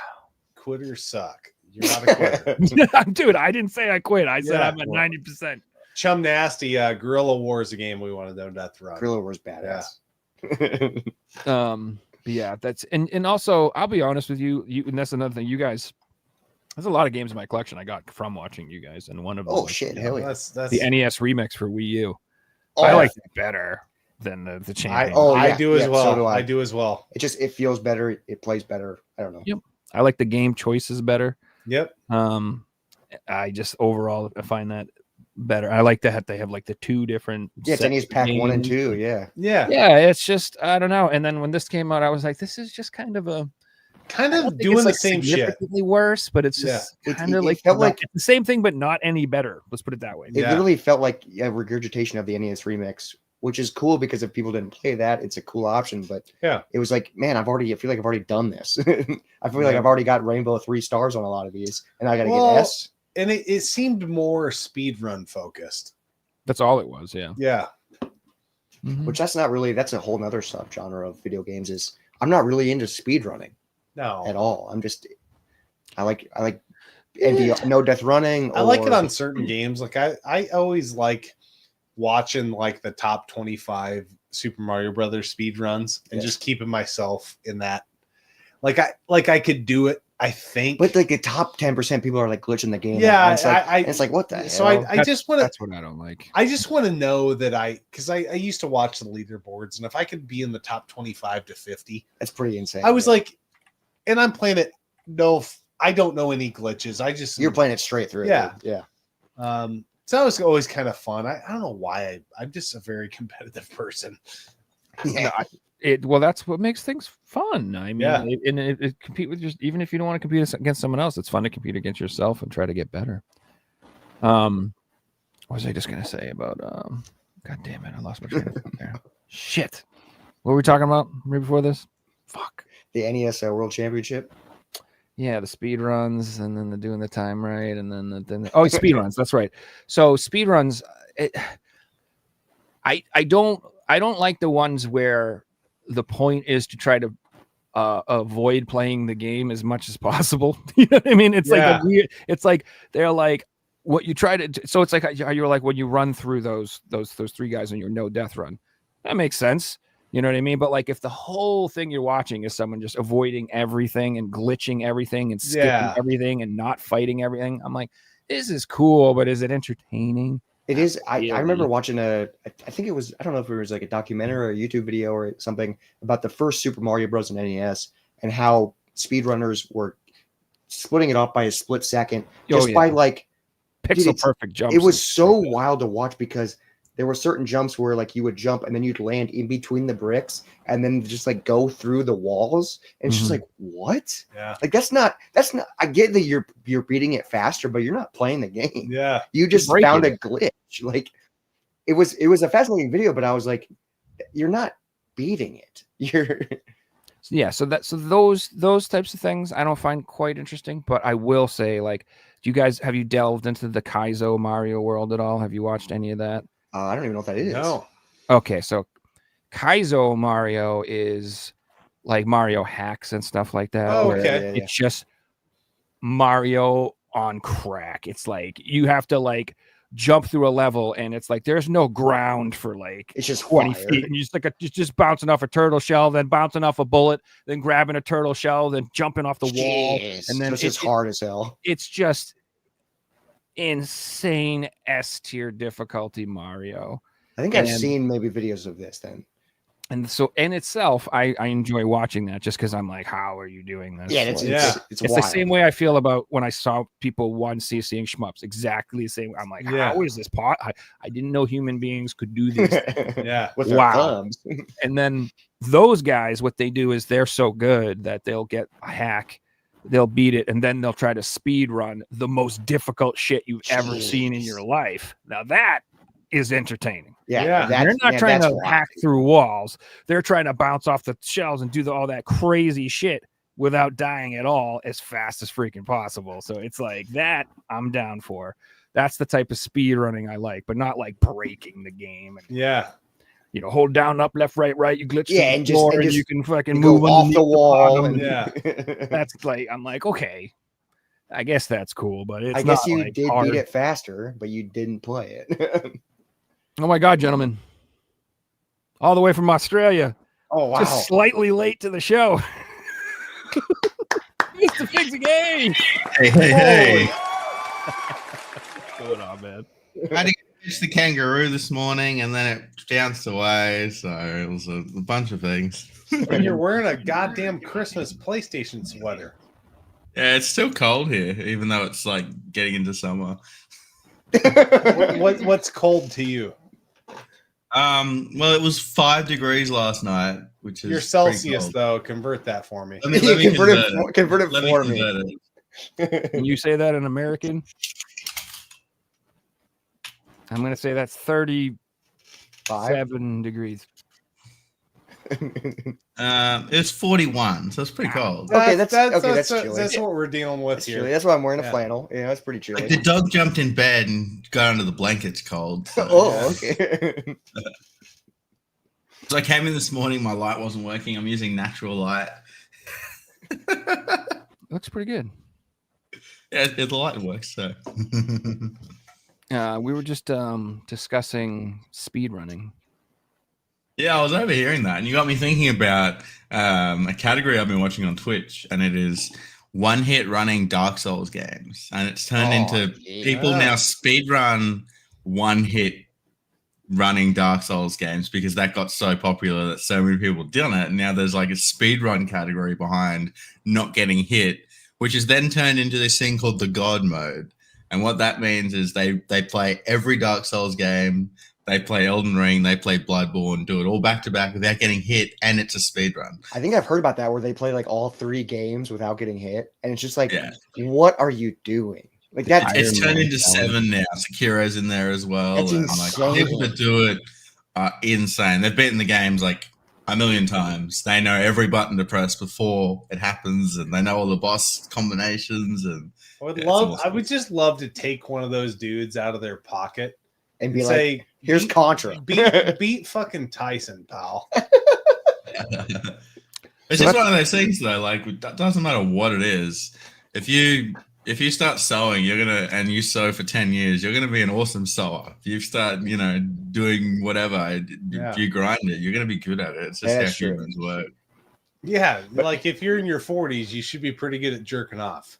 [SPEAKER 3] suck. You're not a quitter.
[SPEAKER 2] Dude, I didn't say I quit. I said
[SPEAKER 3] Yeah,
[SPEAKER 2] I'm at
[SPEAKER 3] well.
[SPEAKER 2] 90%.
[SPEAKER 3] Chum Nasty, Guerrilla War is a game we want to know death run.
[SPEAKER 4] Gorilla War's badass.
[SPEAKER 2] But yeah, that's and also I'll be honest with you, and that's another thing. You guys, there's a lot of games in my collection I got from watching you guys, and one of them
[SPEAKER 4] Oh
[SPEAKER 2] was
[SPEAKER 4] shit, hell yeah.
[SPEAKER 3] That's
[SPEAKER 2] the NES remix for Wii U.
[SPEAKER 4] Oh,
[SPEAKER 2] I like it better than the
[SPEAKER 3] I,
[SPEAKER 2] champion.
[SPEAKER 4] yeah,
[SPEAKER 3] do as
[SPEAKER 4] yeah,
[SPEAKER 3] well.
[SPEAKER 4] so do I.
[SPEAKER 3] I do as well.
[SPEAKER 4] It feels better, it plays better. I don't know.
[SPEAKER 2] Yep. I like the game choices better.
[SPEAKER 3] Yep.
[SPEAKER 2] I just overall I find that better. I like that they have like the two different.
[SPEAKER 4] Yeah, it's NES Pack 1 and 2. Yeah.
[SPEAKER 2] Yeah, it's just I don't know. And then when this came out, I was like, this is just kind of a
[SPEAKER 3] kind
[SPEAKER 2] I don't
[SPEAKER 3] of
[SPEAKER 2] think
[SPEAKER 3] doing
[SPEAKER 2] it's,
[SPEAKER 3] the
[SPEAKER 2] like,
[SPEAKER 3] same shit.
[SPEAKER 2] significantly worse, but it's just kind of
[SPEAKER 4] it
[SPEAKER 2] like
[SPEAKER 4] felt like
[SPEAKER 2] it's the same thing, but not any better. Let's put it that way.
[SPEAKER 4] it literally felt like a regurgitation of the NES remix, which is cool because if people didn't play that, it's a cool option. But it was like, man, I feel like I've already done this. I feel like I've already got Rainbow 3 stars on a lot of these, and I got to get S.
[SPEAKER 3] And it seemed more speedrun focused.
[SPEAKER 2] That's all it was. Yeah.
[SPEAKER 3] Yeah.
[SPEAKER 2] Mhm.
[SPEAKER 4] Which that's a whole nother subgenre of video games. Is I'm not really into speedrunning at all. I'm just I like no death running.
[SPEAKER 3] I like it on certain games. Like I always like watching like the top 25 Super Mario Brothers speed runs and just keeping myself in that. Like I could do it, I think.
[SPEAKER 4] But like the top 10% people are like glitching the game.
[SPEAKER 3] Yeah,
[SPEAKER 4] and it's like what the hell?
[SPEAKER 3] So I just want to.
[SPEAKER 2] That's what I don't like.
[SPEAKER 3] I just want to know that because I used to watch the leaderboards, and if I could be in the top 25 to 50,
[SPEAKER 4] that's pretty insane.
[SPEAKER 3] I was like, and I'm playing it. No, I don't know any glitches.
[SPEAKER 4] You're playing it straight through.
[SPEAKER 3] Yeah,
[SPEAKER 4] dude.
[SPEAKER 3] yeah. So that was always kind of fun. I don't know why I'm just a very competitive person.
[SPEAKER 4] Yeah.
[SPEAKER 2] Well, that's what makes things fun. I mean, it compete with just even if you don't want to compete against someone else, it's fun to compete against yourself and try to get better. What was I just gonna say about? God damn it, I lost my train of thought there. Shit, what were we talking about right before this? Fuck.
[SPEAKER 4] The NES World Championship.
[SPEAKER 2] Yeah, the speed runs, and then the doing the time right, and then speed runs. That's right. So speed runs. I don't like the ones where the point is to try to avoid playing the game as much as possible. You know what I mean? It's like a weird. It's like they're like what you try to. So it's like you're like when you run through those three guys on your no death run. That makes sense. You know what I mean? But like if the whole thing you're watching is someone just avoiding everything and glitching everything and skipping everything and not fighting everything, I'm like, this is cool, but is it entertaining?
[SPEAKER 4] It is. I remember watching I think it was, I don't know if it was like a documentary or a YouTube video or something about the first Super Mario Bros. In NES and how speedrunners were splitting it off by a split second by like
[SPEAKER 2] pixel perfect jumps.
[SPEAKER 4] It was so wild to watch because there were certain jumps where like you would jump and then you'd land in between the bricks and then just like go through the walls. And it's just like, what?
[SPEAKER 3] Yeah.
[SPEAKER 4] Like that's not, I get that you're beating it faster, but you're not playing the game.
[SPEAKER 3] Yeah.
[SPEAKER 4] You just found a glitch. Like it was a fascinating video, but I was like, you're not beating it.
[SPEAKER 2] So those types of things I don't find quite interesting, but I will say, like, have you delved into the Kaizo Mario world at all? Have you watched any of that?
[SPEAKER 4] I don't even know what that is.
[SPEAKER 3] No.
[SPEAKER 2] Okay, so Kaizo Mario is like Mario hacks and stuff like that.
[SPEAKER 3] Oh, okay.
[SPEAKER 2] It's just Mario on crack. It's like you have to like jump through a level and it's like there's no ground for like
[SPEAKER 4] it's just
[SPEAKER 2] 20
[SPEAKER 4] fire.
[SPEAKER 2] feet and you're just bouncing off a turtle shell, then bouncing off a bullet, then grabbing a turtle shell, then jumping off the wall, and then
[SPEAKER 4] it's hard as hell.
[SPEAKER 2] It's just insane S tier difficulty Mario.
[SPEAKER 4] I think I've seen maybe videos of this then.
[SPEAKER 2] And so in itself, I enjoy watching that just because I'm like, how are you doing this?
[SPEAKER 4] Yeah, it's
[SPEAKER 2] the same way I feel about when I saw people CCing shmups. Exactly the same. I'm like, how is this pot? I didn't know human beings could do this.
[SPEAKER 4] With their thumbs.
[SPEAKER 2] And then those guys, what they do is they're so good that they'll get a hack, they'll beat it, and then they'll try to speed run the most difficult shit you've ever seen in your life. Now that is entertaining.
[SPEAKER 4] Yeah.
[SPEAKER 2] They're not trying to hack through walls. They're trying to bounce off the shells and do all that crazy shit without dying at all as fast as freaking possible. So it's like that I'm down for. That's the type of speed running I like, but not like breaking the game. And, hold down, up, left, right. You glitch
[SPEAKER 4] and
[SPEAKER 2] you can fucking move
[SPEAKER 4] off the wall.
[SPEAKER 2] That's like, I'm like, okay, I guess that's cool, but it's
[SPEAKER 4] I guess you
[SPEAKER 2] like
[SPEAKER 4] did
[SPEAKER 2] hard.
[SPEAKER 4] beat it faster, but you didn't play it.
[SPEAKER 2] Oh my God, gentlemen. All the way from Australia.
[SPEAKER 4] Oh, wow.
[SPEAKER 2] Just slightly late to the show. Mr. Figs again.
[SPEAKER 5] Hey.
[SPEAKER 2] What's going on, man?
[SPEAKER 5] I had to catch the kangaroo this morning and then it bounced away. So it was a bunch of things.
[SPEAKER 3] And you're wearing a goddamn Christmas PlayStation sweater.
[SPEAKER 5] Yeah, it's still cold here, even though it's like getting into summer.
[SPEAKER 3] What's cold to you?
[SPEAKER 5] Well, it was 5 degrees last night, which is
[SPEAKER 3] Your
[SPEAKER 5] pretty
[SPEAKER 3] Celsius,
[SPEAKER 5] cold.
[SPEAKER 3] though, convert that for me.
[SPEAKER 5] Let me
[SPEAKER 4] Convert it
[SPEAKER 5] Let me
[SPEAKER 4] for me.
[SPEAKER 5] convert it.
[SPEAKER 2] Can you say that in American? I'm going to say that's 37 degrees.
[SPEAKER 5] It's 41, so it's pretty cold.
[SPEAKER 4] Okay, that's chilly.
[SPEAKER 3] That's what we're dealing with
[SPEAKER 4] That's
[SPEAKER 3] here.
[SPEAKER 4] chilly. That's why I'm wearing a
[SPEAKER 3] Yeah.
[SPEAKER 4] flannel. Yeah, it's pretty chilly.
[SPEAKER 5] Like the dog jumped in bed and got under the blankets cold. So.
[SPEAKER 4] Oh, okay.
[SPEAKER 5] So I came in this morning, my light wasn't working. I'm using natural light.
[SPEAKER 2] Looks pretty good.
[SPEAKER 5] Yeah, the light works. So
[SPEAKER 2] We were just discussing speedrunning.
[SPEAKER 5] yeah, I was overhearing that, and you got me thinking about a category I've been watching on Twitch, and it is one-hit running Dark Souls games, and it's turned into people now speedrun one-hit running Dark Souls games because that got so popular that so many people did it. And now there's like a speedrun category behind not getting hit, which is then turned into this thing called the God mode. And what that means is they play every Dark Souls game, they play Elden Ring, they play Bloodborne, do it all back to back without getting hit, and it's a speedrun.
[SPEAKER 4] I think I've heard about that where they play like all 3 games without getting hit, and it's just like,
[SPEAKER 5] Yeah.
[SPEAKER 4] what are you doing? Like that.
[SPEAKER 5] It's turned into 7 now. Sekiro's in there as well.
[SPEAKER 4] That's
[SPEAKER 5] and
[SPEAKER 4] insane.
[SPEAKER 5] like people that do it are insane. They've beaten the games like a million times. They know every button to press before it happens, and they know all the boss combinations. And
[SPEAKER 3] I would just love to take one of those dudes out of their pocket
[SPEAKER 4] and be
[SPEAKER 3] say,
[SPEAKER 4] like, here's Contra.
[SPEAKER 3] beat fucking Tyson, pal.
[SPEAKER 5] It's just one of those things, though. Like, it doesn't matter what it is. If you start sewing, and you sew for 10 years, you're gonna be an awesome sewer. If you start, doing whatever, if you grind it, you're gonna be good at it. It's just how humans work.
[SPEAKER 3] Yeah, like if you're in your 40s, you should be pretty good at jerking off.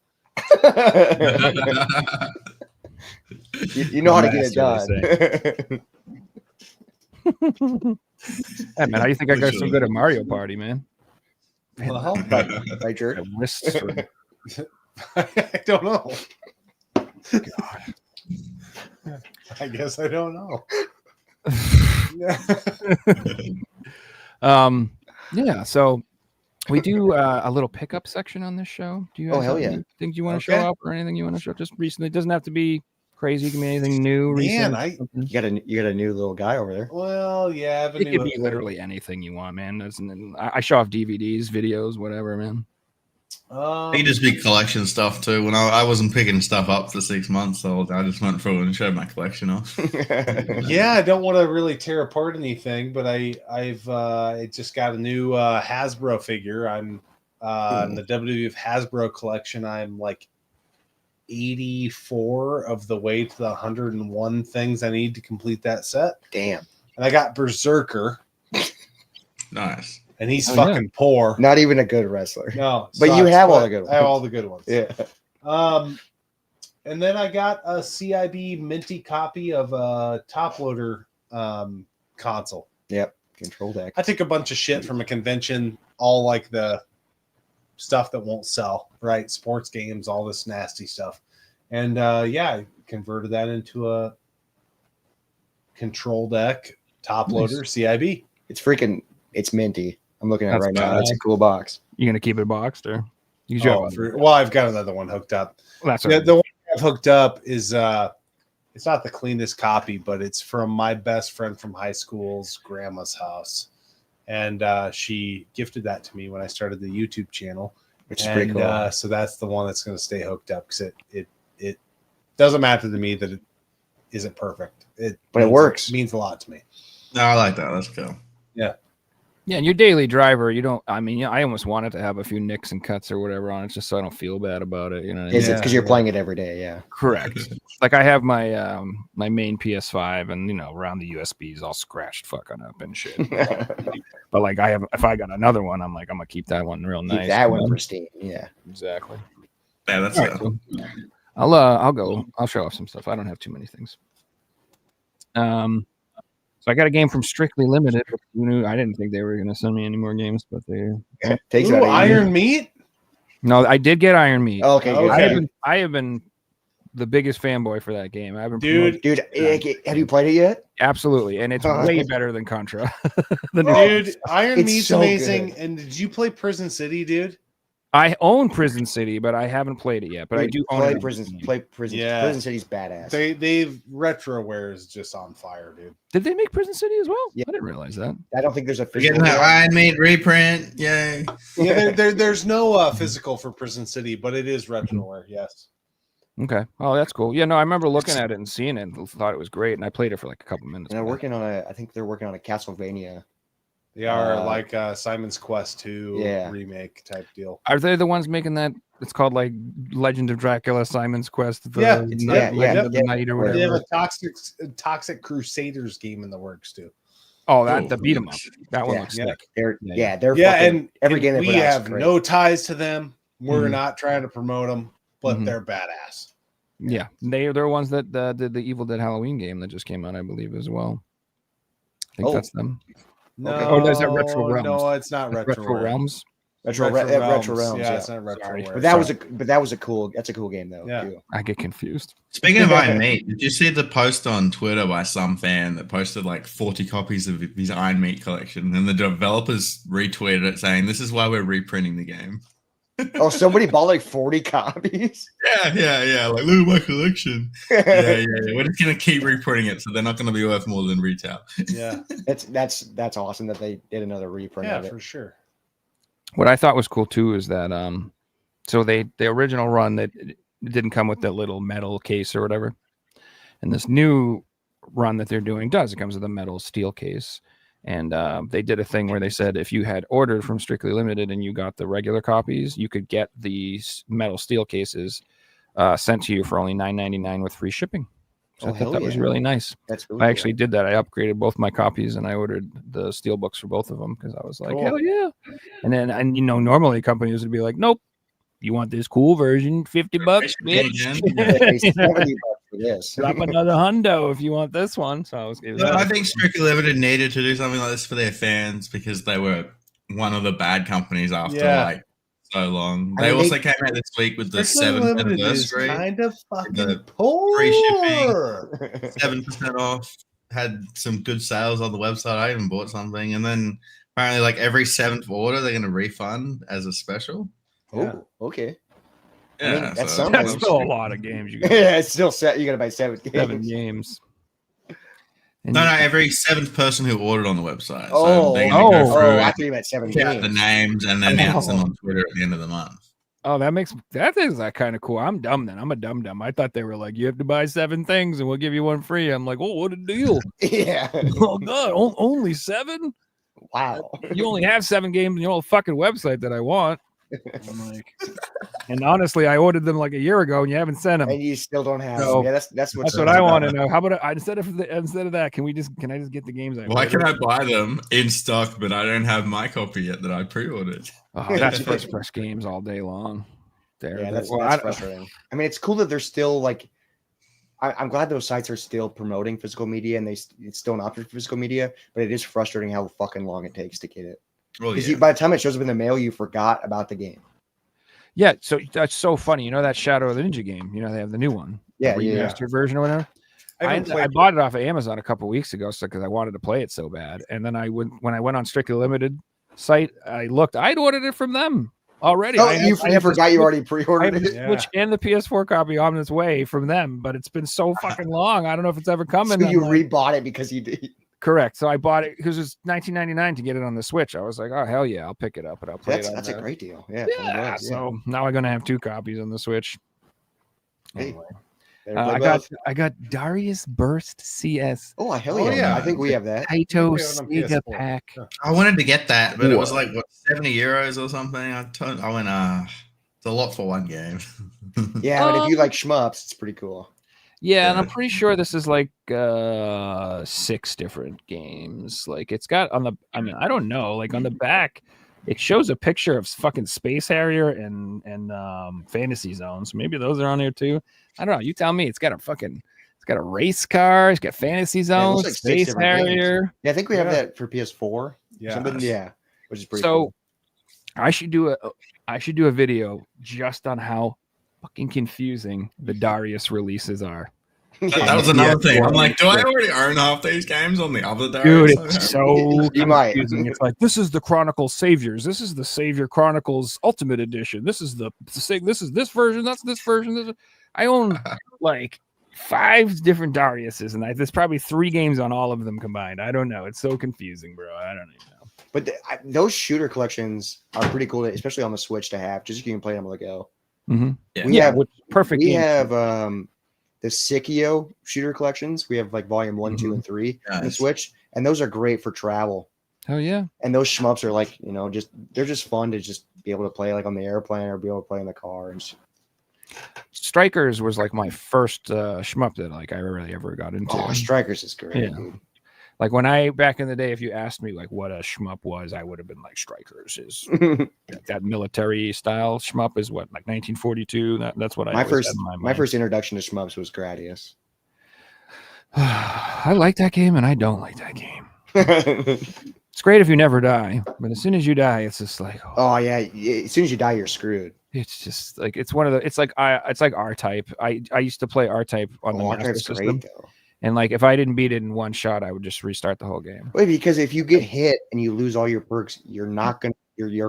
[SPEAKER 4] you know how to get it done.
[SPEAKER 2] Hey, man, how do you think I got so good at Mario Party, man?
[SPEAKER 3] Well,
[SPEAKER 4] Right, jerk.
[SPEAKER 2] My wrists are-
[SPEAKER 3] I don't know.
[SPEAKER 2] God.
[SPEAKER 3] I guess I don't know.
[SPEAKER 2] Yeah, so we do a little pickup section on this show. Do you guys
[SPEAKER 4] hell
[SPEAKER 2] have
[SPEAKER 4] yeah.
[SPEAKER 2] any things you want to show up or anything you want to show just recently? It doesn't have to be crazy. It can be anything new, recent.
[SPEAKER 4] You got a new little guy over there.
[SPEAKER 3] Well, yeah, I have a
[SPEAKER 2] It
[SPEAKER 3] new
[SPEAKER 2] could be literally anything you want, man. I show off DVDs, videos, whatever, man.
[SPEAKER 5] He just big collection stuff too. When I wasn't picking stuff up for 6 months, so I just went through and showed my collection off.
[SPEAKER 3] Yeah, I don't want to really tear apart anything, but I've just got a new Hasbro figure. I'm in the WWF Hasbro collection. I'm like 84 of the way to the 101 things I need to complete that set.
[SPEAKER 4] Damn.
[SPEAKER 3] And I got Berserker,
[SPEAKER 5] Nice.
[SPEAKER 3] and he's fucking poor.
[SPEAKER 4] Not even a good wrestler.
[SPEAKER 3] No,
[SPEAKER 4] But you have all the good
[SPEAKER 3] I have
[SPEAKER 4] ones.
[SPEAKER 3] all the good ones.
[SPEAKER 4] Yeah.
[SPEAKER 3] And then I got a CIB minty copy of a top loader console.
[SPEAKER 4] Yep. Control deck.
[SPEAKER 3] I took a bunch of shit from a convention, all like the stuff that won't sell, right? Sports games, all this nasty stuff. And I converted that into a control deck top loader CIB.
[SPEAKER 4] It's minty. I'm looking at it
[SPEAKER 2] That's
[SPEAKER 4] right now.
[SPEAKER 2] bad.
[SPEAKER 4] It's a cool box.
[SPEAKER 2] You gonna keep it boxed or you
[SPEAKER 3] I've got another one hooked up.
[SPEAKER 2] That's
[SPEAKER 3] The one I've hooked up is it's not the cleanest copy, but it's from my best friend from high school's grandma's house. And she gifted that to me when I started the YouTube channel.
[SPEAKER 4] Which is pretty cool.
[SPEAKER 3] So that's the one that's going to stay hooked up because it doesn't matter to me that it isn't perfect.
[SPEAKER 4] But it works.
[SPEAKER 3] It means a lot to me.
[SPEAKER 5] No, I like that. Let's go.
[SPEAKER 2] Yeah, and your daily driver, I almost wanted to have a few nicks and cuts or whatever on it just so I don't feel bad about it.
[SPEAKER 4] Is it because you're playing it every day? Yeah.
[SPEAKER 2] Correct. Like I have my my main PS5 and around the USBs all scratched fucking up and shit. But like if I got another one, I'm gonna keep that one real nice.
[SPEAKER 4] Keep that one pristine. Yeah.
[SPEAKER 2] Exactly.
[SPEAKER 5] Yeah, let's
[SPEAKER 2] All right,
[SPEAKER 5] go.
[SPEAKER 2] so I'll show off some stuff. I don't have too many things. So I got a game from Strictly Limited. I didn't think they were going to send me any more games, but they
[SPEAKER 4] Takes
[SPEAKER 3] Ooh,
[SPEAKER 4] about 8 years.
[SPEAKER 3] Iron Meat?
[SPEAKER 2] No, I did get Iron Meat.
[SPEAKER 4] Oh, okay, good.
[SPEAKER 3] Okay.
[SPEAKER 2] I have been the biggest fanboy for that game. I've been
[SPEAKER 3] Dude,
[SPEAKER 4] Have you played it yet?
[SPEAKER 2] absolutely, and it's way better than Contra.
[SPEAKER 3] dude, Iron
[SPEAKER 4] It's
[SPEAKER 3] Meat's
[SPEAKER 4] so
[SPEAKER 3] amazing.
[SPEAKER 4] good.
[SPEAKER 3] And did you play Prison City, dude?
[SPEAKER 2] I own Prison City, but I haven't played it yet. But I
[SPEAKER 4] Dude,
[SPEAKER 2] do own
[SPEAKER 4] play
[SPEAKER 2] it.
[SPEAKER 4] Prison.
[SPEAKER 3] Yeah.
[SPEAKER 4] Prison City's badass.
[SPEAKER 3] They've Retroware is just on fire, dude.
[SPEAKER 2] Did they make Prison City as well?
[SPEAKER 4] Yeah.
[SPEAKER 2] I didn't realize that.
[SPEAKER 4] I don't think there's a
[SPEAKER 5] We're getting
[SPEAKER 4] physical.
[SPEAKER 5] that Iron Meat reprint. Yay.
[SPEAKER 3] Yeah, there's no physical for Prison City, but it is Retroware. Yes.
[SPEAKER 2] Okay. Oh, that's cool. Yeah, no, I remember looking at it and seeing it and thought it was great, and I played it for like a couple minutes.
[SPEAKER 4] And they're working on I think they're working on a Castlevania.
[SPEAKER 3] They are like Simon's Quest 2 remake type deal.
[SPEAKER 2] Are they the ones making that? It's called like Legend of Dracula, Simon's Quest.
[SPEAKER 3] It's
[SPEAKER 2] Legend of the Night or
[SPEAKER 3] They have
[SPEAKER 2] whatever.
[SPEAKER 3] a Toxic Crusaders game in the works too.
[SPEAKER 2] Oh, the beat 'em up. That one
[SPEAKER 4] Yeah.
[SPEAKER 2] looks
[SPEAKER 3] Yeah.
[SPEAKER 2] sick.
[SPEAKER 4] They're
[SPEAKER 2] Yeah.
[SPEAKER 4] they're
[SPEAKER 3] Yeah,
[SPEAKER 4] fucking,
[SPEAKER 3] and
[SPEAKER 4] every game they
[SPEAKER 3] we
[SPEAKER 4] put out is
[SPEAKER 3] have
[SPEAKER 4] great.
[SPEAKER 3] no ties to them. We're
[SPEAKER 2] Mhm.
[SPEAKER 3] not trying to promote them, but
[SPEAKER 2] Mhm.
[SPEAKER 3] they're badass.
[SPEAKER 2] Yeah, they're ones that did the Evil Dead Halloween game that just came out, I believe, as well. I think
[SPEAKER 4] Oh.
[SPEAKER 2] that's them.
[SPEAKER 3] No,
[SPEAKER 2] Oh, there's that Retro Realms.
[SPEAKER 3] No, it's not
[SPEAKER 2] Retro Realms.
[SPEAKER 4] Retro Realms.
[SPEAKER 3] Yeah,
[SPEAKER 4] Yeah.
[SPEAKER 3] it's not Retro.
[SPEAKER 2] Sorry.
[SPEAKER 4] But that was a cool. That's a cool game though.
[SPEAKER 3] Yeah.
[SPEAKER 4] Too.
[SPEAKER 2] I get confused.
[SPEAKER 5] Speaking of Iron Meat, did you see the post on Twitter by some fan that posted like 40 copies of his Iron Meat collection, and the developers retweeted it saying, "This is why we're reprinting the game."
[SPEAKER 4] Oh, somebody bought like 40 copies.
[SPEAKER 5] Yeah. Like, look at my collection. Yeah. We're just gonna keep reprinting it, so they're not gonna be worth more than retail.
[SPEAKER 3] Yeah,
[SPEAKER 4] That's awesome that they did another reprint
[SPEAKER 3] yeah,
[SPEAKER 4] of it.
[SPEAKER 3] for sure.
[SPEAKER 2] What I thought was cool too is that so the original run that didn't come with the little metal case or whatever, and this new run that they're doing does. It comes with a metal steel case, and they did a thing where they said if you had ordered from Strictly Limited and you got the regular copies, you could get these metal steel cases sent to you for only $9.99 with free shipping. So I thought that was really nice.
[SPEAKER 4] That's really
[SPEAKER 2] I actually did that. I upgraded both my copies and I ordered the steel books for both of them because I was like,
[SPEAKER 3] Cool.
[SPEAKER 2] hell yeah. And normally companies would be like, nope, you want this cool version, $50, bitch.
[SPEAKER 4] $70 for this.
[SPEAKER 2] Drop another hundo if you want this one. So
[SPEAKER 5] I think Strictly Limited needed to do something like this for their fans because they were one of the bad companies after like so long. They also came out this week with the 7th anniversary.
[SPEAKER 3] Kind of fucking
[SPEAKER 5] the
[SPEAKER 3] poor.
[SPEAKER 5] free shipping. 7% off. Had some good sales on the website. I even bought something, and then apparently, like every 7th order, they're going to refund as a special.
[SPEAKER 4] Oh, okay.
[SPEAKER 5] Yeah,
[SPEAKER 4] I mean, that's
[SPEAKER 5] so
[SPEAKER 4] something.
[SPEAKER 2] That's still a lot of games. You got
[SPEAKER 4] Yeah, it's still set. You got to buy 7 games.
[SPEAKER 2] 7 games. And
[SPEAKER 5] No, every 7th person who ordered on the website.
[SPEAKER 4] Oh,
[SPEAKER 5] so they're going to go through
[SPEAKER 4] I thought you meant 7
[SPEAKER 5] pick out
[SPEAKER 4] games.
[SPEAKER 5] the names and then announce them on Twitter at the end of the month.
[SPEAKER 2] Oh, that is like kind of cool. I'm dumb then. I'm a dumb. I thought they were like, you have to buy 7 things and we'll give you one free. I'm like, oh, what a deal.
[SPEAKER 4] Yeah.
[SPEAKER 2] Oh God, only 7?
[SPEAKER 4] Wow.
[SPEAKER 2] You only have 7 games on your whole fucking website that I want. I'm like, and honestly, I ordered them like a year ago, and you haven't sent them.
[SPEAKER 4] And you still don't have.
[SPEAKER 2] So,
[SPEAKER 4] yeah, that's
[SPEAKER 2] what I want to know. How about instead of that, can I just get the games?
[SPEAKER 5] Why can I buy them in stock, but I don't have my copy yet that I pre-ordered?
[SPEAKER 2] Oh, that's first press games all day long.
[SPEAKER 4] That's frustrating. I mean, it's cool that they're still like. I'm glad those sites are still promoting physical media, and it's still an option for physical media. But it is frustrating how fucking long it takes to get it.
[SPEAKER 5] Well,
[SPEAKER 4] Because by the time it shows up in the mail, you forgot about the game.
[SPEAKER 2] Yeah, so that's so funny. You know that Shadow of the Ninja game? You know they have the new one,
[SPEAKER 4] Yeah,
[SPEAKER 2] the remastered version or whatever. I bought it off of Amazon a couple weeks ago, because I wanted to play it so bad. And then when I went on Strictly Limited site, I looked. I'd ordered it from them already.
[SPEAKER 4] Oh, you forgot you already pre-ordered it?
[SPEAKER 2] Which and the PS4 copy on its way from them, but it's been so fucking long. I don't know if it's ever coming.
[SPEAKER 4] So you rebought it because you did.
[SPEAKER 2] Correct. So I bought it because it's $19.99 to get it on the Switch. I was like, oh hell yeah, I'll pick it up and I'll play it.
[SPEAKER 4] That's a great deal. Yeah.
[SPEAKER 2] Yeah. So now I'm gonna have 2 copies on the Switch.
[SPEAKER 4] Hey,
[SPEAKER 2] anyway, I got Darius Burst CS.
[SPEAKER 4] Oh hell yeah! I think we have that.
[SPEAKER 2] Taito Sega pack.
[SPEAKER 5] I wanted to get that, but it was like what, 70 euros or something. I went, it's a lot for one game.
[SPEAKER 4] Yeah, but if you like shmups, it's pretty cool.
[SPEAKER 2] Yeah, and I'm pretty sure this is like 6 different games. Like it's got on the, I mean, I don't know, like on the back, it shows a picture of fucking Space Harrier and Fantasy Zone. So maybe those are on here too. I don't know. You tell me. It's got a race car. It's got Fantasy Zone,
[SPEAKER 4] like
[SPEAKER 2] Space Harrier.
[SPEAKER 4] Games. Yeah, I think we have that for PS4.
[SPEAKER 3] Yeah,
[SPEAKER 4] which is pretty
[SPEAKER 2] so
[SPEAKER 4] cool.
[SPEAKER 2] I should do I should do a video just on how fucking confusing the Darius releases are.
[SPEAKER 5] That was another thing. I'm like, do I already own half these games on the other day?
[SPEAKER 2] Dude, it's so
[SPEAKER 4] You might.
[SPEAKER 2] confusing. It's like, this is the Chronicles Saviors. This is the Savior Chronicles Ultimate Edition. This is this version. That's this version. I own like 5 different Dariuses, and there's probably 3 games on all of them combined. I don't know. It's so confusing, bro. I don't even know.
[SPEAKER 4] But those shooter collections are pretty cool, especially on the Switch to have, just so you can play them on the go.
[SPEAKER 2] Mm-hmm.
[SPEAKER 5] Yeah.
[SPEAKER 2] Perfect.
[SPEAKER 4] We have the Sikio shooter collections. We have like volume 1, 2, and 3 on the Switch, and those are great for travel.
[SPEAKER 2] Oh yeah.
[SPEAKER 4] And those shmups are like, they're just fun to just be able to play like on the airplane or be able to play in the car. And
[SPEAKER 2] Strikers was like my first shmup that like I really ever got into.
[SPEAKER 4] Oh, Strikers is great, dude.
[SPEAKER 2] Like back in the day, if you asked me like what a shmup was, I would have been like Strikers is that military style shmup is what, like 1942. That's what
[SPEAKER 4] my first introduction to shmups was Gradius.
[SPEAKER 2] I like that game and I don't like that game. It's great if you never die, but as soon as you die, it's just like
[SPEAKER 4] oh yeah, as soon as you die, you're screwed.
[SPEAKER 2] It's just like it's like R-Type. I used to play R-Type on the Master System. Great, though. And like if I didn't beat it in one shot, I would just restart the whole game.
[SPEAKER 4] Wait, because if you get hit and you lose all your perks, you're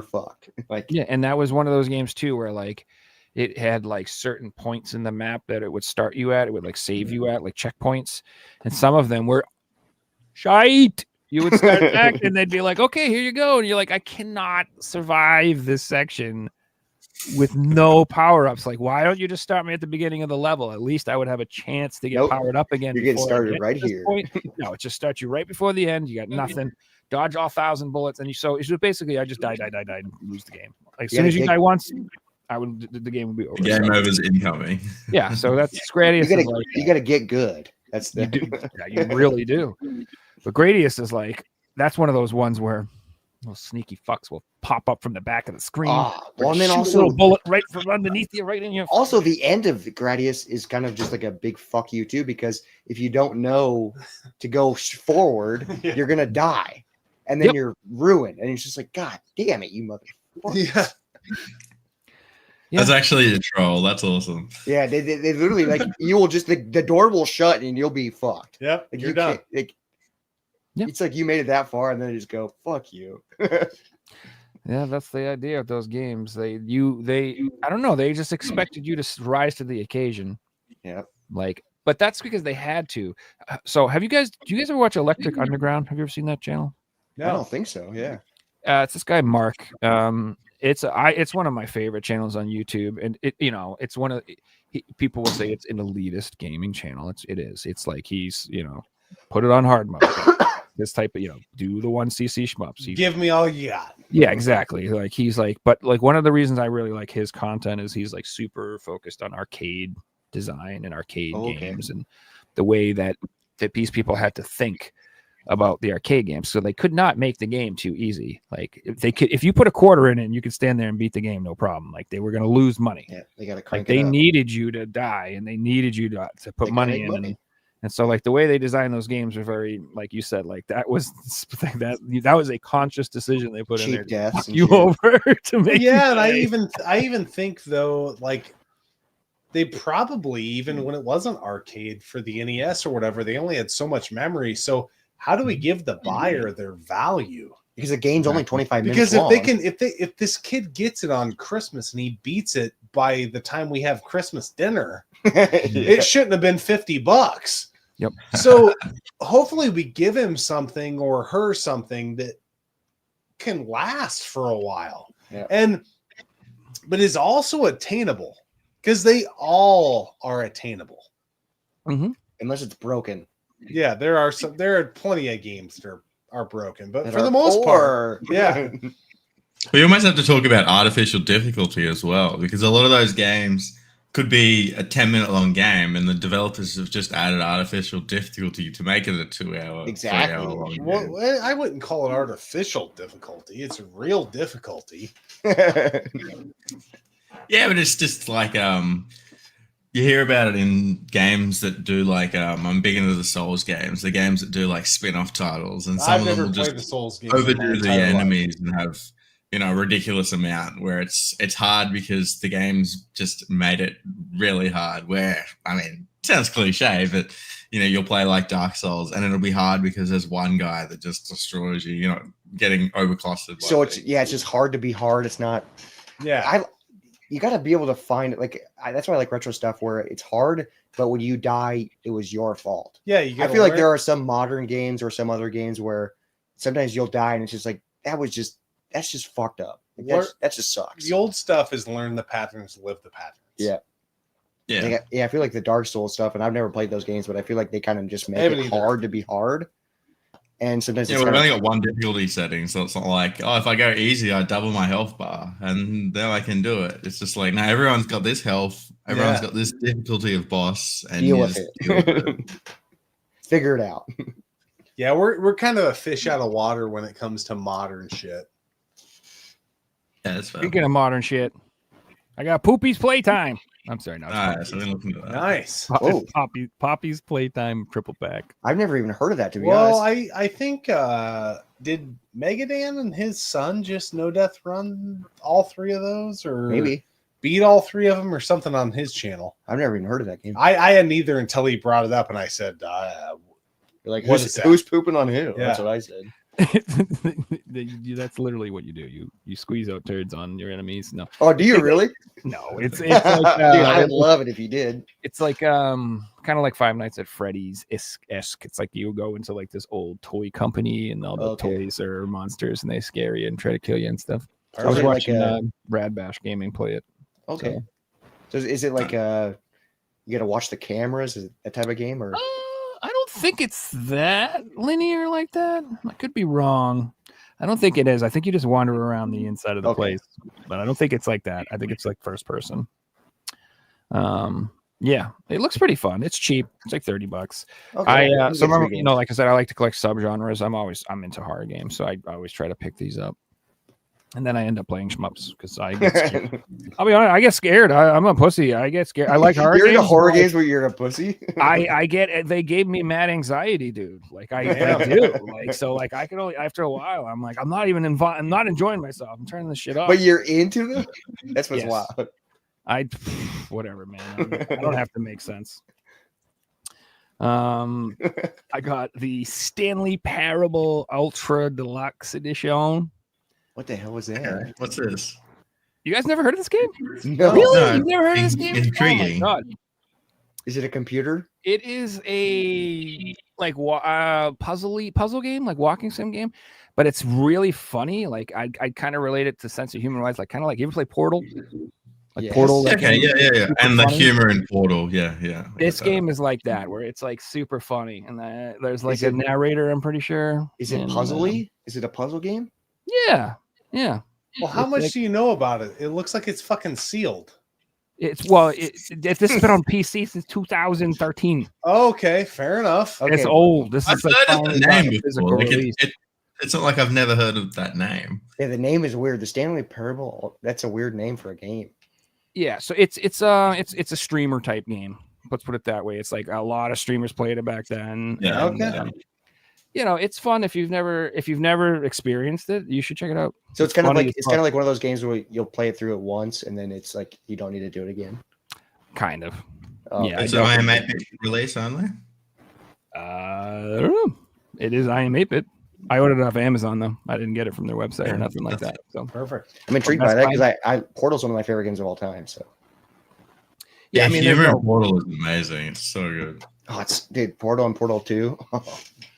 [SPEAKER 4] fucked. Like
[SPEAKER 2] yeah, and that was one of those games too where like it had like certain points in the map that it would start you at, it would like save you at, like checkpoints, and some of them were shite. You would start back and they'd be like, okay, here you go, and you're like, I cannot survive this section with no power-ups. Like, why don't you just start me at the beginning of the level? At least I would have a chance to get powered up again.
[SPEAKER 4] You're getting started right here.
[SPEAKER 2] No, it just starts you right before the end. You got nothing. Dodge all 1,000 bullets, and so basically I just die, and lose the game. Like as soon as you die once, the game would be over.
[SPEAKER 5] Game over's incoming.
[SPEAKER 2] Yeah, so that's Gradius.
[SPEAKER 4] You gotta get good. That's
[SPEAKER 2] you do. Yeah, you really do. But Gradius is like, that's one of those ones where those sneaky fucks will pop up from the back of the screen.
[SPEAKER 4] And then also
[SPEAKER 2] a little bullet right from underneath you, right in your.
[SPEAKER 4] Also, the end of Gradius is kind of just like a big fuck you too, because if you don't know to go forward, you're gonna die, and then you're ruined, and it's just like, God damn it, you motherfucker.
[SPEAKER 2] Yeah.
[SPEAKER 5] That's actually a troll. That's awesome.
[SPEAKER 4] Yeah, they literally like you will just the door will shut and you'll be fucked.
[SPEAKER 3] Yep,
[SPEAKER 4] like,
[SPEAKER 3] you're done.
[SPEAKER 4] It's like you made it that far and then you just go fuck you.
[SPEAKER 2] Yeah, that's the idea of those games. They I don't know. They just expected you to rise to the occasion.
[SPEAKER 4] Yeah,
[SPEAKER 2] like, but that's because they had to. So, do you guys ever watch Electric Underground? Have you ever seen that channel?
[SPEAKER 3] No.
[SPEAKER 4] I don't think so. Yeah,
[SPEAKER 2] it's this guy Mark. It's one of my favorite channels on YouTube, and it's one of people will say it's an elitist gaming channel. It is. It's like he's put it on hard mode. This type of do the 1cc shmups.
[SPEAKER 3] Give me all you got.
[SPEAKER 2] Yeah, exactly. Like he's like, but like one of the reasons I really like his content is he's like super focused on arcade design and arcade games and the way that these people had to think about the arcade games, so they could not make the game too easy. Like if you put a quarter in it, and you could stand there and beat the game, no problem. Like they were going to lose money.
[SPEAKER 4] Yeah, they got to crank
[SPEAKER 2] it up. They needed you to die, and they needed you to put money in. And so like the way they designed those games are very, like you said, like that was a conscious decision they put in there to fuck you over to make.
[SPEAKER 3] Yeah, and I even think though, like they probably, even when it wasn't arcade for the NES or whatever, they only had so much memory. So how do we give the buyer their value?
[SPEAKER 4] Because the game's only 25 minutes
[SPEAKER 3] because
[SPEAKER 4] long.
[SPEAKER 3] If this kid gets it on Christmas and he beats it by the time we have Christmas dinner, it shouldn't have been $50.
[SPEAKER 2] Yep.
[SPEAKER 3] So hopefully we give him something or her something that can last for a while.
[SPEAKER 4] Yeah.
[SPEAKER 3] But is also attainable, because they all are attainable.
[SPEAKER 2] Mm-hmm.
[SPEAKER 4] Unless it's broken.
[SPEAKER 3] Yeah, there are plenty of games that are broken, but for the most part, yeah.
[SPEAKER 5] We almost have to talk about artificial difficulty as well, because a lot of those games could be a 10-minute long game, and the developers have just added artificial difficulty to make it a 2-hour,
[SPEAKER 4] exactly.
[SPEAKER 5] 3-hour long game.
[SPEAKER 3] Well, I wouldn't call it artificial difficulty. It's real difficulty.
[SPEAKER 5] Yeah, but it's just like you hear about it in games that do like I'm big into the Souls games, the games that do like spin-off titles, and some
[SPEAKER 3] I've
[SPEAKER 5] of them
[SPEAKER 3] never
[SPEAKER 5] will
[SPEAKER 3] played
[SPEAKER 5] just
[SPEAKER 3] the Souls games
[SPEAKER 5] overdo the enemies and have a ridiculous amount where it's hard because the game's just made it really hard. Where, I mean, it sounds cliche, but you'll play like Dark Souls and it'll be hard because there's one guy that just destroys you, getting overcosted.
[SPEAKER 4] So it's just hard to be hard. It's not.
[SPEAKER 3] Yeah.
[SPEAKER 4] You got to be able to find it. That's why I like retro stuff where it's hard, but when you die, it was your fault.
[SPEAKER 3] Yeah.
[SPEAKER 4] I feel like there are some modern games or some other games where sometimes you'll die and it's just like, that's just fucked up. That just sucks.
[SPEAKER 3] The old stuff is learn the patterns, live the patterns.
[SPEAKER 4] Yeah. I feel like the Dark Souls stuff, and I've never played those games, but I feel like they kind of just make it hard to be hard. And sometimes
[SPEAKER 5] we've only got one difficulty setting, so it's not like, if I go easy, I double my health bar, and then I can do it. It's just like, no, everyone's got this health, everyone's got this difficulty of boss, and
[SPEAKER 4] deal with it. Figure it out.
[SPEAKER 3] Yeah, we're kind of a fish out of water when it comes to modern shit.
[SPEAKER 5] Yeah, that's fair.
[SPEAKER 2] Speaking of modern shit, I got Poopy's Playtime. I'm sorry, no.
[SPEAKER 5] Nice. I didn't look into that.
[SPEAKER 3] Nice.
[SPEAKER 2] Poppy's Playtime triple pack.
[SPEAKER 4] I've never even heard of that, to be honest.
[SPEAKER 3] Well, I think did Megadan and his son just no death run all three of those, or
[SPEAKER 4] maybe
[SPEAKER 3] beat all three of them, or something on his channel?
[SPEAKER 4] I've never even heard of that game.
[SPEAKER 3] I had neither until he brought it up, and I said,
[SPEAKER 4] You're like,
[SPEAKER 3] what is that?
[SPEAKER 4] who's pooping on who?
[SPEAKER 3] Yeah.
[SPEAKER 4] That's what I said.
[SPEAKER 2] That's literally what you do. You squeeze out turds on your enemies. No.
[SPEAKER 4] Oh, do you really?
[SPEAKER 2] No, it's like
[SPEAKER 4] Dude, I'd love it if you did.
[SPEAKER 2] It's like kind of like Five Nights at Freddy's esque. It's like you go into like this old toy company and all the toys are monsters and they scare you and try to kill you and stuff. I was watching Rad Bash Gaming play it.
[SPEAKER 4] Okay. So is it like you got to watch the cameras? Is it that type of game or?
[SPEAKER 2] I don't think it's that linear like that. I could be wrong. I don't think it is. I think you just wander around the inside of the place, but I don't think it's like that. I think it's like first person. Yeah, it looks pretty fun. It's cheap. It's like $30. Okay. So remember, like I said, I like to collect subgenres. I'm into horror games, so I always try to pick these up. And then I end up playing shmups because I get scared. I'll be honest, I get scared. I'm a pussy. I get scared. I like horror games.
[SPEAKER 4] You're into horror games where you're a pussy?
[SPEAKER 2] They gave me mad anxiety, dude. Like I do. Like, so like I can only, after a while, I'm like, I'm not enjoying myself. I'm turning this shit off.
[SPEAKER 4] But you're into them? That's what's wild.
[SPEAKER 2] Whatever, man. I don't have to make sense. I got the Stanley Parable Ultra Deluxe Edition.
[SPEAKER 4] What the hell was that?
[SPEAKER 5] What's this?
[SPEAKER 2] You guys never heard of this game?
[SPEAKER 4] No.
[SPEAKER 2] Really?
[SPEAKER 5] No,
[SPEAKER 2] You've never heard of this game?
[SPEAKER 5] Intriguing.
[SPEAKER 2] Oh my God.
[SPEAKER 4] Is it a computer?
[SPEAKER 2] It is a like puzzle game, like walking sim game, but it's really funny. Like I kind of relate it to Sense of Humor wise, like kind of like you ever play Portal? Like Portal.
[SPEAKER 5] Okay, yeah. And the humor in Portal, yeah.
[SPEAKER 2] This game is like that, where it's like super funny, and there's like a narrator. I'm pretty sure.
[SPEAKER 4] Is it puzzly? Is it a puzzle game?
[SPEAKER 2] Yeah.
[SPEAKER 3] Well, how much do you know about it? It looks like it's fucking sealed.
[SPEAKER 2] This has been on PC since 2013.
[SPEAKER 3] Okay, fair enough.
[SPEAKER 2] Okay. It's old. This
[SPEAKER 5] I've
[SPEAKER 2] is like
[SPEAKER 5] heard of the name before.
[SPEAKER 2] Release.
[SPEAKER 5] It's not like I've never heard of that name.
[SPEAKER 4] Yeah, the name is weird. The Stanley Parable. That's a weird name for a game.
[SPEAKER 2] Yeah, so it's a streamer type game. Let's put it that way. It's like a lot of streamers played it back then.
[SPEAKER 5] Yeah.
[SPEAKER 2] And, it's fun if you've never experienced it. You should check it out.
[SPEAKER 4] So it's kind of like one of those games where you'll play it through it once and then it's like you don't need to do it again.
[SPEAKER 2] Kind of.
[SPEAKER 5] Yeah. It's an IM8 release only.
[SPEAKER 2] I don't know. It is IM8-bit. I ordered it off Amazon though. I didn't get it from their website or nothing like that. So
[SPEAKER 3] perfect.
[SPEAKER 4] I'm intrigued by that because Portal's one of my favorite games of all time. So
[SPEAKER 5] yeah, I mean, humor in Portal is amazing. It's so good.
[SPEAKER 4] Oh, Portal and Portal 2.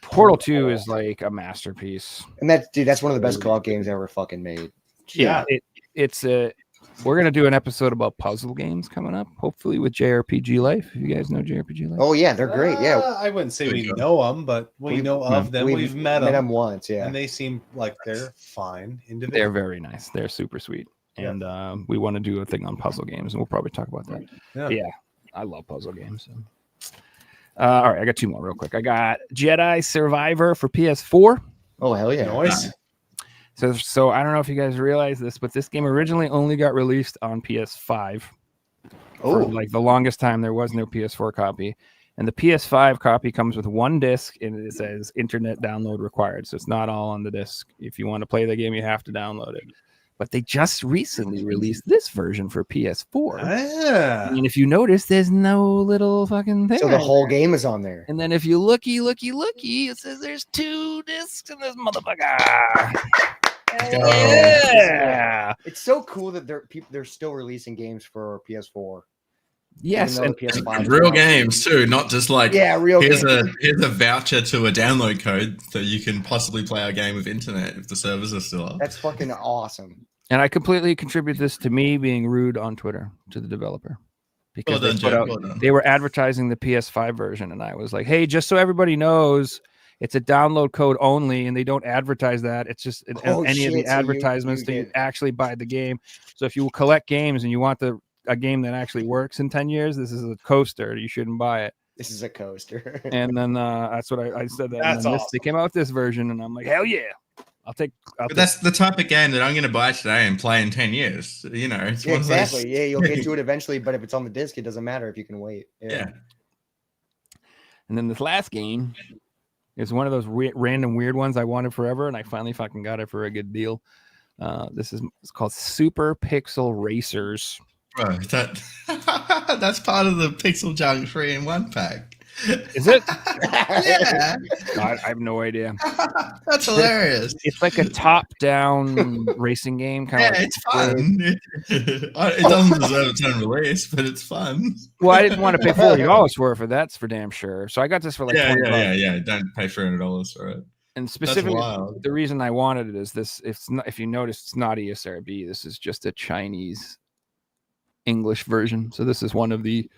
[SPEAKER 2] Portal 2 is like a masterpiece.
[SPEAKER 4] And that's one of the best co-op games ever fucking made.
[SPEAKER 2] Yeah, we're gonna do an episode about puzzle games coming up, hopefully with JRPG Life. If you guys know JRPG Life.
[SPEAKER 4] Oh yeah, they're great. Yeah,
[SPEAKER 3] I wouldn't say we know them, but we know of them. We've met them
[SPEAKER 4] once, yeah,
[SPEAKER 3] and they seem like they're fine individuals.
[SPEAKER 2] They're very nice. They're super sweet, and we want to do a thing on puzzle games, and we'll probably talk about that. Yeah, I love puzzle games. So. All right, I got two more real quick. I got Jedi Survivor for PS4.
[SPEAKER 4] Oh hell yeah!
[SPEAKER 3] Nice.
[SPEAKER 2] So I don't know if you guys realize this, but this game originally only got released on PS5. For like the longest time, there was no PS4 copy, and the PS5 copy comes with one disc, and it says internet download required. So it's not all on the disc. If you want to play the game, you have to download it. but they just recently released this version for PS4.
[SPEAKER 3] Ah.
[SPEAKER 2] And if you notice, there's no little fucking thing.
[SPEAKER 4] So the
[SPEAKER 2] right
[SPEAKER 4] whole
[SPEAKER 2] there.
[SPEAKER 4] game is on there.
[SPEAKER 2] And then if you looky, it says there's 2 discs in this motherfucker. Yeah.
[SPEAKER 4] It's so cool that they're still releasing games for PS4.
[SPEAKER 2] Yes,
[SPEAKER 4] Even
[SPEAKER 2] and
[SPEAKER 4] though the PS5 is
[SPEAKER 5] Real
[SPEAKER 4] out.
[SPEAKER 5] games too, not just like
[SPEAKER 4] real
[SPEAKER 5] here's
[SPEAKER 4] games.
[SPEAKER 5] a voucher to a download code so you can possibly play our game with internet if the servers are still up.
[SPEAKER 4] That's fucking awesome.
[SPEAKER 2] And I completely contribute this to me being rude on Twitter to the developer because
[SPEAKER 5] Well done,
[SPEAKER 2] they, put
[SPEAKER 5] Joe.
[SPEAKER 2] out,
[SPEAKER 5] Well done.
[SPEAKER 2] they were advertising the PS5 version, and I was like, "Hey, just so everybody knows, it's a download code only, and they don't advertise that. It's just any of the advertisements that you actually buy the game. So if you collect games and you want a game that actually works in 10 years, this is a coaster. You shouldn't buy it."
[SPEAKER 4] This is a coaster.
[SPEAKER 2] And then that's what I said. That
[SPEAKER 3] That's awesome.
[SPEAKER 2] They came out with this version, and I'm like, "Hell yeah, I'll take."
[SPEAKER 5] But that's the type of game that I'm going to buy today and play in 10 years. You know, it's
[SPEAKER 4] Yeah,
[SPEAKER 5] one of those-
[SPEAKER 4] exactly. Yeah, you'll get to it eventually, but if it's on the disc, it doesn't matter if you can wait.
[SPEAKER 5] Yeah.
[SPEAKER 2] And then this last game is one of those random weird ones I wanted forever, and I finally fucking got it for a good deal. It's called Super Pixel Racers.
[SPEAKER 5] Bro, that's part of the Pixel Junk 3-in-1 pack.
[SPEAKER 2] Is it?
[SPEAKER 5] Yeah.
[SPEAKER 2] I have no idea.
[SPEAKER 5] That's hilarious.
[SPEAKER 2] It's like a top-down racing game, kind of.
[SPEAKER 5] Yeah, it's fun. It doesn't deserve its own release, but it's fun.
[SPEAKER 2] Well, I didn't want to pay $40 for it, that's for damn sure. So I got this for like $20.
[SPEAKER 5] Yeah. Don't pay $300 for it.
[SPEAKER 2] And specifically,
[SPEAKER 5] wild.
[SPEAKER 2] the reason I wanted it is this. If you notice, it's not ESRB. This is just a Chinese English version. So this is one of the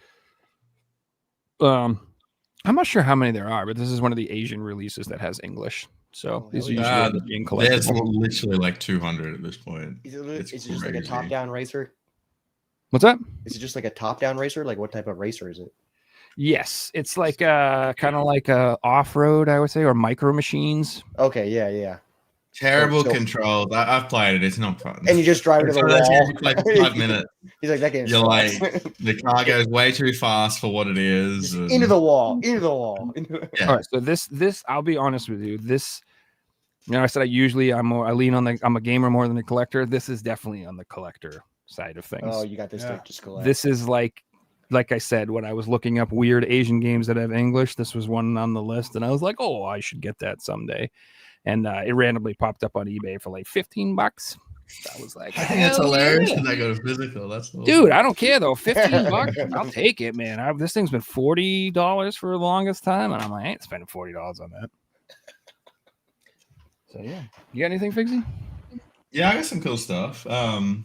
[SPEAKER 2] I'm not sure how many there are, but this is one of the Asian releases that has English. So these are usually being collected.
[SPEAKER 5] There's literally like 200 at this point.
[SPEAKER 4] Is it just like a top-down racer?
[SPEAKER 2] What's that?
[SPEAKER 4] Is it just like a top-down racer? Like what type of racer is it?
[SPEAKER 2] Yes, it's like kind of like a off-road, I would say, or micro machines.
[SPEAKER 4] Okay, yeah.
[SPEAKER 5] Terrible
[SPEAKER 4] So-
[SPEAKER 5] control. I've played it. It's not fun.
[SPEAKER 4] And you just drive it to the wall.
[SPEAKER 5] Like 5 minutes.
[SPEAKER 4] He's like, that game
[SPEAKER 5] You're like,
[SPEAKER 4] sucks.
[SPEAKER 5] the car goes way too fast for what it is. and-
[SPEAKER 4] into the wall.
[SPEAKER 5] Yeah.
[SPEAKER 2] All right, so this I'll be honest with you. This, I said I lean on I'm a gamer more than a collector. This is definitely on the collector side of things.
[SPEAKER 4] Oh, you got this to just collect.
[SPEAKER 2] This is like I said, when I was looking up weird Asian games that have English, this was one on the list, and I was like, oh, I should get that someday. And it randomly popped up on eBay for like $15. I was like,
[SPEAKER 5] I think it's hilarious
[SPEAKER 2] yeah.
[SPEAKER 5] when I go to physical. That's awesome.
[SPEAKER 2] Dude, I don't care though. $15, I'll take it, man. This thing's been $40 for the longest time, and I'm like, I ain't spending $40 on that. So yeah, you got anything, Figsy?
[SPEAKER 5] Yeah, I got some cool stuff. Some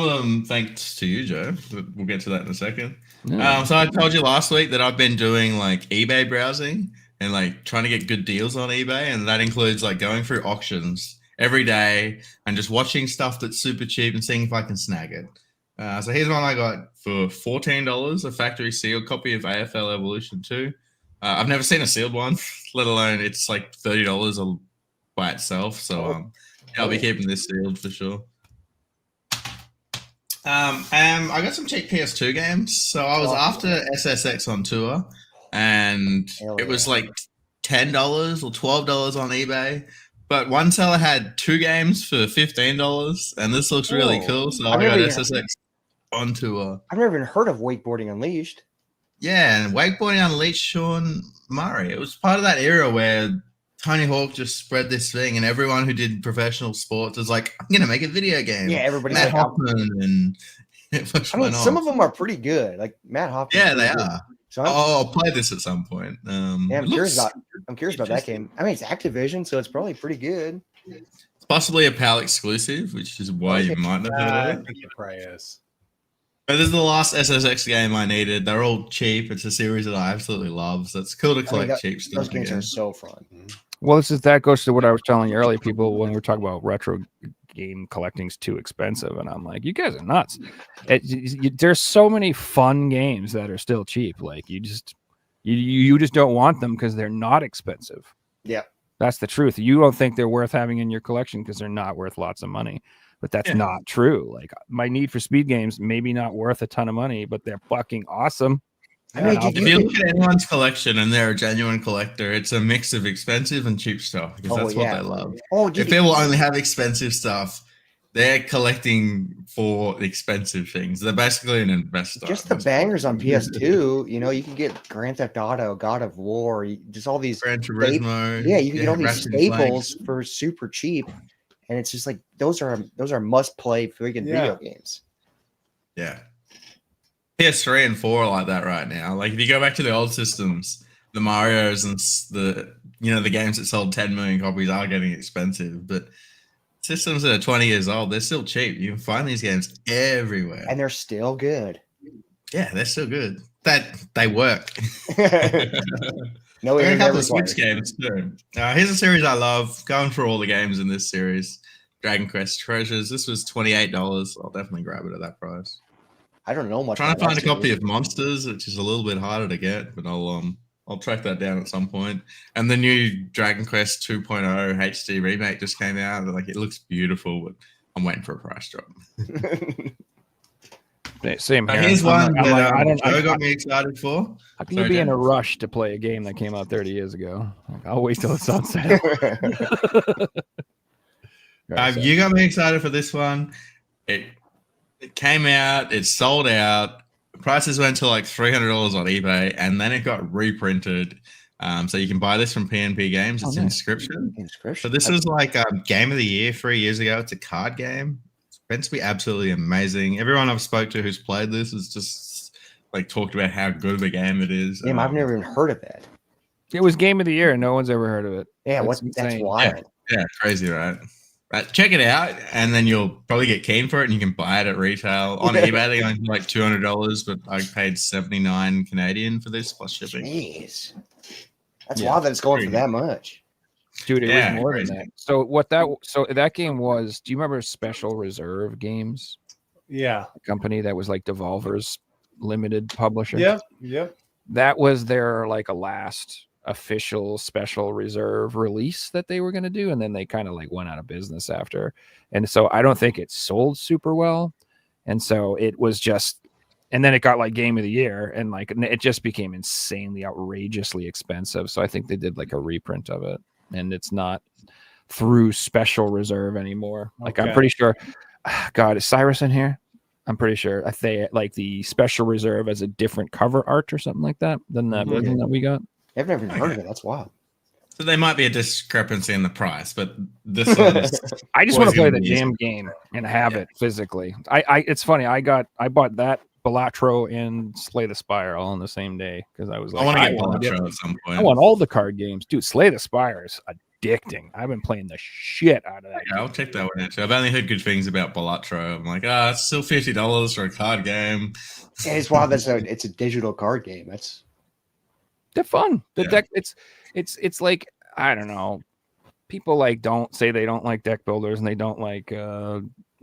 [SPEAKER 5] of them thanks to you, Joe. We'll get to that in a second.
[SPEAKER 2] Yeah.
[SPEAKER 5] So I told you last week that I've been doing like eBay browsing and like trying to get good deals on eBay, and that includes like going through auctions every day and just watching stuff that's super cheap and seeing if I can snag it. So here's one I got for $14, a factory sealed copy of AFL Evolution 2. I've never seen a sealed one, let alone it's like $30 by itself. So I'll be keeping this sealed for sure. I got some cheap PS2 games. So I was after SSX on tour, and it was like $10 or $12 on eBay. But one seller had 2 games for $15, and this looks really cool. So I got SSX on tour.
[SPEAKER 4] I've never even heard of Wakeboarding Unleashed.
[SPEAKER 5] Yeah, and Wakeboarding Unleashed Sean Murray. It was part of that era where Tony Hawk just spread this thing, and everyone who did professional sports was like, I'm going to make a video game.
[SPEAKER 4] Yeah, everybody's
[SPEAKER 5] Matt
[SPEAKER 4] like,
[SPEAKER 5] Hoffman and
[SPEAKER 4] some of them are pretty good. Like Matt Hoffman.
[SPEAKER 5] Yeah, they are.
[SPEAKER 4] So
[SPEAKER 5] I'll play this at some point.
[SPEAKER 4] I'm curious about that game. I mean, it's Activision, so it's probably pretty good.
[SPEAKER 5] It's possibly a PAL exclusive, which is why you might not have
[SPEAKER 3] I
[SPEAKER 5] heard of it.
[SPEAKER 3] think it probably is.
[SPEAKER 5] But this is the last SSX game I needed. They're all cheap. It's a series that I absolutely love. So it's cool to collect cheap stuff.
[SPEAKER 4] Those games
[SPEAKER 5] again.
[SPEAKER 4] are so fun.
[SPEAKER 2] Well, that goes to what I was telling you earlier. People, when we're talking about retro game collecting's too expensive, and I'm like, you guys are nuts. There's so many fun games that are still cheap. Like you just don't want them because they're not expensive.
[SPEAKER 4] Yeah,
[SPEAKER 2] that's the truth. You don't think they're worth having in your collection because they're not worth lots of money. But that's not true. Like my Need for Speed games, maybe not worth a ton of money, but they're fucking awesome.
[SPEAKER 4] I mean,
[SPEAKER 5] if you look at anyone's collection and they're a genuine collector, it's a mix of expensive and cheap stuff because that's what they love. If they will only have expensive stuff, They're collecting for expensive things. They're basically an investor.
[SPEAKER 4] Just the bangers on PS2. You know, you can get Grand Theft Auto, God of War, just all these.
[SPEAKER 5] Gran Turismo.
[SPEAKER 4] Yeah, you can get all these
[SPEAKER 5] Ratchet and
[SPEAKER 4] staples
[SPEAKER 5] Clank.
[SPEAKER 4] for super cheap, and it's just like those are must play freaking video games.
[SPEAKER 5] Yeah. PS3 and 4 are like that right now. Like if you go back to the old systems, the Marios and the games that sold 10 million copies are getting expensive, but systems that are 20 years old, they're still cheap. You can find these games everywhere.
[SPEAKER 4] And they're still good.
[SPEAKER 5] Yeah, they're still good. They work.
[SPEAKER 4] No,
[SPEAKER 5] a couple of Switch games too. Here's a series I love. Going through all the games in this series. Dragon Quest Treasures. This was $28. I'll definitely grab it at that price.
[SPEAKER 4] I don't know much.
[SPEAKER 5] Trying to find a copy of Monsters, which is a little bit harder to get, but I'll track that down at some point. And the new Dragon Quest 2.0 HD remake just came out. Like it looks beautiful, but I'm waiting for a price drop.
[SPEAKER 2] Same here.
[SPEAKER 5] Here's one that Joe got me excited for.
[SPEAKER 2] How can you be in a rush to play a game that came out 30 years ago? Like, I'll wait till it's sunset.
[SPEAKER 5] You got me excited for this one. It came out. It sold out. Prices went to like $300 on eBay, and then it got reprinted. So you can buy this from PNP Games. It's Inscription. So this was like Game of the Year 3 years ago. It's a card game. It's meant to be absolutely amazing. Everyone I've spoke to who's played this has just like talked about how good of a game it is.
[SPEAKER 4] Damn, I've never even heard of that.
[SPEAKER 2] It was Game of the Year, and no one's ever heard of it.
[SPEAKER 4] Yeah, that's wild.
[SPEAKER 5] Yeah, crazy, right? Right, check it out, and then you'll probably get keen for it, and you can buy it at retail on eBay. They only like $200, but I paid 79 Canadian for this plus shipping.
[SPEAKER 4] Jeez, that's wild that it's going for that much,
[SPEAKER 2] dude. It was more than that. So that game was? Do you remember Special Reserve Games?
[SPEAKER 3] Yeah,
[SPEAKER 2] a company that was like Devolver's limited publisher.
[SPEAKER 3] Yeah.
[SPEAKER 2] That was their like a last official Special Reserve release that they were going to do, and then they kind of like went out of business after, and so I don't think it sold super well, and so it was just, and then it got like Game of the Year, and like it just became insanely outrageously expensive. So I think they did like a reprint of it, and it's not through Special Reserve anymore. Like I'm pretty sure, God, is Cyrus in here? I'm pretty sure I think like the Special Reserve as a different cover art or something like that than that version that we got.
[SPEAKER 4] I've never even heard of it. That's wild.
[SPEAKER 5] So there might be a discrepancy in the price, but this one is
[SPEAKER 2] I just want to play the damn game and have it physically. It's funny. I bought that Balatro and Slay the Spire all on the same day because I was like,
[SPEAKER 5] I want to get Balatro at some point.
[SPEAKER 2] I want all the card games, dude. Slay the Spire is addicting. I've been playing the shit out of that.
[SPEAKER 5] Yeah, I'll check that one out. I've only heard good things about Balatro. I'm like, it's still $50 for a card game.
[SPEAKER 4] Yeah, it's wild. It's a digital card game.
[SPEAKER 2] They're fun. The deck, it's like, I don't know. People like don't say they don't like deck builders and they don't like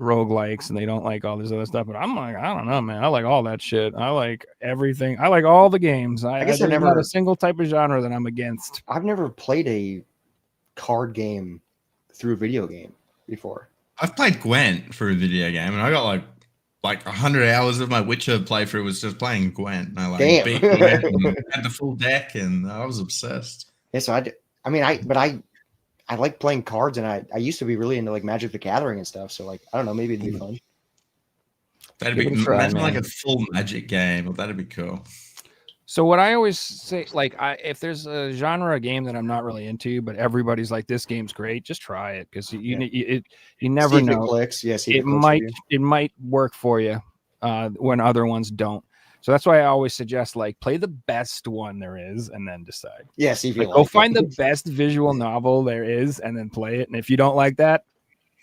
[SPEAKER 2] roguelikes and they don't like all this other stuff. But I'm like, I don't know, man. I like all that shit. I like everything. I like all the games. I guess I've never had a single type of genre that I'm against.
[SPEAKER 4] I've never played a card game through a video game before.
[SPEAKER 5] I've played Gwent for a video game, and I got like 100 hours of my Witcher playthrough was just playing Gwent. And I beat Gwent and had the full deck, and I was obsessed.
[SPEAKER 4] Yeah, so I like playing cards, and I used to be really into like Magic the Gathering and stuff. So like I don't know, maybe it'd be fun.
[SPEAKER 5] That'd be imagine like a full Magic game. Well, that'd be cool.
[SPEAKER 2] So what I always say, like, if there's a genre of game that I'm not really into, but everybody's like, this game's great, just try it because you never know. It might work for you when other ones don't. So that's why I always suggest like play the best one there is and then decide.
[SPEAKER 4] Yeah, see if you
[SPEAKER 2] go find the best visual novel there is and then play it. And if you don't like that,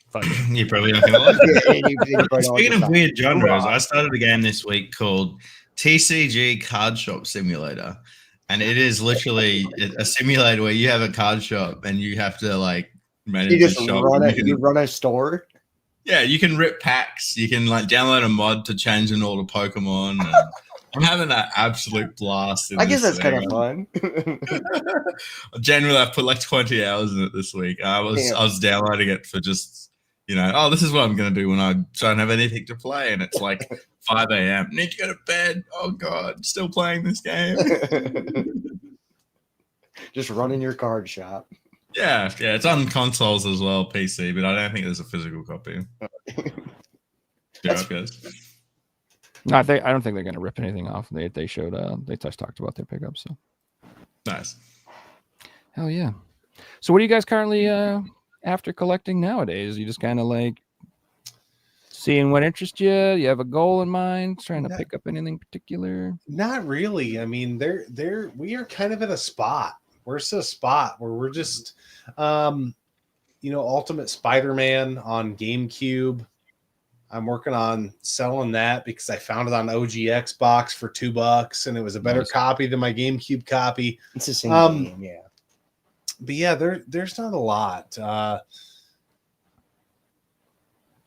[SPEAKER 2] fuck it.
[SPEAKER 5] You probably not gonna like it. Speaking of weird genres, I started a game this week called TCG Card Shop Simulator, and it is literally a simulator where you have a card shop and you have to like manage
[SPEAKER 4] the
[SPEAKER 5] shop.
[SPEAKER 4] You run a store.
[SPEAKER 5] Yeah, you can rip packs. You can like download a mod to change them all to Pokemon. And I'm having an absolute blast.
[SPEAKER 4] I guess that's kind of fun.
[SPEAKER 5] Generally, I've put like 20 hours in it this week. I was downloading it for just, this is what I'm going to do when I don't have anything to play. And it's like 5 a.m. Need to go to bed. Oh, God, still playing this game.
[SPEAKER 4] Just running your card shop.
[SPEAKER 5] Yeah, it's on consoles as well, PC, but I don't think there's a physical copy. That's guys.
[SPEAKER 2] No, I don't think they're going to rip anything off. They showed they just talked about their pickups. So
[SPEAKER 5] Nice.
[SPEAKER 2] hell yeah. So what are you guys currently after collecting nowadays? You just kind of like seeing what interests you? You have a goal in mind? Trying to pick up anything particular?
[SPEAKER 3] Not really. I mean, we are kind of at a spot. We're at a spot where we're just, Ultimate Spider-Man on GameCube. I'm working on selling that because I found it on OG Xbox for $2, and it was a better copy than my GameCube copy.
[SPEAKER 4] It's the same game, yeah.
[SPEAKER 3] But yeah, there's not a lot.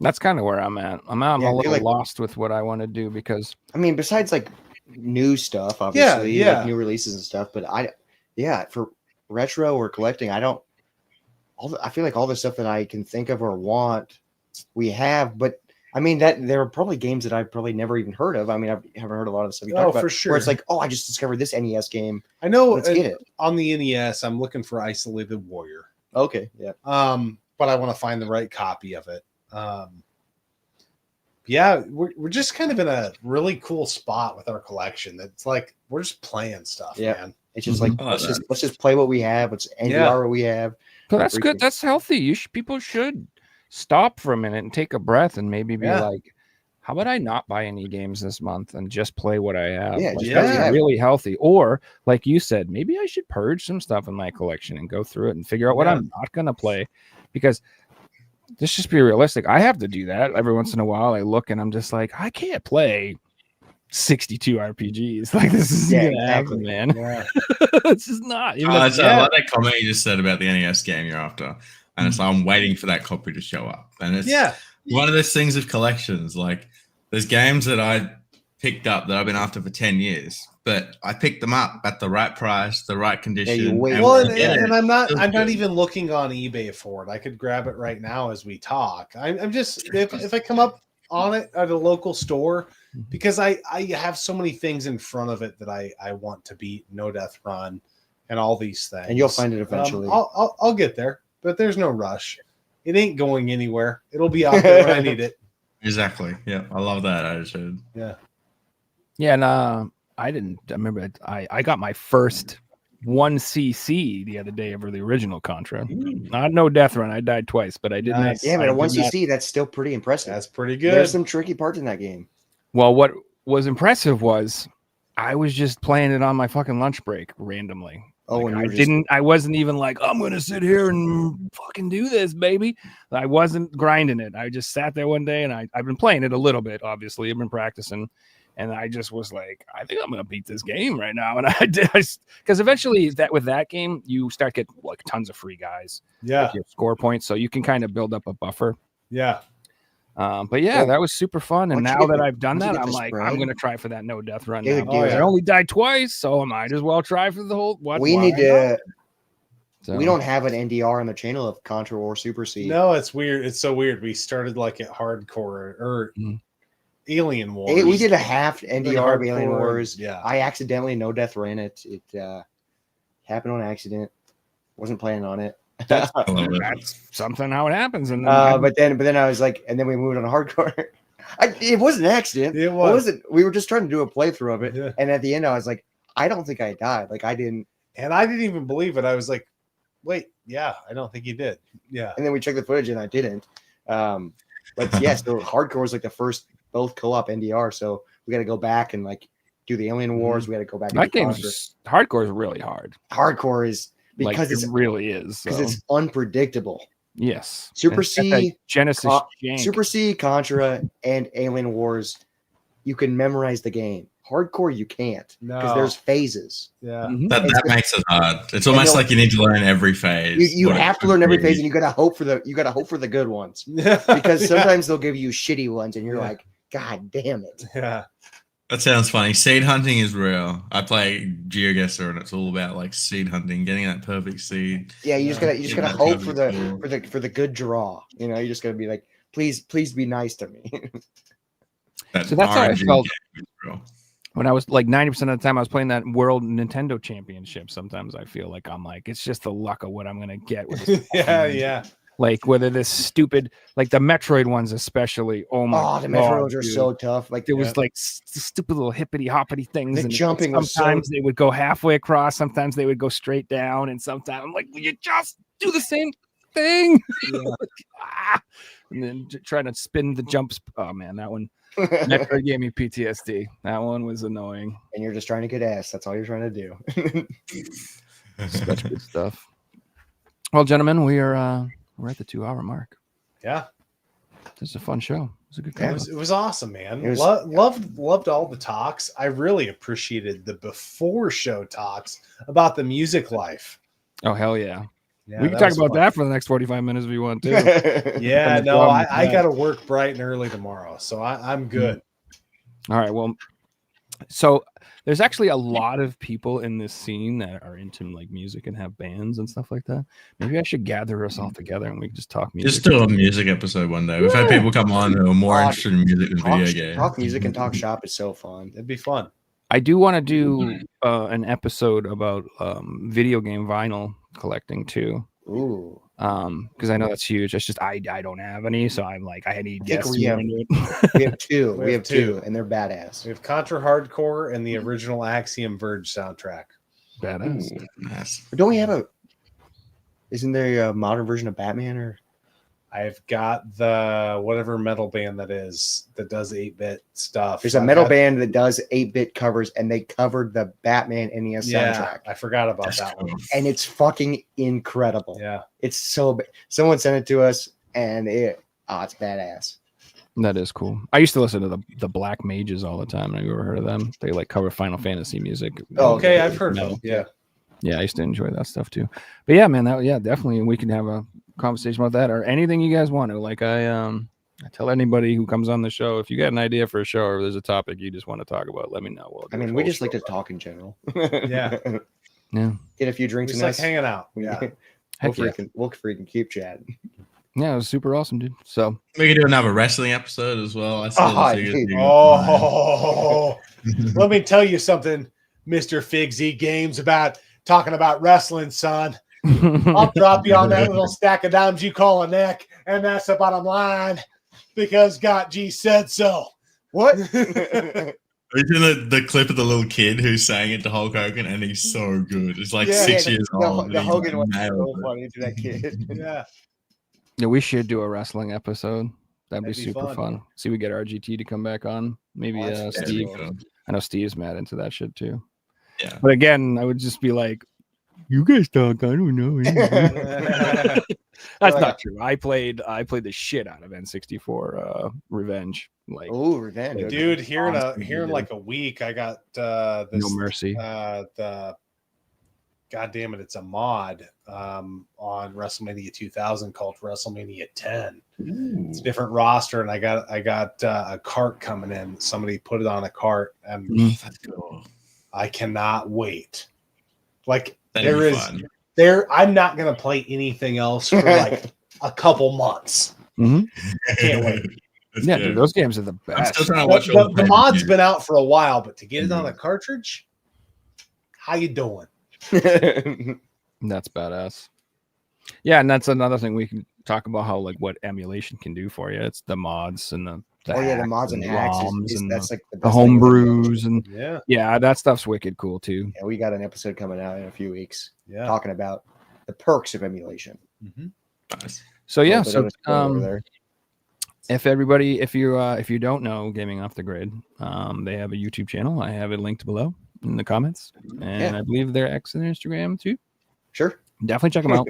[SPEAKER 2] That's kind of where I'm at. I'm a little lost with what I want to do because
[SPEAKER 4] I mean, besides like new stuff, obviously, like new releases and stuff. But for retro or collecting, I feel like all the stuff that I can think of or want, we have. But I mean, that there are probably games that I've probably never even heard of. I mean, I haven't heard a lot of the stuff you talk about.
[SPEAKER 3] For sure.
[SPEAKER 4] Where it's like, I just discovered this NES game.
[SPEAKER 3] I know.
[SPEAKER 4] Let's get it
[SPEAKER 3] on the NES. I'm looking for Isolated Warrior.
[SPEAKER 4] Okay, yeah.
[SPEAKER 3] But I want to find the right copy of it. We're just kind of in a really cool spot with our collection. That's like we're just playing stuff, man.
[SPEAKER 4] It's just like let's just play what we have. Let's NDR what we have.
[SPEAKER 2] So that's good. That's healthy. People should stop for a minute and take a breath and maybe be like, how about I not buy any games this month and just play what I have? That's really healthy. Or like you said, maybe I should purge some stuff in my collection and go through it and figure out what I'm not going to play, because let's just be realistic. I have to do that every once in a while. I look and I'm just like, I can't play 62 RPGs. Like this is gonna happen, man. Yeah. It's just not.
[SPEAKER 5] I like that comment you just said about the NES game you're after, and it's I'm waiting for that copy to show up. And it's one of those things of collections. Like there's games that I picked up that I've been after for 10 years, but I picked them up at the right price, the right condition.
[SPEAKER 3] And I'm not even looking on eBay for it. I could grab it right now as we talk. I'm just if I come up on it at a local store, because I have so many things in front of it that I want to beat, No Death Run and all these things.
[SPEAKER 4] And you'll find it eventually.
[SPEAKER 3] I'll get there, but there's no rush. It ain't going anywhere. It'll be out there when I need it.
[SPEAKER 5] Exactly. Yeah, I love that attitude.
[SPEAKER 3] Yeah.
[SPEAKER 2] Yeah, and I remember I got my first 1cc the other day of the original Contra. Not No Death Run. I died twice, but I did not.
[SPEAKER 4] Yeah, but a 1cc, that's still pretty impressive.
[SPEAKER 3] That's pretty good.
[SPEAKER 4] There's some tricky parts in that game.
[SPEAKER 2] Well, what was impressive was I was just playing it on my fucking lunch break randomly. I wasn't even like, I'm gonna sit here and fucking do this, baby. I wasn't grinding it. I just sat there one day and I've been playing it a little bit, obviously. I've been practicing. And I just was like, I think I'm gonna beat this game right now. And I did, because eventually with that game, you start getting like tons of free guys.
[SPEAKER 3] Yeah,
[SPEAKER 2] score points, so you can kind of build up a buffer.
[SPEAKER 3] Yeah.
[SPEAKER 2] But that was super fun. And now that I've done that, I'm like, I'm gonna try for that No Death Run. I only died twice, so I might as well try for the whole.
[SPEAKER 4] We don't have an NDR on the channel of Contra or Super C.
[SPEAKER 3] No, it's weird. It's so weird. We started like at hardcore or. Alien Wars.
[SPEAKER 4] We did a half NDR of Alien Wars.
[SPEAKER 3] Yeah,
[SPEAKER 4] I accidentally No Death ran it. It happened on accident. Wasn't planning on it.
[SPEAKER 2] That's something how it happens. And
[SPEAKER 4] but then I was like, and then we moved on to hardcore. It wasn't an accident.
[SPEAKER 3] It wasn't.
[SPEAKER 4] We were just trying to do a playthrough of it, and at the end, I was like, I don't think I died. Like I didn't,
[SPEAKER 3] and I didn't even believe it. I was like, wait, I don't think you did. Yeah,
[SPEAKER 4] and then we checked the footage, and I didn't. But yes, so hardcore was like the first. Both co-op NDR, so we got to go back and like do the Alien Wars. We got to go back.
[SPEAKER 2] That game's hardcore is really hard.
[SPEAKER 4] Hardcore is because
[SPEAKER 2] it really is
[SPEAKER 4] because it's unpredictable.
[SPEAKER 2] Yes,
[SPEAKER 4] Super C,
[SPEAKER 2] Genesis,
[SPEAKER 4] Super C, Contra, and Alien Wars. You can memorize the game. Hardcore, you can't because there's phases.
[SPEAKER 3] Yeah,
[SPEAKER 5] that makes it hard. It's almost like you need to learn every phase.
[SPEAKER 4] You have to learn every phase, and you gotta hope for the good ones because sometimes they'll give you shitty ones, and you're like. God damn it.
[SPEAKER 3] Yeah.
[SPEAKER 5] That sounds funny. Seed hunting is real. I play GeoGuessr and it's all about like seed hunting, getting that perfect seed.
[SPEAKER 4] Yeah, you just gotta hope for the good draw. You know, you just gotta be like, please be nice to me.
[SPEAKER 2] So that's how I felt when I was like 90% of the time I was playing that World Nintendo Championship. Sometimes I feel like I'm like, it's just the luck of what I'm gonna get with this.
[SPEAKER 3] Yeah.
[SPEAKER 2] Like whether this stupid, like the Metroid ones especially. Oh my god,
[SPEAKER 4] the Metroids are
[SPEAKER 2] dude.
[SPEAKER 4] so tough. Like
[SPEAKER 2] There was like stupid little hippity hoppity things,
[SPEAKER 4] The
[SPEAKER 2] and
[SPEAKER 4] jumping was
[SPEAKER 2] sometimes they would go halfway across, sometimes they would go straight down, and sometimes I'm like, will you just do the same thing? And then trying to spin the jumps. Oh man, that one Metroid gave me PTSD. That one was annoying.
[SPEAKER 4] And you're just trying to get ass. That's all you're trying to do.
[SPEAKER 2] Such good stuff. Well, gentlemen, we're at the 2-hour mark.
[SPEAKER 3] Yeah.
[SPEAKER 2] This is a fun show. It was a good
[SPEAKER 3] Yeah,
[SPEAKER 2] convo.
[SPEAKER 3] it was awesome, man.
[SPEAKER 4] It was-
[SPEAKER 3] Loved all the talks. I really appreciated the before show talks about the music life.
[SPEAKER 2] Oh hell yeah.
[SPEAKER 3] Yeah,
[SPEAKER 2] We can talk
[SPEAKER 3] was
[SPEAKER 2] about
[SPEAKER 3] fun.
[SPEAKER 2] that for the next 45 minutes if you want to.
[SPEAKER 3] Yeah,
[SPEAKER 2] From the
[SPEAKER 3] no,
[SPEAKER 2] drum
[SPEAKER 3] I
[SPEAKER 2] to
[SPEAKER 3] got to work bright and early tomorrow, so I'm good.
[SPEAKER 2] All right. Well, so there's actually a lot of people in this scene that are into like music and have bands and stuff like that. Maybe I should gather us all together and we can just talk music.
[SPEAKER 5] Just do a music episode one day. We've had people come on who are more interested in music than video games.
[SPEAKER 4] Talk music and talk shop is so fun.
[SPEAKER 3] It'd be fun.
[SPEAKER 2] I do want to do an episode about video game vinyl collecting too.
[SPEAKER 4] Ooh.
[SPEAKER 2] Because I know that's huge. It's just I don't have any, so I'm like I need
[SPEAKER 4] I think
[SPEAKER 2] guests.
[SPEAKER 4] we
[SPEAKER 2] who
[SPEAKER 4] have-
[SPEAKER 2] are into it.
[SPEAKER 4] We have two.
[SPEAKER 3] We
[SPEAKER 4] we
[SPEAKER 3] have
[SPEAKER 4] have two,
[SPEAKER 3] two.
[SPEAKER 4] and they're badass.
[SPEAKER 3] We have Contra Hardcore and the original Axiom Verge soundtrack.
[SPEAKER 2] Badass.
[SPEAKER 4] Ooh.
[SPEAKER 5] Nice.
[SPEAKER 4] But don't we have a? Isn't there a modern version of Batman? Or
[SPEAKER 3] I've got the whatever metal band that is that does 8-bit stuff.
[SPEAKER 4] there's a
[SPEAKER 3] I've
[SPEAKER 4] metal
[SPEAKER 3] got-
[SPEAKER 4] band that does 8-bit covers, and they covered the Batman NES
[SPEAKER 3] Yeah,
[SPEAKER 4] soundtrack,
[SPEAKER 3] I forgot about
[SPEAKER 5] That's
[SPEAKER 3] that
[SPEAKER 5] cool.
[SPEAKER 3] one.
[SPEAKER 4] and it's fucking incredible.
[SPEAKER 3] Yeah,
[SPEAKER 4] It's so. Someone sent it to us, and it's badass.
[SPEAKER 2] That is cool. I used to listen to the Black Mages all the time. Have you ever heard of them? They like cover Final Fantasy music.
[SPEAKER 4] Oh,
[SPEAKER 3] okay, I've heard
[SPEAKER 2] No.
[SPEAKER 3] of them. Yeah,
[SPEAKER 2] Yeah, I used to enjoy that stuff too. But yeah, man, definitely we can have a conversation about that or anything you guys want to. Like I tell anybody who comes on the show, if you got an idea for a show or there's a topic you just want to talk about, let me know. We'll
[SPEAKER 4] I
[SPEAKER 2] do a
[SPEAKER 4] mean, we
[SPEAKER 2] full
[SPEAKER 4] just like
[SPEAKER 2] show
[SPEAKER 4] to
[SPEAKER 2] about
[SPEAKER 4] talk in general.
[SPEAKER 3] Yeah.
[SPEAKER 2] Yeah.
[SPEAKER 4] Get a few drinks
[SPEAKER 3] just
[SPEAKER 4] in
[SPEAKER 3] like
[SPEAKER 4] us.
[SPEAKER 3] hanging out. Yeah,
[SPEAKER 2] Heck yeah.
[SPEAKER 4] We'll freaking keep chatting.
[SPEAKER 2] Yeah, it was super awesome, dude. So
[SPEAKER 5] We could do another wrestling episode as well. I saw
[SPEAKER 4] Oh,
[SPEAKER 5] the figures
[SPEAKER 4] dude.
[SPEAKER 5] you-
[SPEAKER 3] Oh, let me tell you something, Mr. Figsy Games, about talking about wrestling, son. I'll drop you on that little stack of dimes you call a neck, and that's the bottom line because God G said so.
[SPEAKER 4] What?
[SPEAKER 5] Have you seen the clip of the little kid who sang it to Hulk Hogan, and he's so good. It's like 6 years old.
[SPEAKER 4] The
[SPEAKER 5] and he's
[SPEAKER 4] Hogan one was
[SPEAKER 5] nailed
[SPEAKER 4] so
[SPEAKER 5] it.
[SPEAKER 4] funny to that kid.
[SPEAKER 3] Yeah,
[SPEAKER 2] yeah, we should do a wrestling episode. That'd be
[SPEAKER 3] That'd be
[SPEAKER 2] super
[SPEAKER 3] fun.
[SPEAKER 2] fun. See, we get RGT to come back on. Maybe
[SPEAKER 3] Oh, that's
[SPEAKER 5] Yeah,
[SPEAKER 2] Steve.
[SPEAKER 5] cool.
[SPEAKER 2] I know Steve's mad into that shit too.
[SPEAKER 5] Yeah.
[SPEAKER 2] But again, I would just be like, you guys talk. I don't know. That's
[SPEAKER 4] Like-
[SPEAKER 2] not true. I played the shit out of N64 Revenge. Like
[SPEAKER 4] Oh, revenge. okay.
[SPEAKER 3] dude. Here in
[SPEAKER 2] Awesome.
[SPEAKER 3] like a week, I got this.
[SPEAKER 2] no mercy.
[SPEAKER 3] The God damn it, it's a mod on WrestleMania 2000 called WrestleMania 10. It's a different roster, and I got a cart coming in. Somebody put it on a cart, and
[SPEAKER 2] Mhm.
[SPEAKER 5] That's cool.
[SPEAKER 3] I cannot wait. Like
[SPEAKER 5] That'd
[SPEAKER 3] there
[SPEAKER 5] be
[SPEAKER 3] is
[SPEAKER 5] fun.
[SPEAKER 3] there. I'm not gonna play anything else for like a couple months.
[SPEAKER 2] Mhm.
[SPEAKER 3] Can't wait.
[SPEAKER 5] That's
[SPEAKER 2] Yeah,
[SPEAKER 5] good.
[SPEAKER 2] dude, those games are the
[SPEAKER 5] I'm
[SPEAKER 2] best.
[SPEAKER 5] still trying to watch all
[SPEAKER 3] The mod's
[SPEAKER 5] pay-per-view.
[SPEAKER 3] been out for a while, but to get it on a cartridge, how you doing?
[SPEAKER 2] That's badass. Yeah, and that's another thing we can talk about how like what emulation can do for you. It's the mods and the
[SPEAKER 4] Oh yeah, the
[SPEAKER 2] hacks
[SPEAKER 4] mods and
[SPEAKER 2] the
[SPEAKER 4] hacks.
[SPEAKER 2] ROMs
[SPEAKER 4] Is
[SPEAKER 2] and
[SPEAKER 4] that's
[SPEAKER 2] the,
[SPEAKER 4] like the
[SPEAKER 2] the
[SPEAKER 4] best thing with
[SPEAKER 2] homebrews and
[SPEAKER 3] Yeah,
[SPEAKER 2] yeah, that stuff's wicked cool too.
[SPEAKER 4] Yeah, we got an episode coming out in a few weeks
[SPEAKER 3] yeah.
[SPEAKER 4] talking about the perks of emulation.
[SPEAKER 3] Mhm.
[SPEAKER 5] Nice.
[SPEAKER 2] So yeah,
[SPEAKER 4] A little
[SPEAKER 2] so
[SPEAKER 4] bit of a spoiler over there.
[SPEAKER 2] if you don't know Gaming Off the Grid, they have a YouTube channel. I have it linked below in the comments, and
[SPEAKER 4] Yeah.
[SPEAKER 2] I believe they're X and Instagram too.
[SPEAKER 4] Sure.
[SPEAKER 2] Definitely check them out.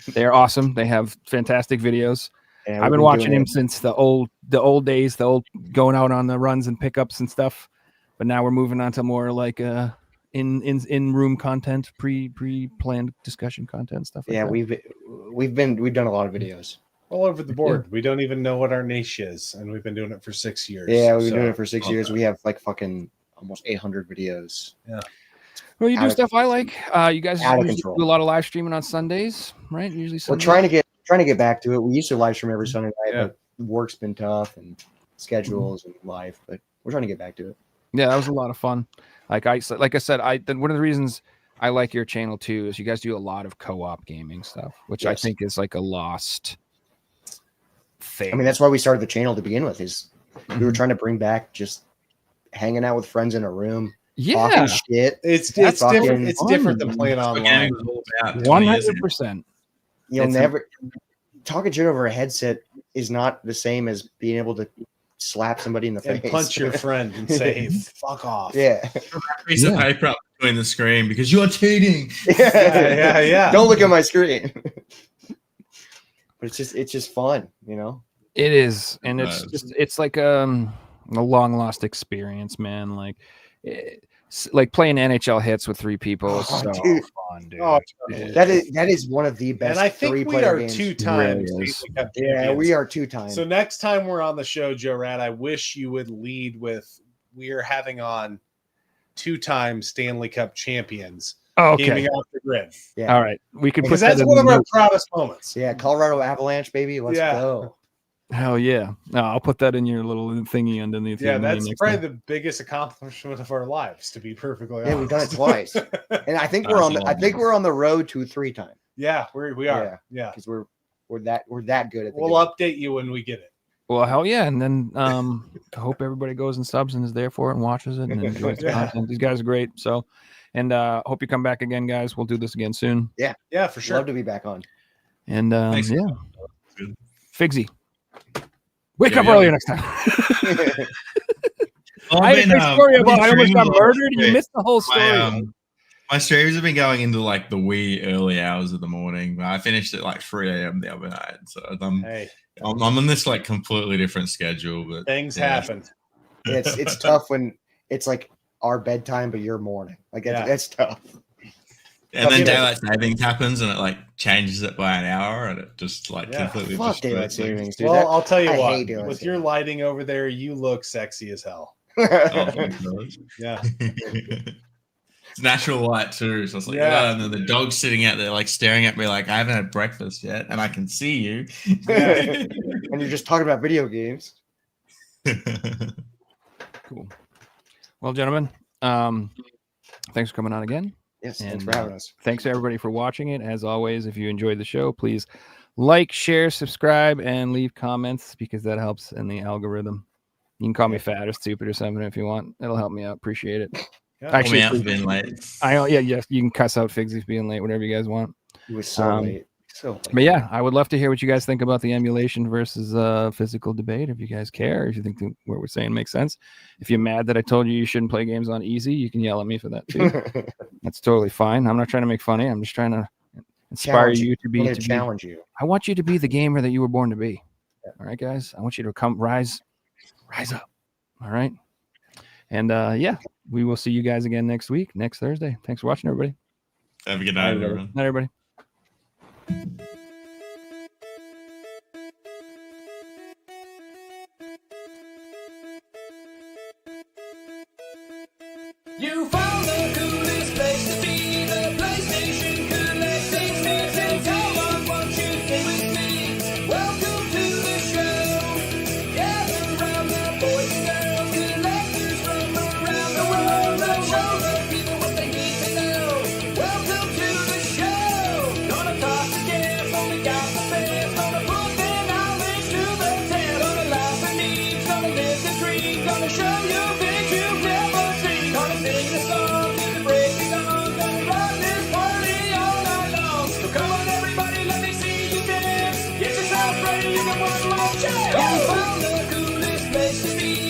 [SPEAKER 2] They're awesome. They have fantastic videos.
[SPEAKER 4] And
[SPEAKER 2] I've
[SPEAKER 4] we've
[SPEAKER 2] been watching
[SPEAKER 4] doing
[SPEAKER 2] him
[SPEAKER 4] it-
[SPEAKER 2] since the old days, the old going out on the runs and pickups and stuff. But now we're moving on to more like in room content, pre-planned discussion content stuff. Like
[SPEAKER 4] Yeah,
[SPEAKER 2] that.
[SPEAKER 4] we've done a lot of videos.
[SPEAKER 3] All over the board. We don't even know what our niche is, and we've been doing it for 6 years.
[SPEAKER 4] Yeah, we've been
[SPEAKER 3] So,
[SPEAKER 4] doing it for 6 years.
[SPEAKER 5] okay.
[SPEAKER 4] We have like fucking almost 800 videos.
[SPEAKER 2] Well, you
[SPEAKER 4] out
[SPEAKER 2] do
[SPEAKER 4] of-
[SPEAKER 2] stuff I like. You guys
[SPEAKER 4] out of
[SPEAKER 2] usually
[SPEAKER 4] control.
[SPEAKER 2] do a lot of live streaming on Sundays, right? Usually
[SPEAKER 4] We're
[SPEAKER 2] Sundays.
[SPEAKER 4] trying to get back to it. We used to live stream every Sunday night,
[SPEAKER 3] Yeah.
[SPEAKER 4] but work's been tough and schedules and life, but we're trying to get back to it.
[SPEAKER 2] Yeah, that was a lot of fun. Like I said, one of the reasons I like your channel too is you guys do a lot of co-op gaming stuff, which I
[SPEAKER 4] Yes.
[SPEAKER 2] think is like a lost thing.
[SPEAKER 4] I mean, that's why we started the channel to begin with. Is we were trying to bring back just hanging out with friends in a room, talking shit.
[SPEAKER 3] It's
[SPEAKER 2] That's
[SPEAKER 3] different.
[SPEAKER 4] fucking
[SPEAKER 3] It's different than
[SPEAKER 2] fun.
[SPEAKER 3] playing
[SPEAKER 5] That's what
[SPEAKER 3] online.
[SPEAKER 5] gaming was all about 20 years ago.
[SPEAKER 2] 100%.
[SPEAKER 4] You'll
[SPEAKER 2] It's
[SPEAKER 4] never talking shit over a headset is not the same as being able to slap somebody in the
[SPEAKER 3] And
[SPEAKER 4] face.
[SPEAKER 3] punch your friend and say, "Hey, fuck off."
[SPEAKER 4] Yeah.
[SPEAKER 5] Piece of paper up between the screen because you're cheating.
[SPEAKER 3] Yeah.
[SPEAKER 4] Don't look at my screen. But it's just fun, you know.
[SPEAKER 2] It is, and it's
[SPEAKER 5] Right.
[SPEAKER 2] just it's like a long lost experience, man. Like playing NHL hits with 3 people is
[SPEAKER 4] Oh,
[SPEAKER 2] so
[SPEAKER 4] dude.
[SPEAKER 2] fun, dude.
[SPEAKER 3] Oh,
[SPEAKER 4] That is one of the best.
[SPEAKER 3] And I think we
[SPEAKER 4] 3-player
[SPEAKER 3] are
[SPEAKER 4] games.
[SPEAKER 3] 2 times.
[SPEAKER 2] Really is.
[SPEAKER 3] Stanley Cup
[SPEAKER 4] Yeah,
[SPEAKER 3] champions.
[SPEAKER 4] we are 2 times.
[SPEAKER 3] So next time we're on the show, Joe Rad, I wish you would lead with we are having on 2-time Stanley Cup champions
[SPEAKER 2] Okay,
[SPEAKER 3] gaming off the grid.
[SPEAKER 4] Yeah.
[SPEAKER 2] all right, we can put
[SPEAKER 3] Because
[SPEAKER 2] that
[SPEAKER 3] that's
[SPEAKER 2] in
[SPEAKER 3] one
[SPEAKER 2] the
[SPEAKER 3] of our
[SPEAKER 2] notes.
[SPEAKER 3] proudest moments.
[SPEAKER 4] Yeah, Colorado Avalanche, baby. Let's
[SPEAKER 3] Yeah.
[SPEAKER 4] go.
[SPEAKER 2] Hell yeah! No, I'll put that in your little thingy underneath.
[SPEAKER 3] Yeah,
[SPEAKER 2] your name
[SPEAKER 3] that's
[SPEAKER 2] next
[SPEAKER 3] probably
[SPEAKER 2] time.
[SPEAKER 3] the biggest accomplishment of our lives, to be perfectly honest.
[SPEAKER 4] Yeah, we've done it twice. And I think we're on the road to 3 times
[SPEAKER 3] Yeah, we are. Yeah.
[SPEAKER 4] because we're that good at the
[SPEAKER 3] We'll
[SPEAKER 4] game.
[SPEAKER 3] update you when we get it.
[SPEAKER 2] Well, hell yeah! And then I hope everybody goes and subs and is there for it and watches it and enjoys the
[SPEAKER 3] Yeah.
[SPEAKER 2] content. These guys are great. So, and hope you come back again, guys. We'll do this again soon.
[SPEAKER 3] Yeah, for sure.
[SPEAKER 4] Love to be back on.
[SPEAKER 2] And
[SPEAKER 5] Thanks.
[SPEAKER 2] yeah,
[SPEAKER 5] Good.
[SPEAKER 2] Figsy, wake
[SPEAKER 5] Yeah,
[SPEAKER 2] up
[SPEAKER 5] yeah.
[SPEAKER 2] earlier next time. I had a great story about I almost got murdered. You missed the whole story.
[SPEAKER 5] My streams have been going into like the wee early hours of the morning. I finished at like 3 a.m. the other night, so
[SPEAKER 3] Hey,
[SPEAKER 5] I'm on this like completely different schedule. But
[SPEAKER 3] things
[SPEAKER 5] yeah.
[SPEAKER 3] happen.
[SPEAKER 4] It's tough when it's like our bedtime, but your morning. Like that's tough.
[SPEAKER 5] And then
[SPEAKER 3] Okay.
[SPEAKER 5] daylight savings happens, and it like changes it by an hour, and it just like
[SPEAKER 3] Yeah.
[SPEAKER 5] completely
[SPEAKER 4] Fuck
[SPEAKER 5] destroys
[SPEAKER 4] daylight
[SPEAKER 5] it.
[SPEAKER 4] savings, dude.
[SPEAKER 3] Well, I'll tell you
[SPEAKER 4] I
[SPEAKER 3] what.
[SPEAKER 4] hate daylight
[SPEAKER 3] With your
[SPEAKER 4] savings.
[SPEAKER 3] lighting over there, you look sexy as hell.
[SPEAKER 5] Oh, thank God.
[SPEAKER 3] Yeah.
[SPEAKER 5] It's natural light too. So it's like,
[SPEAKER 3] Yeah.
[SPEAKER 5] yeah. And then the dog's sitting out there like staring at me like I haven't had breakfast yet, and I can see you.
[SPEAKER 3] Yeah.
[SPEAKER 4] And you're just talking about video games.
[SPEAKER 2] Cool. Well, gentlemen, thanks for coming on again.
[SPEAKER 4] Yes,
[SPEAKER 2] And,
[SPEAKER 4] thanks for having us.
[SPEAKER 2] Thanks everybody for watching it. As always, if you enjoyed the show, please like, share, subscribe, and leave comments because that helps in the algorithm. You can call me fat or stupid or something if you want. It'll help me out. Appreciate it.
[SPEAKER 3] Yeah.
[SPEAKER 5] Call me
[SPEAKER 2] Actually,
[SPEAKER 5] out for being late.
[SPEAKER 2] yes, you can cuss out Figsy for being late, whatever you guys want.
[SPEAKER 4] It was so
[SPEAKER 2] um,
[SPEAKER 4] late. So late.
[SPEAKER 2] But yeah, I would love to hear what you guys think about the emulation versus physical debate. If you guys care, if you think what we're saying makes sense. If you're mad that I told you shouldn't play games on easy, you can yell at me for that too. That's totally fine. I'm not trying to make funny. I'm just trying to inspire
[SPEAKER 4] Challenge
[SPEAKER 2] you to
[SPEAKER 4] I'm
[SPEAKER 2] be.
[SPEAKER 4] gonna
[SPEAKER 2] To be
[SPEAKER 4] challenge you.
[SPEAKER 2] I want you to be the gamer that you were born to be. All right, guys. I want you to rise up. All right. And yeah, we will see you guys again next week, next Thursday. Thanks for watching, everybody.
[SPEAKER 5] Have a good night, everyone.
[SPEAKER 2] Night, everybody.
[SPEAKER 1] You found the coolest place to be, the PlayStation collecting season. Come on, won't you stay with me? Welcome to the show. Gather round the boys and girls, collectors from around the world. Let's show the people what they need to know. Welcome to the show. Gonna talk to guests, only got the best. Gonna put their knowledge to the test. Gonna laugh and eat, gonna live the dream. Gonna show you things you've never seen. Gonna sing the song to the break of dawn. Gonna rock this party all night long. So come on, everybody, let me see you dance. Get yourself ready for one more chance. You found the coolest place to be.